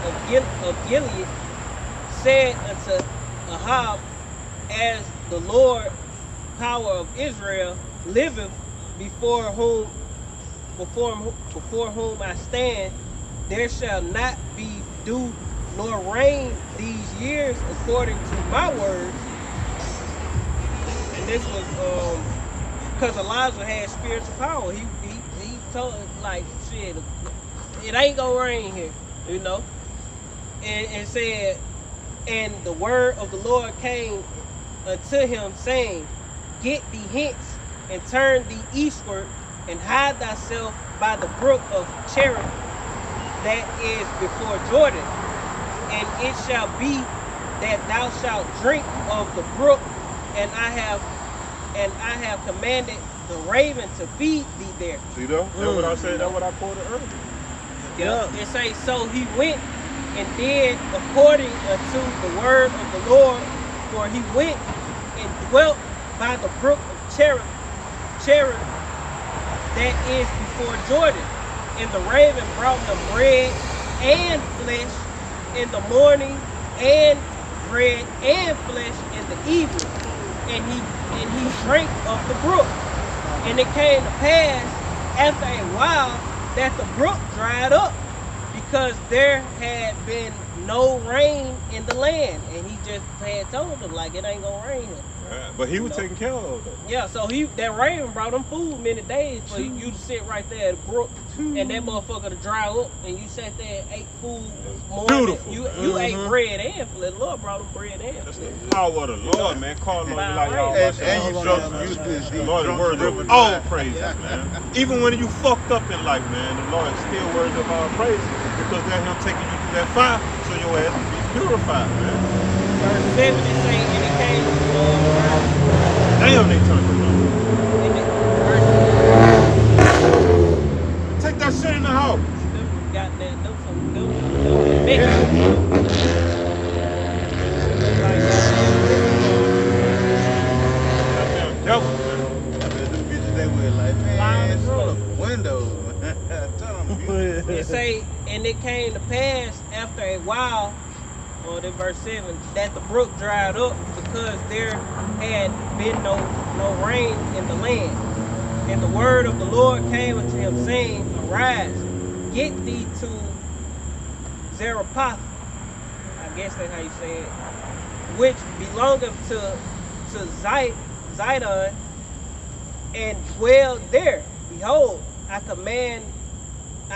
of Gilead, said unto Ahab, as the Lord power of Israel liveth, before whom I stand, there shall not be dew nor rain these years according to my words. And this was because Elijah had spiritual power. He told, like, shit, it ain't gonna rain here, you know. And said, and the word of the Lord came unto him, saying, get thee hence, and turn thee eastward, and hide thyself by the brook of Cherith, that is before Jordan. And it shall be that thou shalt drink of the brook, and I have commanded the raven to feed thee there. See that? That's what I said. That's what I quoted earlier. Yeah. It say, so he went and did according unto the word of the Lord, for he went and dwelt by the brook of Cherith, that is before Jordan. And the raven brought them bread and flesh in the morning, and bread and flesh in the evening. And he drank of the brook. And it came to pass after a while that the brook dried up, because there had been no rain in the land. And he just had told them, like, it ain't gonna rain here. Right. But he was taking care of them. Yeah, so that raven brought them food many days for you to sit right there at the brook, and that motherfucker to dry up, and you sat there and ate food more. Beautiful. You ate bread and flesh. The Lord brought them bread and That's flesh. the power of the Lord, man. Call on you like y'all. And you drunk The Lord is worthy of all praises, man. Even when you fucked up in life, man, the Lord is still worthy of all praises, because that's him taking you through that fire so your ass can be purified, man. Verse 7 is saying, and it came Damn, they turned it on. Take that shit in the house. Got that, them Goddamn devil, man. I bet them bitches they were like, man, roll up the window. Tell them. It say, and it came to pass after a while, or in verse 7, that the brook dried up, because there had been no rain in the land. And the word of the Lord came unto him, saying, arise, get thee to Zarephath, I guess that's how you say it, which belongeth to Zidon, and dwell there. Behold, I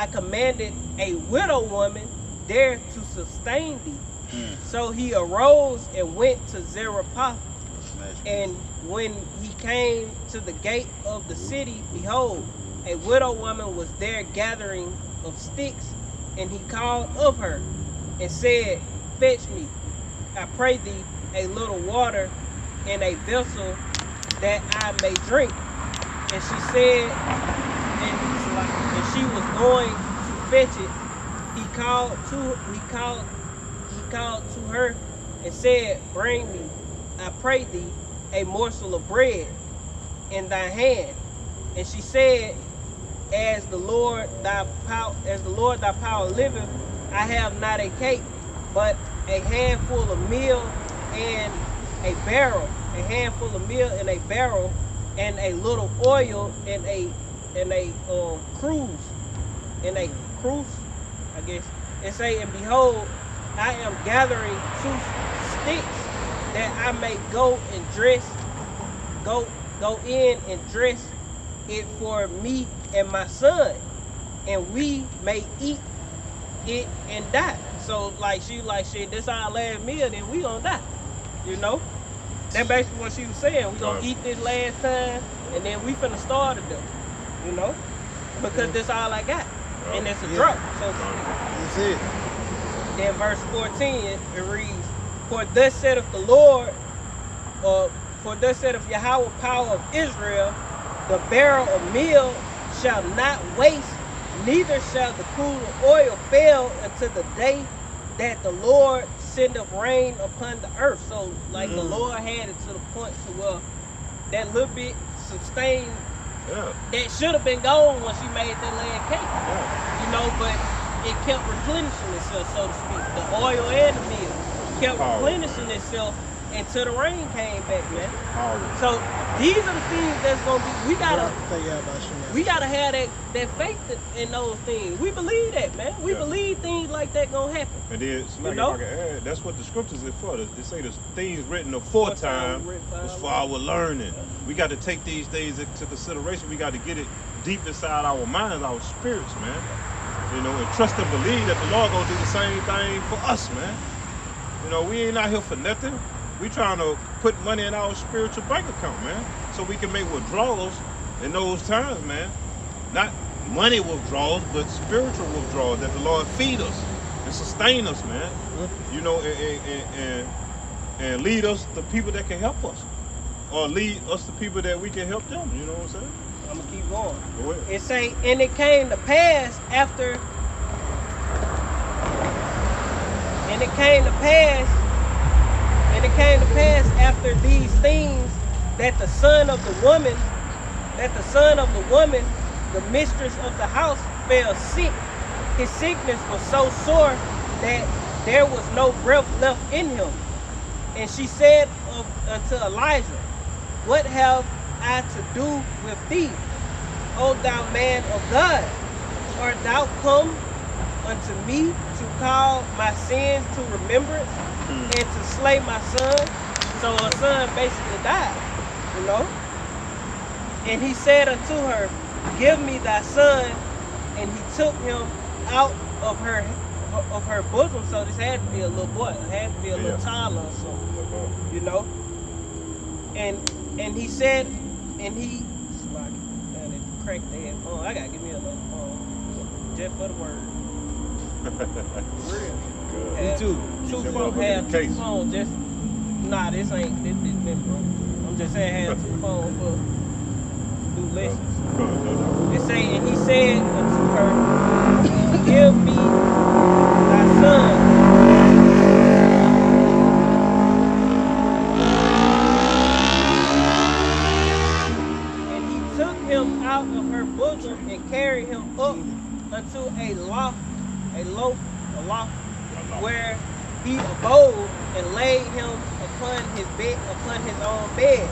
commanded a widow woman there to sustain thee. So he arose and went to Zarephath. And when he came to the gate of the city, behold, a widow woman was there gathering of sticks. And he called of her and said, fetch me, I pray thee, a little water in a vessel, that I may drink. And she said, and she was going to fetch it. He called to her and said, bring me, I pray thee, a morsel of bread in thy hand. And she said, as the Lord thy power liveth, I have not a cake, but a handful of meal and a barrel, and a little oil in a cruse, I guess. And say, and behold, I am gathering 2 sticks, that I may go in and dress it for me and my son, and we may eat it and die. So like she like, shit, this our last meal, then we gonna die. You know? That's basically what she was saying. We gonna eat this last time, and then we finna starve to death. You know? Because this all I got. And it's a drought. So That's it. then verse 14, it reads, for thus saith the Lord, for thus saith Yahweh, power of Israel, the barrel of meal shall not waste, neither shall the crude oil fail until the day that the Lord sendeth rain upon the earth. So like the Lord had it to the point to where that little bit sustained that should have been gone when she made that last cake. Yeah. You know, but it kept replenishing itself, so to speak. The oil and the meal kept replenishing itself until the rain came back, man. So these are the things that's gonna be. We gotta have that faith in those things. We believe that, man. We believe things like that gonna happen. And then, like if I can add, that's what the scriptures is for. They say the things written aforetime was for our learning. We got to take these things into consideration. We got to get it deep inside our minds, our spirits, man. You know, and trust and believe that the Lord gonna do the same thing for us, man. You know, we ain't out here for nothing. We trying to put money in our spiritual bank account, man, so we can make withdrawals in those times, man. Not money withdrawals, but spiritual withdrawals that the Lord feed us and sustain us, man. You know, and lead us to people that can help us, or lead us to people that we can help them. You know what I'm saying? I'm gonna keep going. Go ahead. It say, and it came to pass after. And it came to pass after these things that the son of the woman, the mistress of the house, fell sick. His sickness was so sore that there was no breath left in him. And she said unto Elijah, what have I to do with thee, O thou man of God? Art thou come unto me to call my sins to remembrance and to slay my son? So her son basically died, you know. And he said unto her, give me thy son. And he took him out of her bosom. So this had to be a little boy. It had to be a little toddler or something, you know. And he said, and he cracked the headphone. I gotta give me another phone just for the word. Real. Me too. Two phones. Just this been broke. I'm just saying have two phones for do lessons. It say, and he said unto her, give me thy son. And he took him out of her bosom and carried him up unto a loft, where he abode, and laid him upon his own bed.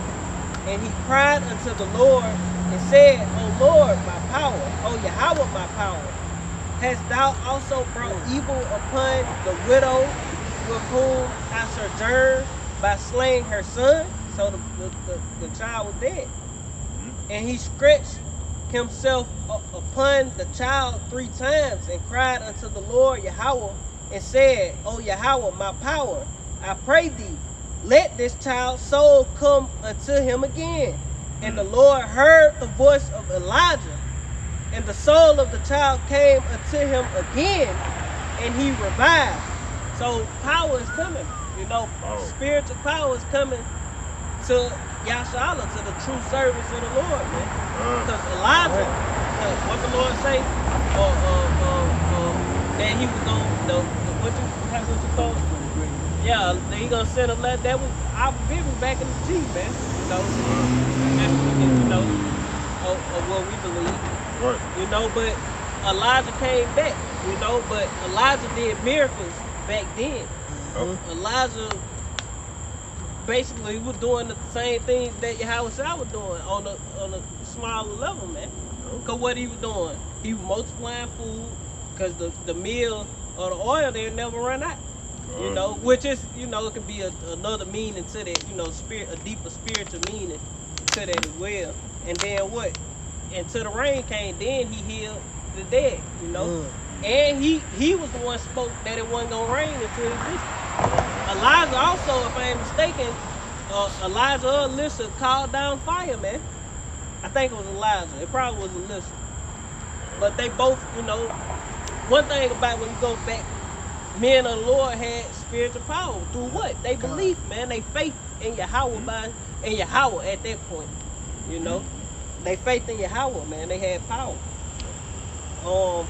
And he cried unto the Lord and said, O Lord, my power, O Yahweh, my power, hast thou also brought evil upon the widow with whom I sojourned by slaying her son? So the child was dead. And he stretched himself upon the child 3 times and cried unto the Lord Yahweh and said, O Yahweh, my power, I pray thee, let this child's soul come unto him again. And the Lord heard the voice of Elijah, and the soul of the child came unto him again, and he revived. So power is coming, you know, spiritual power is coming to Yashala, to the true service of the Lord, man. Because Elijah, what the Lord say, that he was going, what you call it? Yeah, he gonna set up that was our baby back in the G, man. You know, of what we believe. Right. You know, but Elijah came back, you know, but Elijah did miracles back then. Elijah basically was doing the same things that Yahweh was doing on a smaller level, man. Cause what he was doing, he was multiplying food, cause the meal or the oil they never run out. You know, which is, you know, it could be another meaning to that, you know, a deeper spiritual meaning to that as well. And then what? Until the rain came, then he healed the dead, you know. And he was the one spoke that it wasn't gonna rain until it did. Elijah also, if I ain't mistaken, Elijah or Elisha called down fire, man. I think it was Elijah. It probably was Elisha. But they both, you know, one thing about when you go back, men of the Lord had spiritual power through what? They belief, man. They faith in Yahweh in Yahweh at that point. You know? They faith in Yahweh, man. They had power. I'm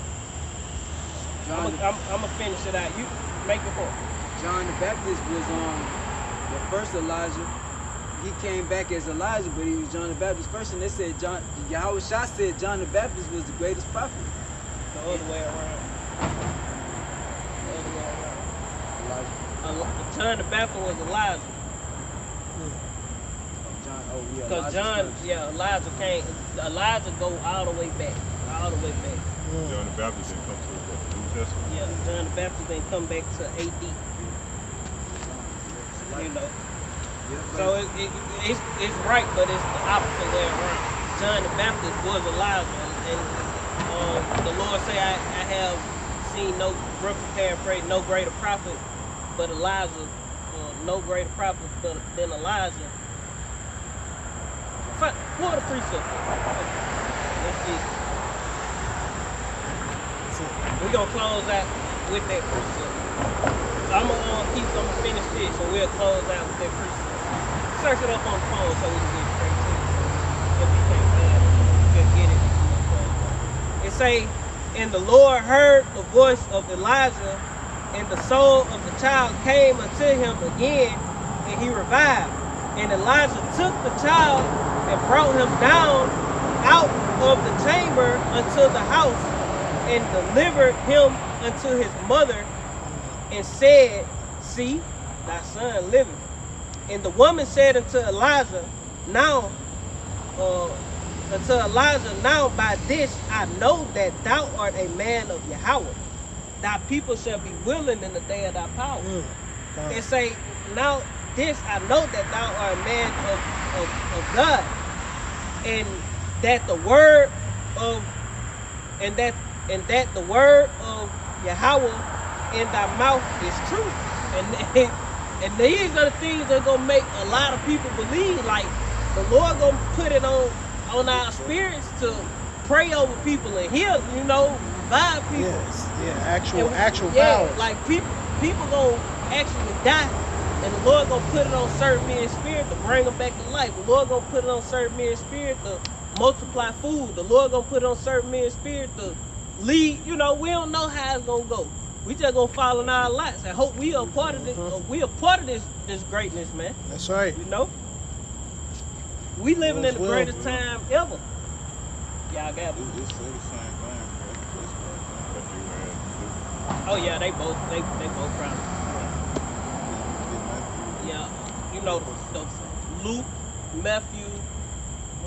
gonna finish it out. You make it for John the Baptist was the first Elijah. he came back as Elijah, but he was John the Baptist first. And they said Yahweh Shah said John the Baptist was the greatest prophet. The other way around. John the Baptist was Elijah. Because Elijah came. Elijah go all the way back. All the way back. John the Baptist didn't come to the New Testament. Yeah, John the Baptist didn't come back to AD. You know. So it's right, but it's the opposite way around. John the Baptist was Elijah, and the Lord say, I have seen no greater prophet, but Elijah, no greater prophet than Elijah. Pull the precept. Let's see. We're gonna close out with that precept. So I'm gonna finish this, and we'll close out with that precept. Search it up on the phone so we can get straight to it. If you can't find it, just get it. It say, and the Lord heard the voice of Elijah, and the soul of the child came unto him again, and he revived. And Elijah took the child and brought him down out of the chamber unto the house, and delivered him unto his mother, and said, see, thy son liveth. And the woman said unto Elijah, now by this I know that thou art a man of Yahweh. Thy people shall be willing in the day of thy power. And say, now this I know that thou art a man of God, and that the word of the word of Yahweh in thy mouth is true. And these are the things that are gonna make a lot of people believe. Like the Lord gonna put it on our spirits to pray over people and heal, revive people. Yes, yeah, actual yeah, power. like people gonna actually die, and the Lord gonna put it on certain men's spirit to bring them back to life. The Lord gonna put it on certain men's spirit to multiply food. The Lord gonna put it on certain men's spirit to lead. We don't know how it's gonna go. We just gonna follow in our lights and hope we are part of this. We are part of this greatness, man. That's right. We living in the greatest time ever. Y'all got it. It's the same thing, bro. Oh yeah, they both proud. Yeah, the Luke, Matthew,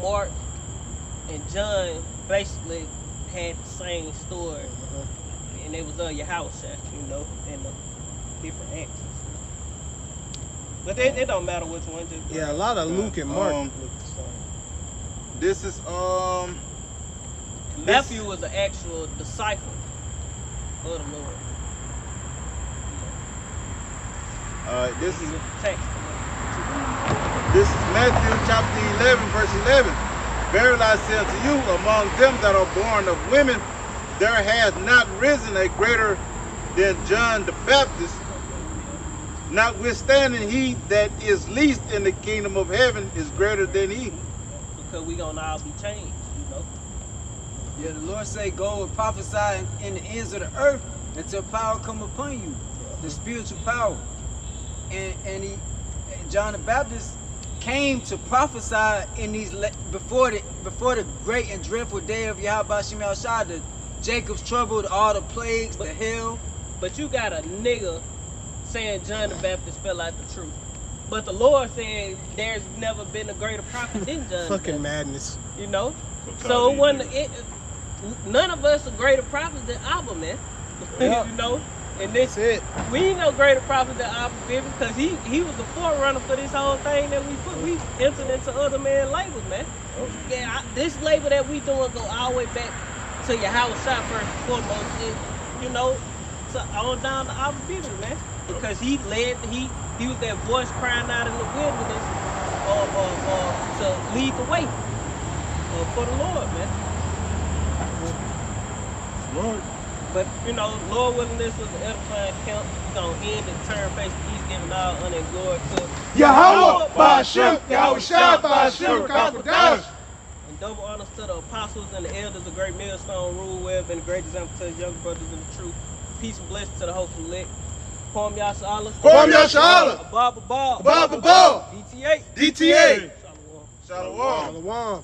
Mark, and John basically had the same story. And it was your house, and the different acts. But it don't matter which one. Just Yeah, a lot of Luke and Mark look the same. This is Matthew was an actual disciple of the Lord. This is text. This is Matthew chapter 11, verse 11. Verily I say unto you, among them that are born of women, there has not risen a greater than John the Baptist. Notwithstanding, he that is least in the kingdom of heaven is greater than he. Because we gonna all be changed, Yeah, the Lord say, go and prophesy in the ends of the earth until power come upon you, the spiritual power. And John the Baptist came to prophesy in these before the great and dreadful day of Yahweh Shem Shah, the Jacob's trouble, all the plagues, the hell. But you got a nigga saying John the Baptist fell out the truth. But the Lord said there's never been a greater prophet than John. Fucking madness. So none of us are greater prophets than Abba, man. Yep. And this That's it. We ain't no greater prophet than Abba, baby, because he was the forerunner for this whole thing that we put. We entered into other man labels, man. Yeah, this label that we doing go all the way back to your house shot first and foremost, on down to Abba, baby, man. Because he was that voice crying out in the wilderness to lead the way for the Lord, man. Lord. But Lord willing, this was an edifying camp. We're gonna end and turn face to East, giving all honor and glory to Yahweh Ba'Shem, Yahweh Shah Ba'Shem, Kakadash. And double honors to the apostles and the elders of Great Millstone Rule Web, and a great example to the younger brothers in the truth. Peace and blessings to the hopeful elect. Kwame Yashala. Kwame Yashala. Ababa Ball. Ababa Ball. DTA. DTA. Shalom. Shalom. Shalom.